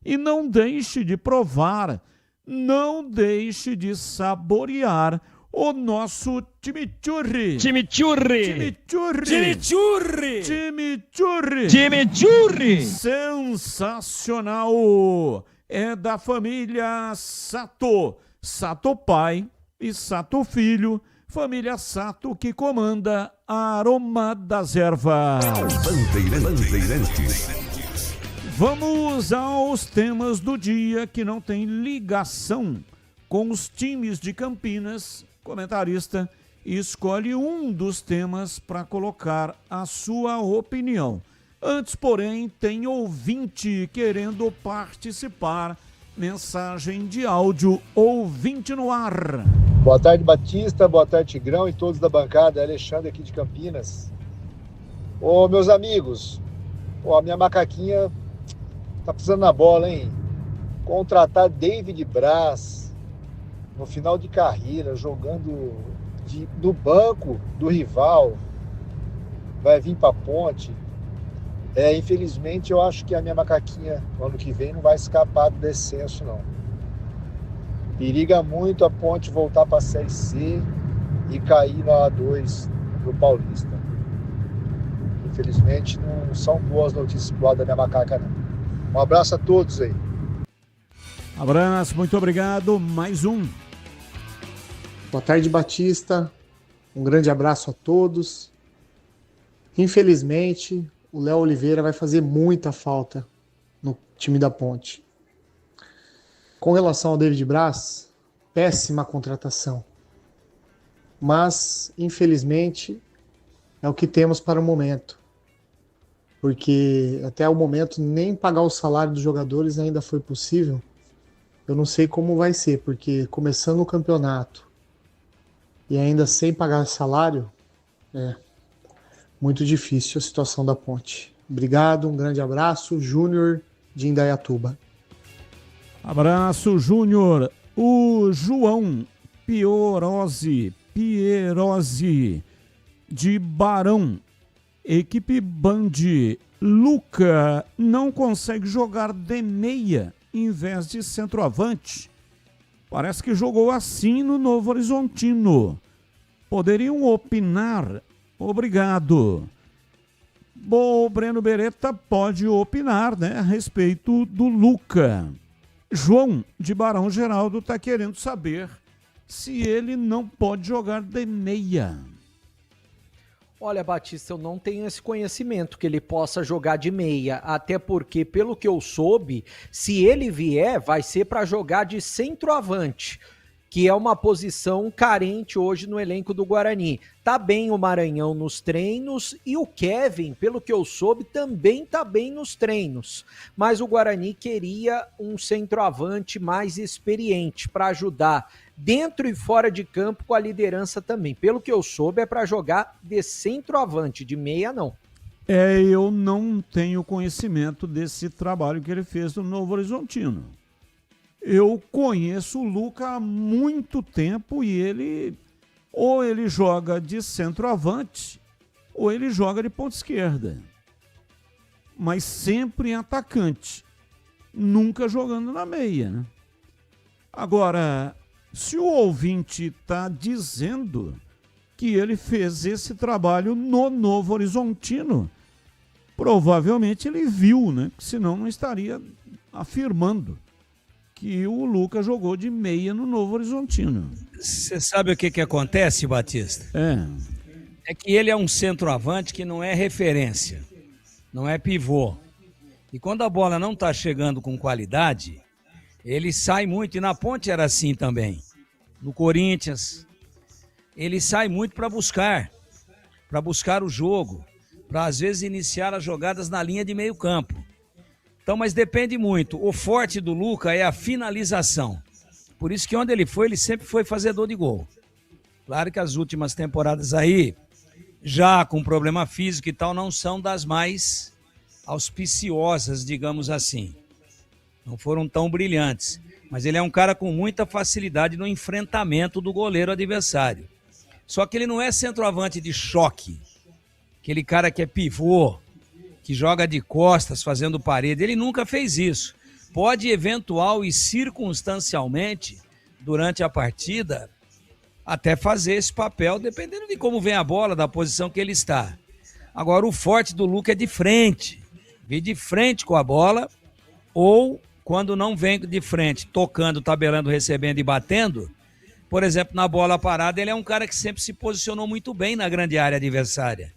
E não deixe de provar, não deixe de saborear o nosso chimichurri. Chimichurri! Chimichurri! Chimichurri! Chimichurri! Chimichurri! Sensacional! É da família Sato. Sato pai e Sato filho. Família Sato que comanda a Aroma das Ervas. Bandeirantes. Vamos aos temas do dia que não tem ligação com os times de Campinas. Comentarista escolhe um dos temas para colocar a sua opinião. Antes, porém, tem ouvinte querendo participar. Mensagem de áudio, ouvinte no ar. Boa tarde, Batista. Boa tarde, Tigrão e todos da bancada. Alexandre aqui de Campinas. Ô, meus amigos, a minha macaquinha tá precisando na bola, hein? Contratar David Braz no final de carreira, jogando no banco do rival, vai vir pra Ponte. Infelizmente, eu acho que a minha macaquinha, no ano que vem, não vai escapar do descenso, não. Periga muito a Ponte voltar para a Série C e cair no A2 do Paulista. Infelizmente, não são boas notícias pro lado da minha macaca, não. Um abraço a todos aí. Abraço, muito obrigado. Mais um. Boa tarde, Batista. Um grande abraço a todos. Infelizmente, o Léo Oliveira vai fazer muita falta no time da Ponte. Com relação ao David Braz, péssima contratação. Mas, infelizmente, é o que temos para o momento. Porque até o momento nem pagar o salário dos jogadores ainda foi possível. Eu não sei como vai ser, porque começando o campeonato e ainda sem pagar salário, é muito difícil a situação da Ponte. Obrigado, um grande abraço. Júnior de Indaiatuba. Abraço, Júnior. O João Pierosi de Barão. Equipe Band. Luca não consegue jogar de meia em vez de centroavante. Parece que jogou assim no Novo Horizontino. Poderiam opinar? Obrigado. Bom, o Breno Beretta pode opinar, né, a respeito do Luca. João de Barão Geraldo está querendo saber se ele não pode jogar de meia. Olha, Batista, eu não tenho esse conhecimento que ele possa jogar de meia, até porque, pelo que eu soube, se ele vier, vai ser para jogar de centroavante. que é uma posição carente hoje no elenco do Guarani. Tá bem o Maranhão nos treinos e o Kevin, pelo que eu soube, também tá bem nos treinos. Mas o Guarani queria um centroavante mais experiente para ajudar dentro e fora de campo com a liderança também. Pelo que eu soube, é para jogar de centroavante, de meia não. Eu não tenho conhecimento desse trabalho que ele fez no Novo Horizontino. Eu conheço o Luca há muito tempo e ou ele joga de centroavante ou ele joga de ponta esquerda. Mas sempre atacante, nunca jogando na meia, né? Agora, se o ouvinte está dizendo que ele fez esse trabalho no Novo Horizontino, provavelmente ele viu, né? Senão não estaria afirmando que o Luca jogou de meia no Novo Horizontino. Você sabe o que acontece, Batista? É que ele é um centroavante que não é referência, não é pivô. E quando a bola não está chegando com qualidade, ele sai muito, e na Ponte era assim também. No Corinthians, ele sai muito para buscar o jogo, para às vezes iniciar as jogadas na linha de meio campo. Então, mas depende muito. O forte do Luca é a finalização. Por isso que onde ele sempre foi fazedor de gol. Claro que as últimas temporadas aí, já com problema físico e tal, não são das mais auspiciosas, digamos assim. Não foram tão brilhantes. Mas ele é um cara com muita facilidade no enfrentamento do goleiro adversário. Só que ele não é centroavante de choque. Aquele cara que é pivô, que joga de costas fazendo parede, ele nunca fez isso. Pode eventual e circunstancialmente, durante a partida, até fazer esse papel, dependendo de como vem a bola, da posição que ele está. Agora, o forte do Luca é de frente. Vir de frente com a bola, ou quando não vem de frente, tocando, tabelando, recebendo e batendo, por exemplo, na bola parada, ele é um cara que sempre se posicionou muito bem na grande área adversária.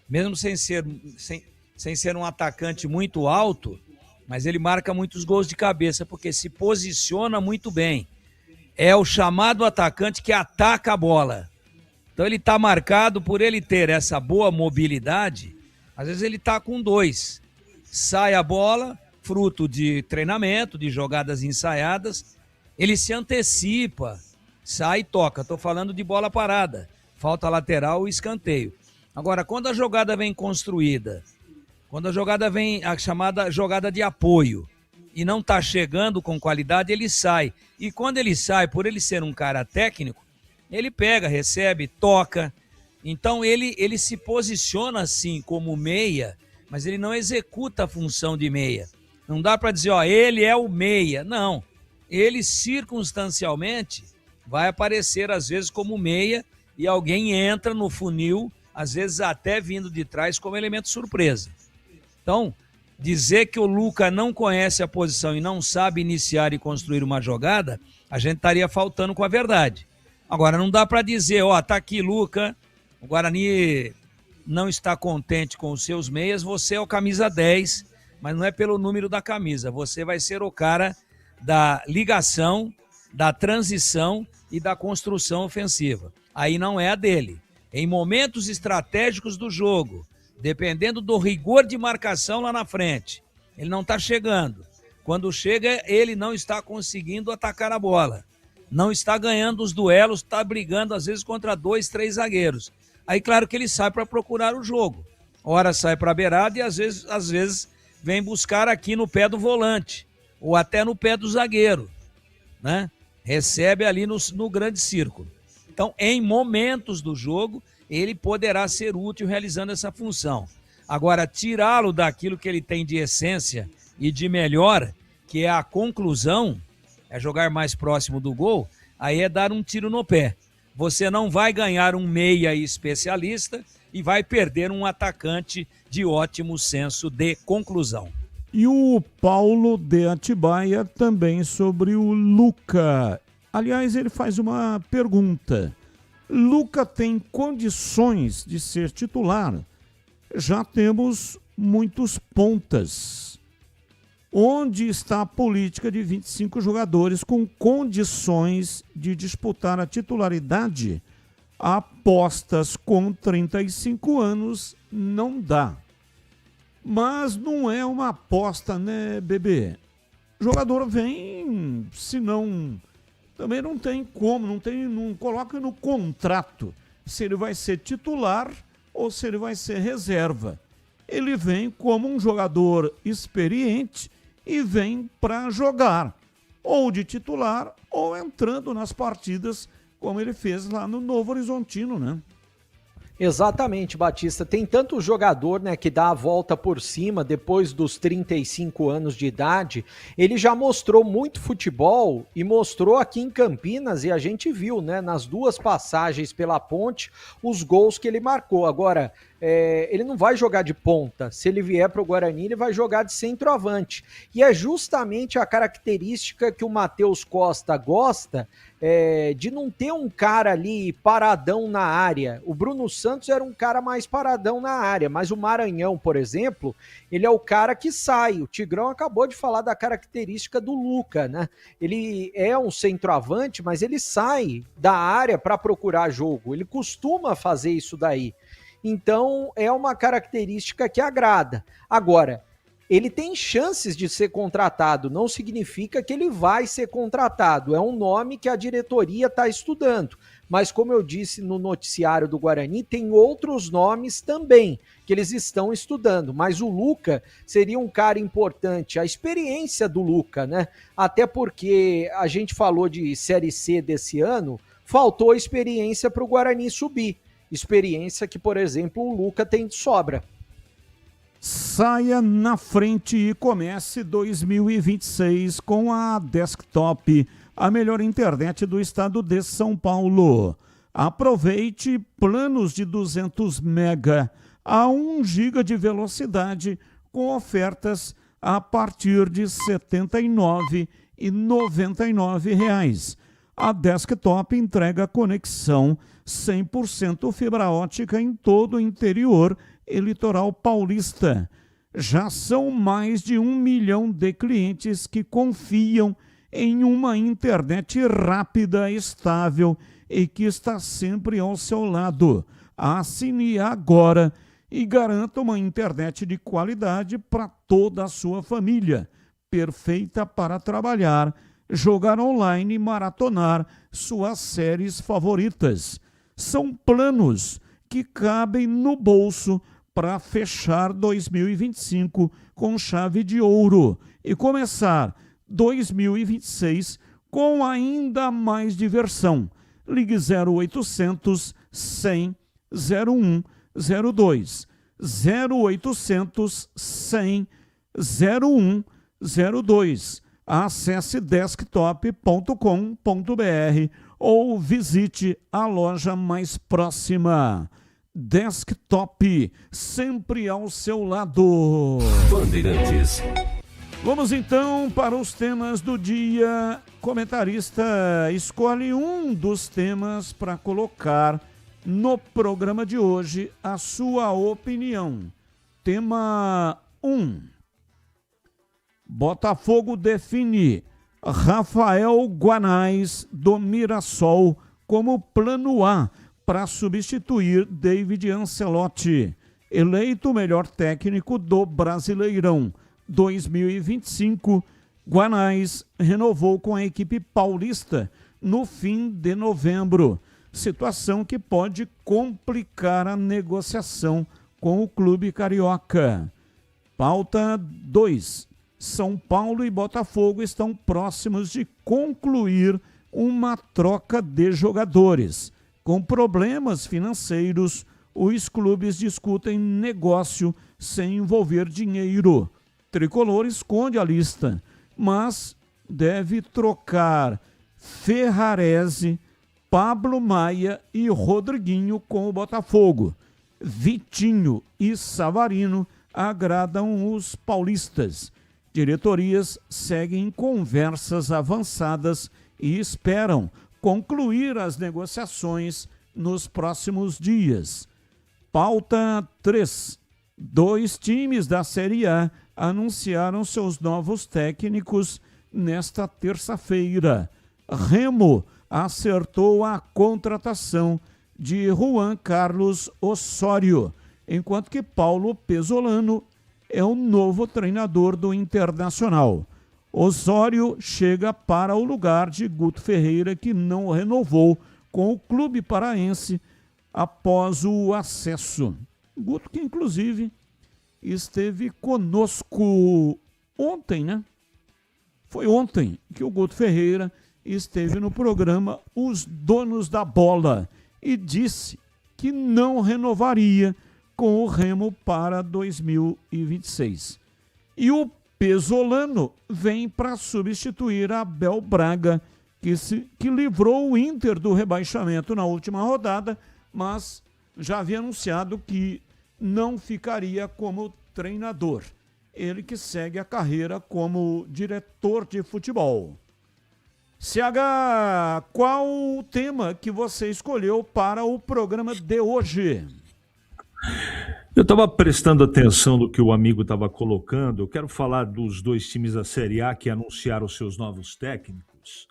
Mesmo sem ser um atacante muito alto, mas ele marca muitos gols de cabeça, porque se posiciona muito bem. É o chamado atacante que ataca a bola. Então ele está marcado por ele ter essa boa mobilidade. Às vezes ele está com 2. Sai a bola, fruto de treinamento, de jogadas ensaiadas. Ele se antecipa, sai e toca. Estou falando de bola parada. Falta lateral e escanteio. Agora, quando a jogada vem construída, quando a jogada vem, a chamada jogada de apoio, e não está chegando com qualidade, ele sai. E quando ele sai, por ele ser um cara técnico, ele pega, recebe, toca. Então ele se posiciona assim como meia, mas ele não executa a função de meia. Não dá para dizer, ele é o meia. Não. Ele circunstancialmente vai aparecer às vezes como meia e alguém entra no funil, às vezes até vindo de trás como elemento surpresa. Então, dizer que o Luca não conhece a posição e não sabe iniciar e construir uma jogada, a gente estaria faltando com a verdade. Agora, não dá para dizer, tá aqui Luca, o Guarani não está contente com os seus meias, você é o camisa 10, mas não é pelo número da camisa, você vai ser o cara da ligação, da transição e da construção ofensiva. Aí não é a dele. Em momentos estratégicos do jogo, dependendo do rigor de marcação lá na frente, ele não está chegando. Quando chega, ele não está conseguindo atacar a bola. Não está ganhando os duelos, está brigando às vezes contra 2, 3 zagueiros. Aí claro que ele sai para procurar o jogo. Ora sai para a beirada e às vezes vem buscar aqui no pé do volante, ou até no pé do zagueiro, né? Recebe ali no grande círculo. Então, em momentos do jogo, ele poderá ser útil realizando essa função. Agora, tirá-lo daquilo que ele tem de essência e de melhor, que é a conclusão, é jogar mais próximo do gol, aí é dar um tiro no pé. Você não vai ganhar um meia especialista e vai perder um atacante de ótimo senso de conclusão. E o Paulo de Atibaia também sobre o Luca. Aliás, ele faz uma pergunta. Luca tem condições de ser titular? Já temos muitos pontas. Onde está a política de 25 jogadores com condições de disputar a titularidade? Apostas com 35 anos não dá. Mas não é uma aposta, né, bebê? O jogador vem, se não... Também não tem como, não coloca no contrato se ele vai ser titular ou se ele vai ser reserva. Ele vem como um jogador experiente e vem para jogar, ou de titular, ou entrando nas partidas, como ele fez lá no Novo Horizontino, né? Exatamente, Batista. Tem tanto jogador, né, que dá a volta por cima depois dos 35 anos de idade. Ele já mostrou muito futebol e mostrou aqui em Campinas, e a gente viu, né, nas duas passagens pela Ponte, os gols que ele marcou. Agora, ele não vai jogar de ponta. Se ele vier para o Guarani, ele vai jogar de centroavante. E é justamente a característica que o Matheus Costa gosta, de não ter um cara ali paradão na área. O Bruno Santos era um cara mais paradão na área, mas o Maranhão, por exemplo, ele é o cara que sai. O Tigrão acabou de falar da característica do Luca, né? Ele é um centroavante, mas ele sai da área para procurar jogo. Ele costuma fazer isso daí. Então, é uma característica que agrada. Agora, ele tem chances de ser contratado, não significa que ele vai ser contratado. É um nome que a diretoria está estudando. Mas, como eu disse no noticiário do Guarani, tem outros nomes também que eles estão estudando. Mas o Luca seria um cara importante. A experiência do Luca, né? Até porque a gente falou de Série C desse ano, faltou experiência para o Guarani subir. Experiência que, por exemplo, o Luca tem de sobra. Saia na frente e comece 2026 com a Desktop, a melhor internet do estado de São Paulo. Aproveite planos de 200 mega a 1 GB de velocidade com ofertas a partir de R$ 79,99. A Desktop entrega conexão 100% fibra ótica em todo o interior e litoral paulista. Já são mais de 1 milhão de clientes que confiam em uma internet rápida, estável e que está sempre ao seu lado. Assine agora e garanta uma internet de qualidade para toda a sua família, perfeita para trabalhar, jogar online e maratonar suas séries favoritas. São planos que cabem no bolso para fechar 2025 com chave de ouro e começar 2026 com ainda mais diversão. Ligue 0800 100 0102. 0800 100 0102. Acesse desktop.com.br ou visite a loja mais próxima. Desktop, sempre ao seu lado. Bandeirantes. Vamos então para os temas do dia. Comentarista, escolhe um dos temas para colocar no programa de hoje a sua opinião. Tema 1. Botafogo define Rafael Guanais do Mirassol como plano A para substituir David Ancelotti, eleito o melhor técnico do Brasileirão 2025. Guanais renovou com a equipe paulista no fim de novembro, situação que pode complicar a negociação com o clube carioca. Pauta 2. São Paulo e Botafogo estão próximos de concluir uma troca de jogadores. Com problemas financeiros, os clubes discutem negócio sem envolver dinheiro. Tricolor esconde a lista, mas deve trocar Ferrarese, Pablo Maia e Rodriguinho com o Botafogo. Vitinho e Savarino agradam os paulistas. Diretorias seguem conversas avançadas e esperam concluir as negociações nos próximos dias. Pauta 3. 2 times da Série A anunciaram seus novos técnicos nesta terça-feira. Remo acertou a contratação de Juan Carlos Osório, enquanto que Paulo Pesolano é o novo treinador do Internacional. Osório chega para o lugar de Guto Ferreira, que não renovou com o clube paraense após o acesso. Guto, que inclusive esteve conosco ontem, né? Foi ontem que o Guto Ferreira esteve no programa Os Donos da Bola e disse que não renovaria com o Remo para 2026. E o Pesolano vem para substituir Abel Braga, que livrou o Inter do rebaixamento na última rodada, mas já havia anunciado que não ficaria como treinador. Ele que segue a carreira como diretor de futebol. CH, qual o tema que você escolheu para o programa de hoje? Eu estava prestando atenção no que o amigo estava colocando. Eu quero falar dos dois times da Série A que anunciaram seus novos técnicos.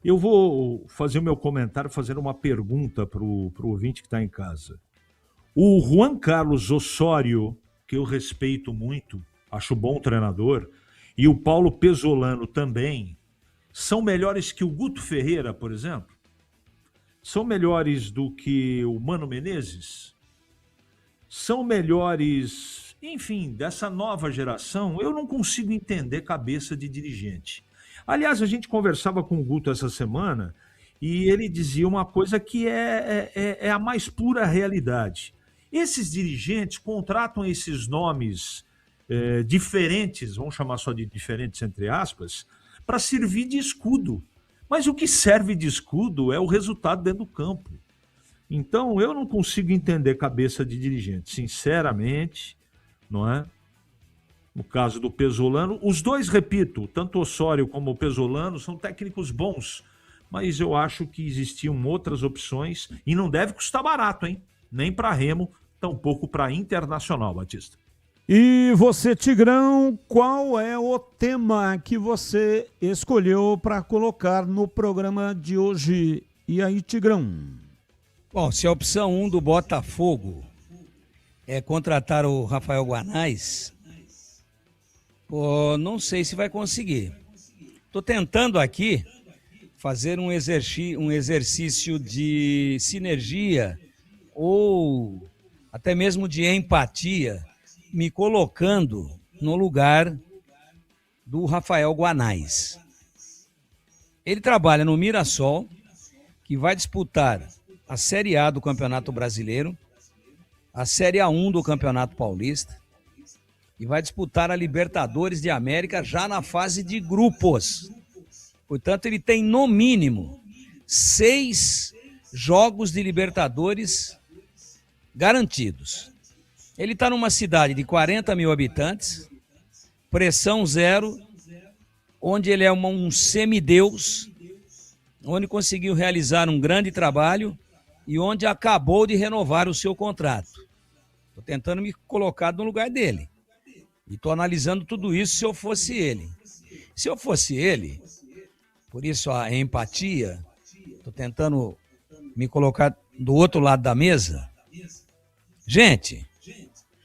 Eu vou fazer o meu comentário, fazer uma pergunta para o ouvinte que está em casa. O Juan Carlos Osório, que eu respeito muito, acho bom treinador, e o Paulo Pesolano também, são melhores que o Guto Ferreira, por exemplo? São melhores do que o Mano Menezes? São melhores, enfim, dessa nova geração? Eu não consigo entender cabeça de dirigente. Aliás, a gente conversava com o Guto essa semana e ele dizia uma coisa que é a mais pura realidade. Esses dirigentes contratam esses nomes diferentes, vamos chamar só de diferentes entre aspas, para servir de escudo. Mas o que serve de escudo é o resultado dentro do campo. Então, eu não consigo entender cabeça de dirigente, sinceramente, não é? No caso do Pesolano, os dois, repito, tanto o Osório como o Pesolano são técnicos bons, mas eu acho que existiam outras opções e não deve custar barato, hein? Nem para Remo, tampouco para Internacional, Batista. E você, Tigrão, qual é o tema que você escolheu para colocar no programa de hoje? E aí, Tigrão? Bom, se a opção 1 do Botafogo é contratar o Rafael Guanais, não sei se vai conseguir. Estou tentando aqui fazer um exercício de sinergia ou até mesmo de empatia, me colocando no lugar do Rafael Guanais. Ele trabalha no Mirassol, que vai disputar a Série A do Campeonato Brasileiro, a Série A1 do Campeonato Paulista e vai disputar a Libertadores de América já na fase de grupos. Portanto, ele tem no mínimo 6 jogos de Libertadores garantidos. Ele está numa cidade de 40 mil habitantes, pressão zero, onde ele é um semideus, onde conseguiu realizar um grande trabalho e onde acabou de renovar o seu contrato. Estou tentando me colocar no lugar dele. E estou analisando tudo isso se eu fosse ele. Se eu fosse ele, por isso a empatia, estou tentando me colocar do outro lado da mesa. Gente,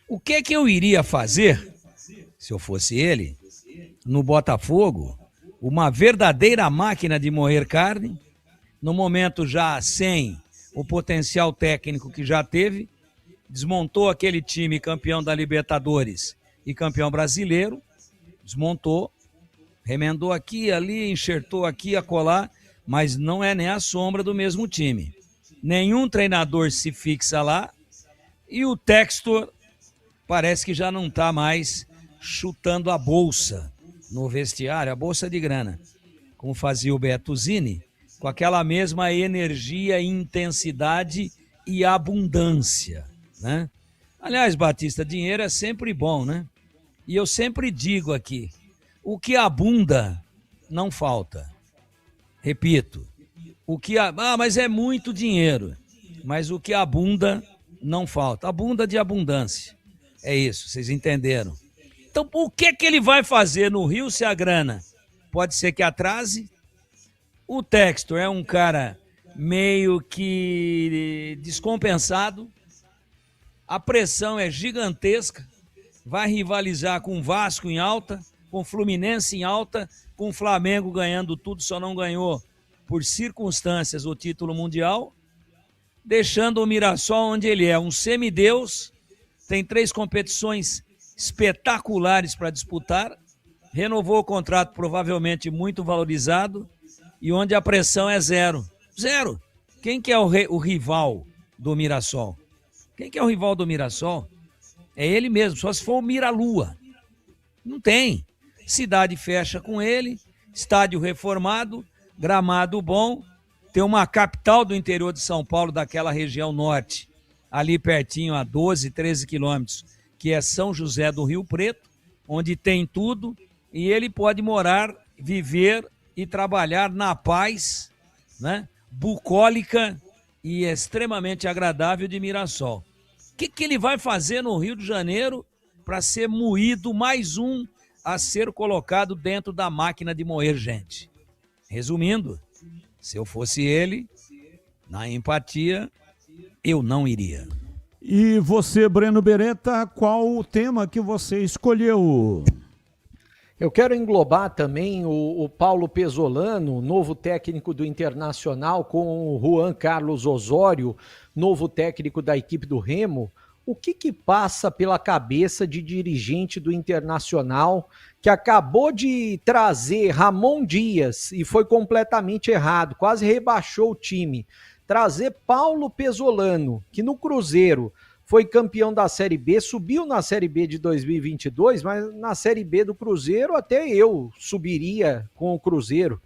o que é que eu iria fazer, se eu fosse ele, no Botafogo, uma verdadeira máquina de moer carne, no momento já sem o potencial técnico que já teve, desmontou aquele time campeão da Libertadores e campeão brasileiro, desmontou, remendou aqui, ali, enxertou aqui, acolá, mas não é nem a sombra do mesmo time. Nenhum treinador se fixa lá e o Textor parece que já não está mais chutando a bolsa no vestiário, a bolsa de grana, como fazia o Bertuzini, com aquela mesma energia, intensidade e abundância, né? Aliás, Batista, dinheiro é sempre bom, né? E eu sempre digo aqui, o que abunda não falta. Repito, mas é muito dinheiro. Mas o que abunda não falta. Abunda de abundância. É isso, vocês entenderam. Então, o que ele vai fazer no Rio se a grana pode ser que atrase? O Textor é um cara meio que descompensado, a pressão é gigantesca, vai rivalizar com o Vasco em alta, com o Fluminense em alta, com o Flamengo ganhando tudo, só não ganhou por circunstâncias o título mundial, deixando o Mirassol onde ele é, um semideus, tem 3 competições espetaculares para disputar, renovou o contrato provavelmente muito valorizado e onde a pressão é zero. Zero. Quem que é o rival do Mirassol? Quem que é o rival do Mirassol? É ele mesmo, só se for o Miralua. Não tem. Cidade fecha com ele, estádio reformado, gramado bom, tem uma capital do interior de São Paulo, daquela região norte, ali pertinho, a 12, 13 quilômetros, que é São José do Rio Preto, onde tem tudo, e ele pode morar, viver e trabalhar na paz, né, bucólica e extremamente agradável de Mirassol. O que ele vai fazer no Rio de Janeiro para ser moído, mais um a ser colocado dentro da máquina de moer gente? Resumindo, se eu fosse ele, na empatia, eu não iria. E você, Breno Beretta, qual o tema que você escolheu? Eu quero englobar também o Paulo Pesolano, novo técnico do Internacional, com o Juan Carlos Osório, novo técnico da equipe do Remo. O que passa pela cabeça de dirigente do Internacional que acabou de trazer Ramon Dias e foi completamente errado, quase rebaixou o time. Trazer Paulo Pesolano, que no Cruzeiro foi campeão da Série B, subiu na Série B de 2022, mas na Série B do Cruzeiro até eu subiria com o Cruzeiro.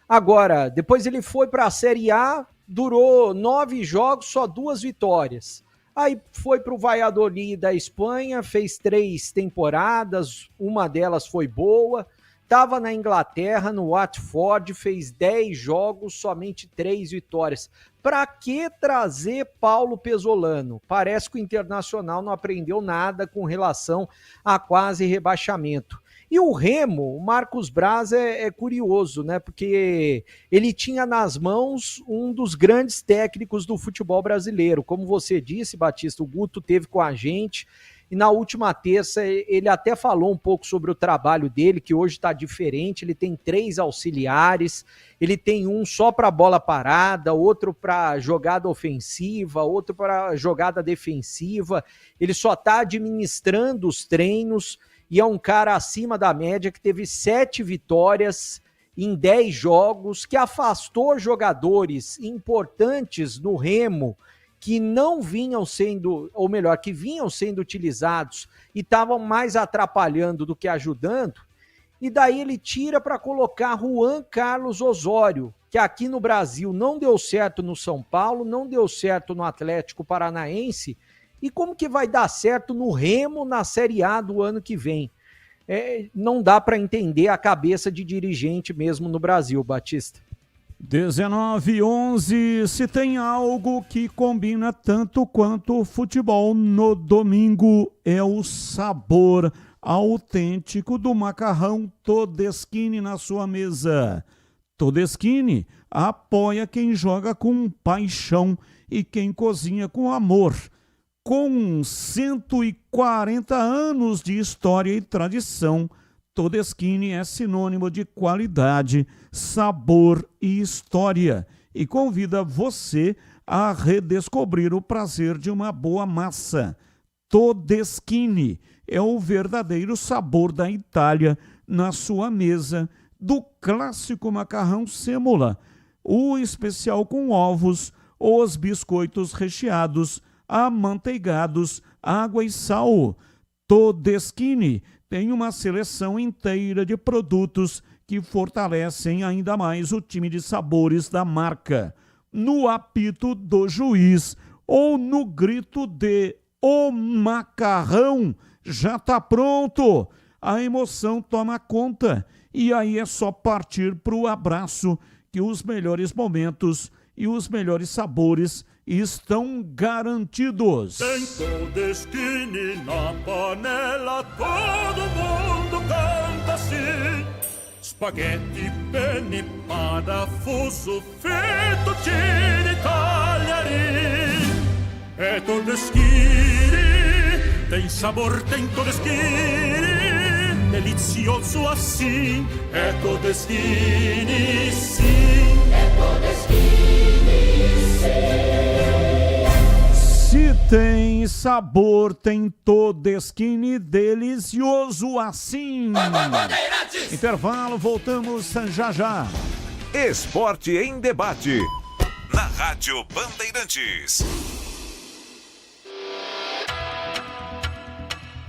Agora, depois ele foi para a Série A, durou 9 jogos, só 2 vitórias. Aí foi para o Valladolid da Espanha, fez 3 temporadas, uma delas foi boa. Estava na Inglaterra, no Watford, fez 10 jogos, somente 3 vitórias. Para que trazer Paulo Pesolano? Parece que o Internacional não aprendeu nada com relação a quase rebaixamento. E o Remo, o Marcos Braz é curioso, né? Porque ele tinha nas mãos um dos grandes técnicos do futebol brasileiro. Como você disse, Batista, o Guto teve com a gente. E na última terça ele até falou um pouco sobre o trabalho dele, que hoje está diferente. Ele tem 3 auxiliares, ele tem um só para bola parada, outro para jogada ofensiva, outro para jogada defensiva. Ele só está administrando os treinos e é um cara acima da média que teve 7 vitórias em 10 jogos, que afastou jogadores importantes no Remo que não vinham sendo, ou melhor, que vinham sendo utilizados e estavam mais atrapalhando do que ajudando, e daí ele tira para colocar Juan Carlos Osório, que aqui no Brasil não deu certo no São Paulo, não deu certo no Atlético Paranaense, e como que vai dar certo no Remo na Série A do ano que vem? Não dá para entender a cabeça de dirigente mesmo no Brasil, Batista. 19:11, se tem algo que combina tanto quanto o futebol no domingo, é o sabor autêntico do macarrão Todeschini na sua mesa. Todeschini apoia quem joga com paixão e quem cozinha com amor. Com 140 anos de história e tradição, Todeschini é sinônimo de qualidade, sabor e história e convida você a redescobrir o prazer de uma boa massa. Todeschini é o verdadeiro sabor da Itália na sua mesa, do clássico macarrão sêmola, o especial com ovos, os biscoitos recheados, amanteigados, água e sal. Todeschini tem uma seleção inteira de produtos que fortalecem ainda mais o time de sabores da marca. No apito do juiz ou no grito de "O macarrão já tá pronto", a emoção toma conta e aí é só partir para o abraço, que os melhores momentos e os melhores sabores estão garantidos. Tem Todeskine na panela, todo mundo canta assim. Spaghetti, penne, parafuso, fettuccine, tagliarini. É Todeskine, tem sabor, tem Todeskine, delizioso assim. É Todeskine, sim. É Todeskine, sim. Se tem sabor, tem Todeskine, delicioso assim. Intervalo, voltamos já já. Esporte em debate. Na Rádio Bandeirantes.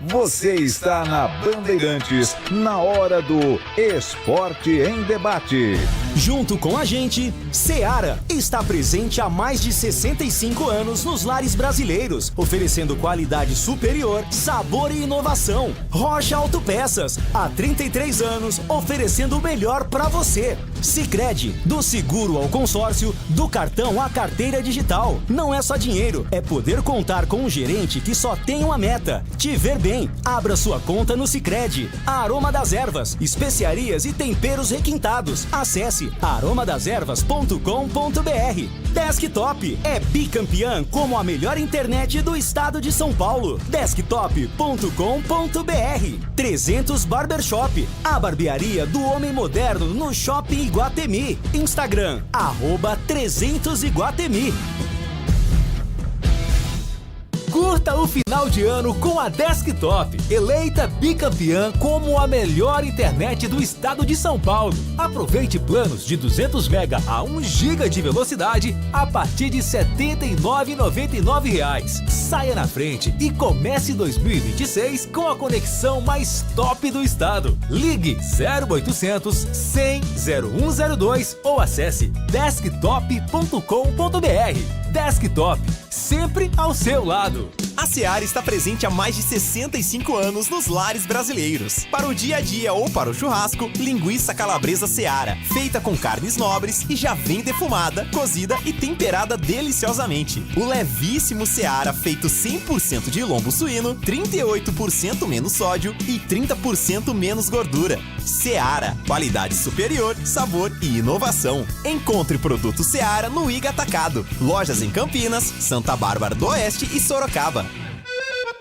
Você está na Bandeirantes, na hora do Esporte em Debate. Junto com a gente, Seara está presente há mais de 65 anos nos lares brasileiros, oferecendo qualidade superior, sabor e inovação. Rocha Autopeças, há 33 anos, oferecendo o melhor para você. Sicredi, do seguro ao consórcio, do cartão à carteira digital. Não é só dinheiro, é poder contar com um gerente que só tem uma meta: te ver bem. Abra sua conta no Sicredi. Aroma das Ervas, especiarias e temperos requintados. Acesse aromadaservas.com.br. Desktop é bicampeã como a melhor internet do estado de São Paulo. Desktop.com.br. 300 Barbershop, a barbearia do homem moderno no Shopping Iguatemi. Instagram, @300Iguatemi. Curta o final de ano com a Desktop, eleita bicampeã como a melhor internet do estado de São Paulo. Aproveite planos de 200 MB a 1 GB de velocidade a partir de R$ 79,99. Saia na frente e comece 2026 com a conexão mais top do estado. Ligue 0800 100 0102 ou acesse desktop.com.br. Desktop, sempre ao seu lado. A Seara está presente há mais de 65 anos nos lares brasileiros. Para o dia a dia ou para o churrasco, linguiça calabresa Seara, feita com carnes nobres e já vem defumada, cozida e temperada deliciosamente. O levíssimo Seara, feito 100% de lombo suíno, 38% menos sódio e 30% menos gordura. Seara, qualidade superior, sabor e inovação. Encontre produto Seara no Iga Atacado. Lojas em Campinas, Santa Bárbara do Oeste e Sorocaba.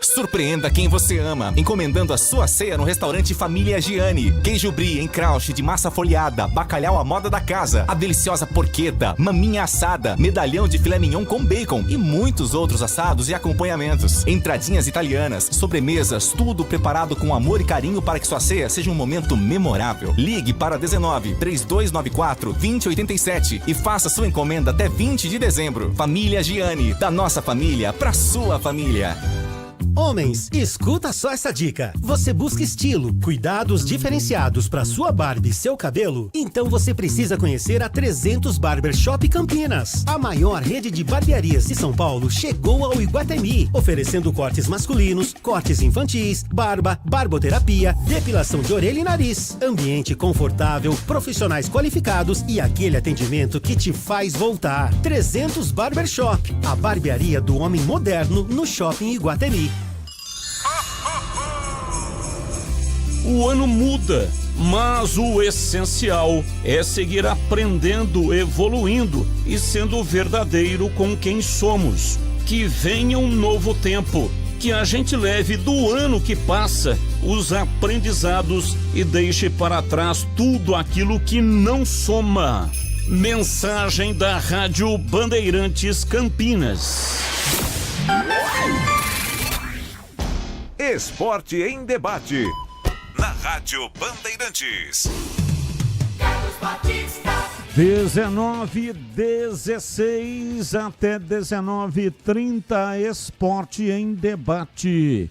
Surpreenda quem você ama, encomendando a sua ceia no restaurante Família Gianni. Queijo brie em crouch de massa folhada, bacalhau à moda da casa, a deliciosa porqueta, maminha assada, medalhão de filé mignon com bacon e muitos outros assados e acompanhamentos. Entradinhas italianas, sobremesas, tudo preparado com amor e carinho para que sua ceia seja um momento memorável. Ligue para 19 3294 2087 e faça sua encomenda até 20 de dezembro. Família Gianni, da nossa família para sua família. Homens, escuta só essa dica. Você busca estilo, cuidados diferenciados para sua barba e seu cabelo? Então você precisa conhecer a 300 Barbershop Campinas. A maior rede de barbearias de São Paulo chegou ao Iguatemi, oferecendo cortes masculinos, cortes infantis, barba, barboterapia, depilação de orelha e nariz. Ambiente confortável, profissionais qualificados e aquele atendimento que te faz voltar. 300 Barbershop, a barbearia do homem moderno no Shopping Iguatemi. O ano muda, mas o essencial é seguir aprendendo, evoluindo e sendo verdadeiro com quem somos. Que venha um novo tempo, que a gente leve do ano que passa os aprendizados e deixe para trás tudo aquilo que não soma. Mensagem da Rádio Bandeirantes Campinas. Esporte em debate. Na Rádio Bandeirantes. 19:16 até 19:30, Esporte em Debate.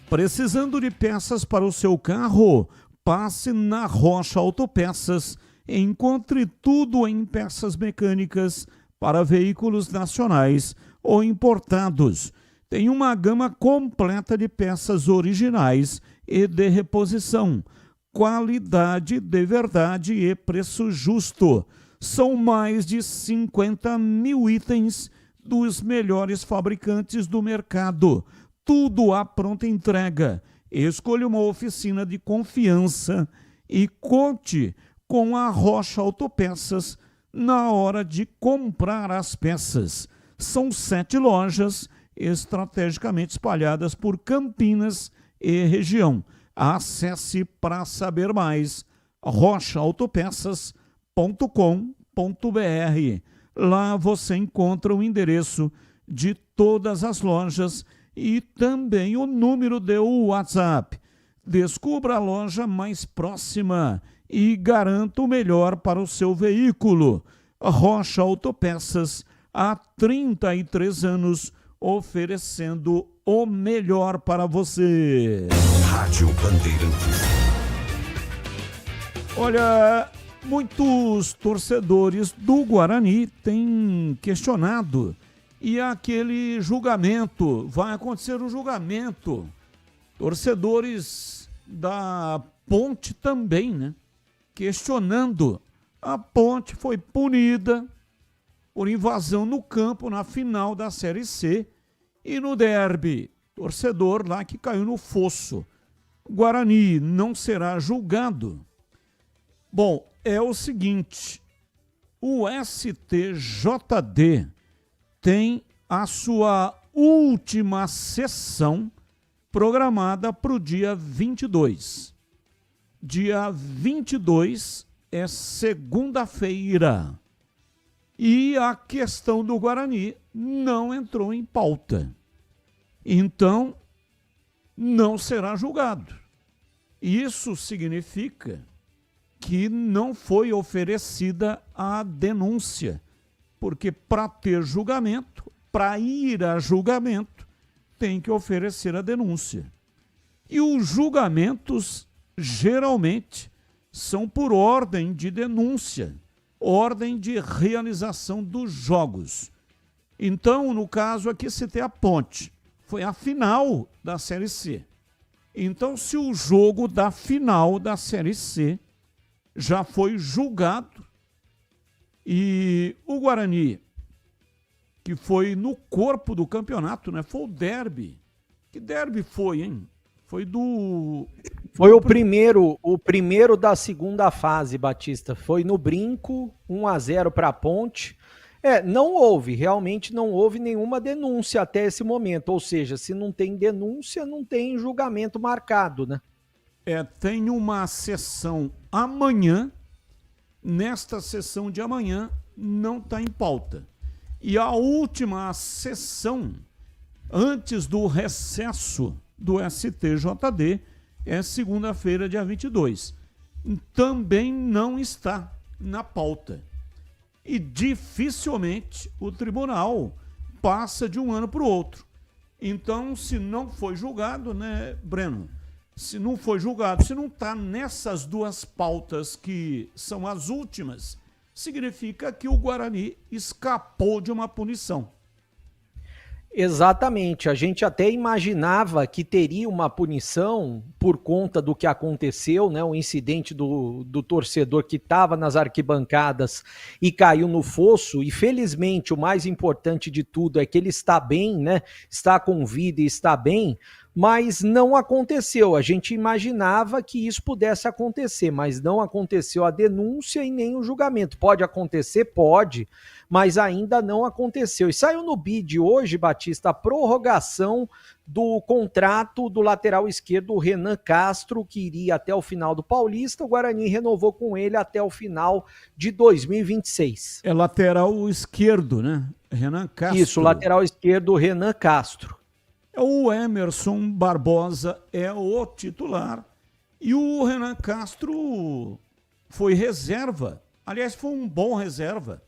Precisando de peças para o seu carro? Passe na Rocha Autopeças. Encontre tudo em peças mecânicas para veículos nacionais ou importados. Tem uma gama completa de peças originais e de reposição, qualidade de verdade e preço justo. São mais de 50 mil itens dos melhores fabricantes do mercado. Tudo à pronta entrega. Escolha uma oficina de confiança e conte com a Rocha Autopeças na hora de comprar as peças. São 7 lojas estrategicamente espalhadas por Campinas e região. Acesse para saber mais rochaautopeças.com.br. Lá você encontra o endereço de todas as lojas e também o número de WhatsApp. Descubra a loja mais próxima e garanta o melhor para o seu veículo. Rocha Autopeças, há 33 anos, oferecendo o melhor para você. Rádio Bandeirantes. Olha, muitos torcedores do Guarani têm questionado. E aquele julgamento, vai acontecer um julgamento. Torcedores da Ponte também, né? Questionando. A Ponte foi punida por invasão no campo na final da Série C e no derby. Torcedor lá que caiu no fosso. O Guarani não será julgado. Bom, é o seguinte, o STJD tem a sua última sessão programada para o dia 22. Dia 22 é segunda-feira. E a questão do Guarani não entrou em pauta. Então, não será julgado. Isso significa que não foi oferecida a denúncia, porque para ter julgamento, para ir a julgamento, tem que oferecer a denúncia. E os julgamentos, geralmente, são por ordem de denúncia, ordem de realização dos jogos. Então, no caso aqui, se tem a Ponte, foi a final da Série C. Então, se o jogo da final da Série C já foi julgado e o Guarani, que foi no corpo do campeonato, né? Foi o derby. Que derby foi, hein? Foi o primeiro da segunda fase, Batista. Foi no Brinco, 1-0 para a Ponte. Realmente não houve nenhuma denúncia até esse momento. Ou seja, se não tem denúncia, não tem julgamento marcado, né? Tem uma sessão amanhã. Nesta sessão de amanhã não está em pauta. E a última sessão, antes do recesso do STJD, é segunda-feira, dia 22. Também não está na pauta. E dificilmente o tribunal passa de um ano para o outro. Então, se não foi julgado, né, Breno? Se não foi julgado, se não está nessas duas pautas que são as últimas, significa que o Guarani escapou de uma punição. Exatamente, a gente até imaginava que teria uma punição por conta do que aconteceu, né? O incidente do torcedor que estava nas arquibancadas e caiu no fosso, e felizmente o mais importante de tudo é que ele está bem, né? Está com vida e está bem, mas não aconteceu. A gente imaginava que isso pudesse acontecer, mas não aconteceu a denúncia e nem o julgamento. Pode acontecer? Pode, mas ainda não aconteceu. E saiu no BID hoje, Batista, a prorrogação do contrato do lateral esquerdo, o Renan Castro, que iria até o final do Paulista. O Guarani renovou com ele até o final de 2026. É lateral esquerdo, né? Renan Castro. Isso, lateral esquerdo, Renan Castro. O Emerson Barbosa é o titular e o Renan Castro foi reserva. Aliás, foi um bom reserva.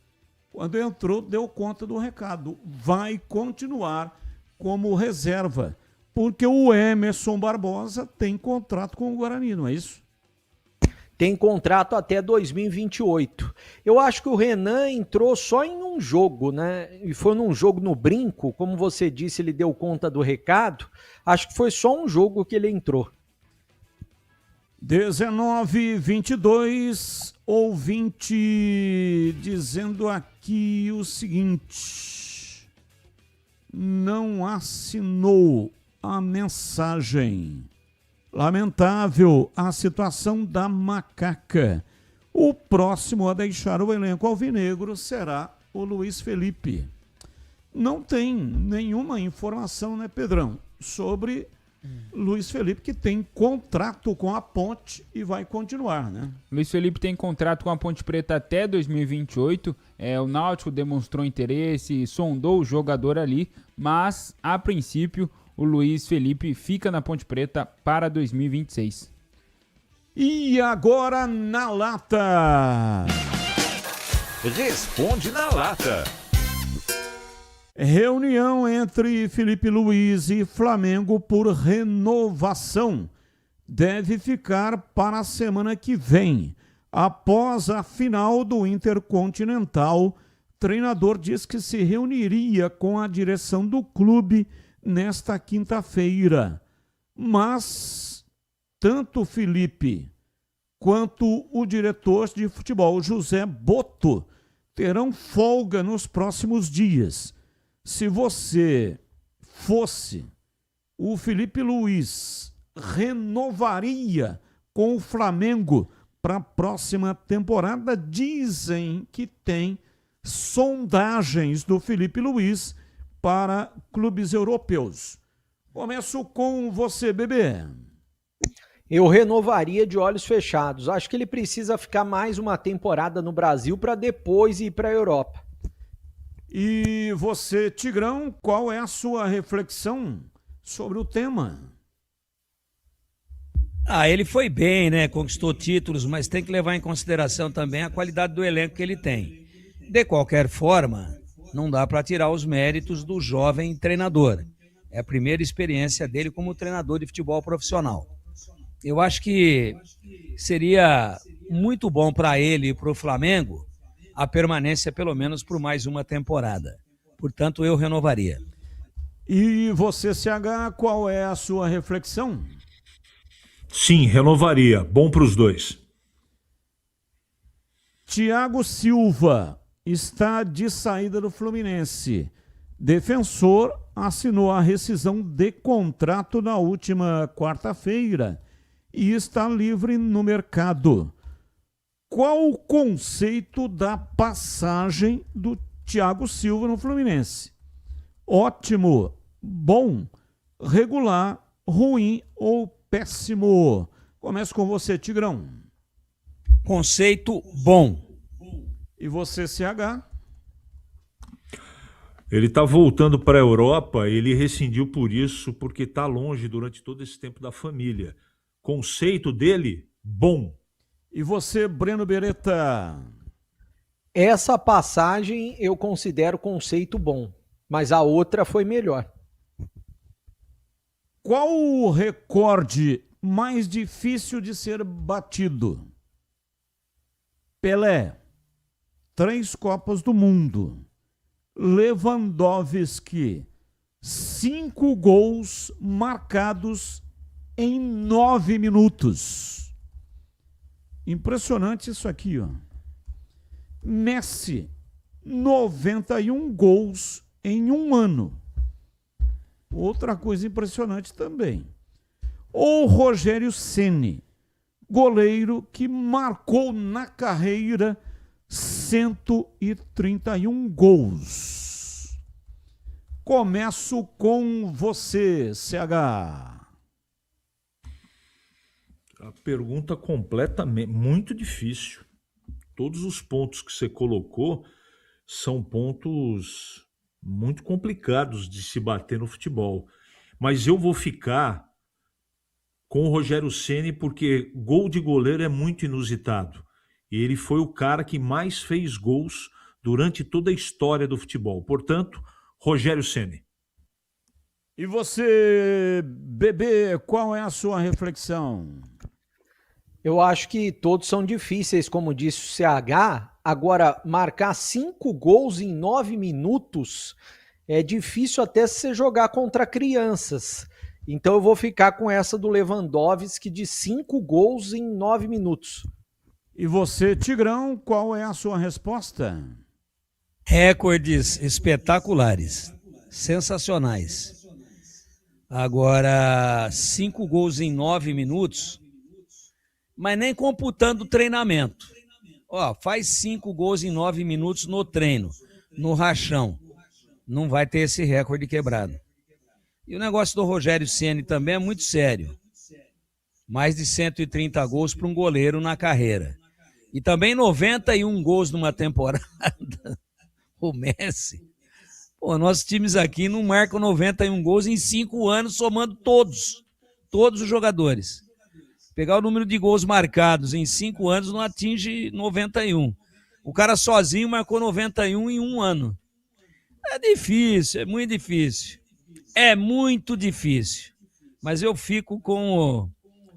Quando entrou, deu conta do recado. Vai continuar como reserva, porque o Emerson Barbosa tem contrato com o Guarani, não é isso? Tem contrato até 2028. Eu acho que o Renan entrou só em um jogo, né? E foi num jogo no Brinco, como você disse, ele deu conta do recado. Acho que foi só um jogo que ele entrou. 19:22, ouvinte dizendo aqui o seguinte. não assinou a mensagem. Lamentável a situação da Macaca. O próximo a deixar o elenco alvinegro será o Luiz Felipe. Não tem nenhuma informação, né, Pedrão, sobre Luiz Felipe, que tem contrato com a Ponte e vai continuar, né? Luiz Felipe tem contrato com a Ponte Preta até 2028. O Náutico demonstrou interesse, sondou o jogador ali, mas, a princípio, o Luiz Felipe fica na Ponte Preta para 2026. E agora na lata. Responde na lata. Reunião entre Felipe Luiz e Flamengo por renovação deve ficar para a semana que vem. Após a final do Intercontinental, o treinador diz que se reuniria com a direção do clube nesta quinta-feira. Mas tanto Felipe quanto o diretor de futebol, José Boto, terão folga nos próximos dias. Se você fosse o Felipe Luiz, renovaria com o Flamengo para a próxima temporada? Dizem que tem sondagens do Felipe Luiz para clubes europeus. Começo com você, bebê. Eu renovaria de olhos fechados. Acho que ele precisa ficar mais uma temporada no Brasil para depois ir para a Europa. E você, Tigrão, qual é a sua reflexão sobre o tema? Ele foi bem, né? Conquistou títulos, mas tem que levar em consideração também a qualidade do elenco que ele tem. De qualquer forma, não dá para tirar os méritos do jovem treinador. É a primeira experiência dele como treinador de futebol profissional. Eu acho que seria muito bom para ele e para o Flamengo a permanência pelo menos por mais uma temporada. Portanto, eu renovaria. E você, CH, qual é a sua reflexão? Sim, renovaria. Bom para os dois. Thiago Silva está de saída do Fluminense. Defensor assinou a rescisão de contrato na última quarta-feira e está livre no mercado. Qual o conceito da passagem do Thiago Silva no Fluminense? Ótimo, bom, regular, ruim ou péssimo? Começo com você, Tigrão. Conceito bom. E você, CH? Ele está voltando para a Europa, ele rescindiu por isso, porque está longe durante todo esse tempo da família. Conceito dele, bom. E você, Breno Beretta? Essa passagem eu considero conceito bom, mas a outra foi melhor. Qual o recorde mais difícil de ser batido? Pelé, 3 Copas do Mundo. Lewandowski, 5 gols marcados em 9 minutos. Impressionante isso aqui, ó. Messi, 91 gols em um ano. Outra coisa impressionante também. Ou Rogério Ceni, goleiro que marcou na carreira 131 gols. Começo com você, CH. A pergunta completamente, muito difícil. Todos os pontos que você colocou são pontos muito complicados de se bater no futebol. Mas eu vou ficar com o Rogério Ceni porque gol de goleiro é muito inusitado. E ele foi o cara que mais fez gols durante toda a história do futebol. Portanto, Rogério Ceni. E você, bebê, qual é a sua reflexão? Eu acho que todos são difíceis, como disse o CH. Agora, marcar 5 gols em 9 minutos é difícil até se você jogar contra crianças. Então eu vou ficar com essa do Lewandowski de 5 gols em 9 minutos. E você, Tigrão, qual é a sua resposta? Recordes espetaculares. sensacionais. Agora, 5 gols em 9 minutos, mas nem computando o treinamento. Ó, faz 5 gols em 9 minutos no treino, no rachão. Não vai ter esse recorde quebrado. E o negócio do Rogério Ceni também é muito sério. Mais de 130 gols para um goleiro na carreira. E também 91 gols numa temporada. O Messi. Pô, nossos times aqui não marcam 91 gols em 5 anos, somando todos os jogadores. Pegar o número de gols marcados em 5 anos não atinge 91. O cara sozinho marcou 91 em 1 ano. É difícil, é muito difícil. É muito difícil. Mas eu fico com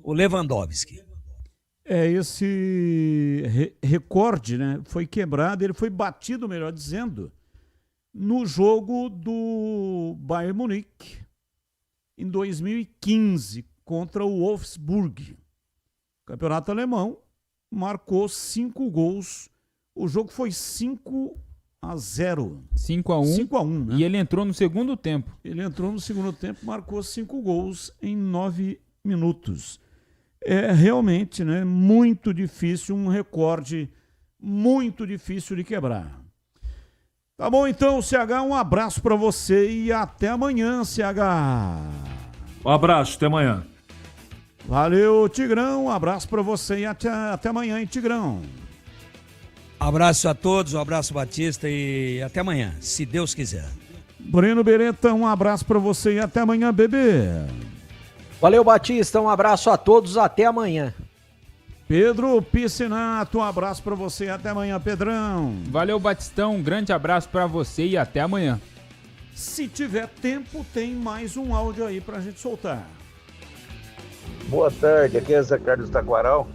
o Lewandowski. Esse recorde, né, foi quebrado, ele foi batido, melhor dizendo, no jogo do Bayern Munique, em 2015, contra o Wolfsburg. O campeonato alemão marcou 5 gols. O jogo foi 5-0. 5-1. 5-1, né? E ele entrou no segundo tempo. Ele entrou no segundo tempo, marcou 5 gols em 9 minutos. É realmente, né, muito difícil, um recorde muito difícil de quebrar. Tá bom, então, CH, um abraço para você e até amanhã, CH. Um abraço, até amanhã. Valeu, Tigrão, um abraço para você e até amanhã, hein, Tigrão. Abraço a todos, um abraço, Batista, e até amanhã, se Deus quiser. Breno Beretta, um abraço para você e até amanhã, bebê. Valeu, Batista, um abraço a todos, até amanhã. Pedro Piscinato, um abraço para você e até amanhã, Pedrão. Valeu, Batistão, um grande abraço para você e até amanhã. Se tiver tempo, tem mais um áudio aí pra gente soltar. Boa tarde, aqui é Zé Carlos Taquaral.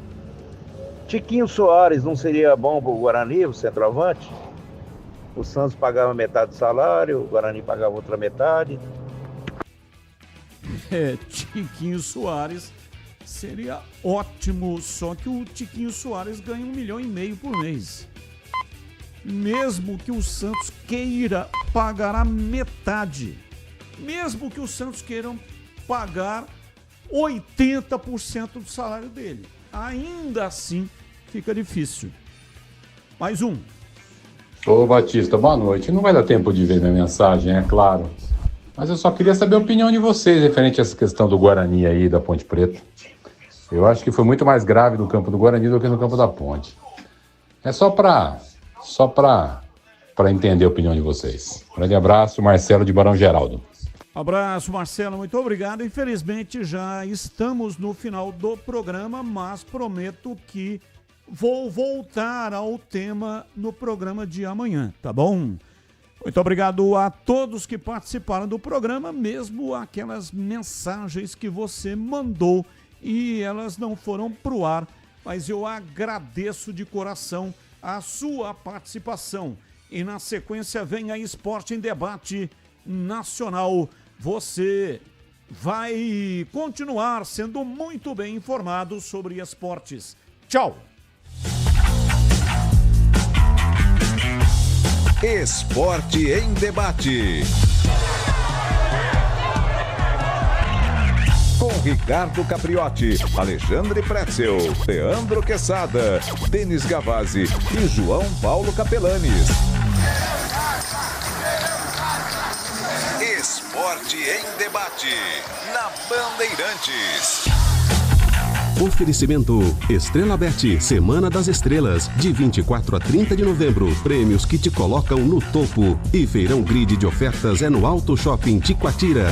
Tiquinho Soares não seria bom pro Guarani, o centroavante? O Santos pagava metade do salário, o Guarani pagava outra metade. Tiquinho Soares seria ótimo, só que o Tiquinho Soares ganha 1,5 milhão por mês. Mesmo que o Santos queira pagar a metade, mesmo que o Santos queiram pagar 80% do salário dele, ainda assim fica difícil. Mais um. Ô Batista, boa noite. Não vai dar tempo de ver minha mensagem, é claro. Mas eu só queria saber a opinião de vocês referente a essa questão do Guarani aí, da Ponte Preta. Eu acho que foi muito mais grave no campo do Guarani do que no campo da Ponte. É só pra entender a opinião de vocês. Um grande abraço, Marcelo de Barão Geraldo. Abraço, Marcelo, muito obrigado. Infelizmente já estamos no final do programa, mas prometo que vou voltar ao tema no programa de amanhã, tá bom? Muito obrigado a todos que participaram do programa, mesmo aquelas mensagens que você mandou e elas não foram pro ar, mas eu agradeço de coração a sua participação. E na sequência vem a Esporte em Debate Nacional. Você vai continuar sendo muito bem informado sobre esportes. Tchau! Esporte em Debate. Com Ricardo Capriotti, Alexandre Pretzel, Leandro Quesada, Denis Gavazzi e João Paulo Capelanes. Esporte em Debate, na Bandeirantes. Oferecimento Estrela Bet, Semana das Estrelas, de 24 a 30 de novembro. Prêmios que te colocam no topo. E Feirão Grid de ofertas é no Auto Shopping Ticoatira.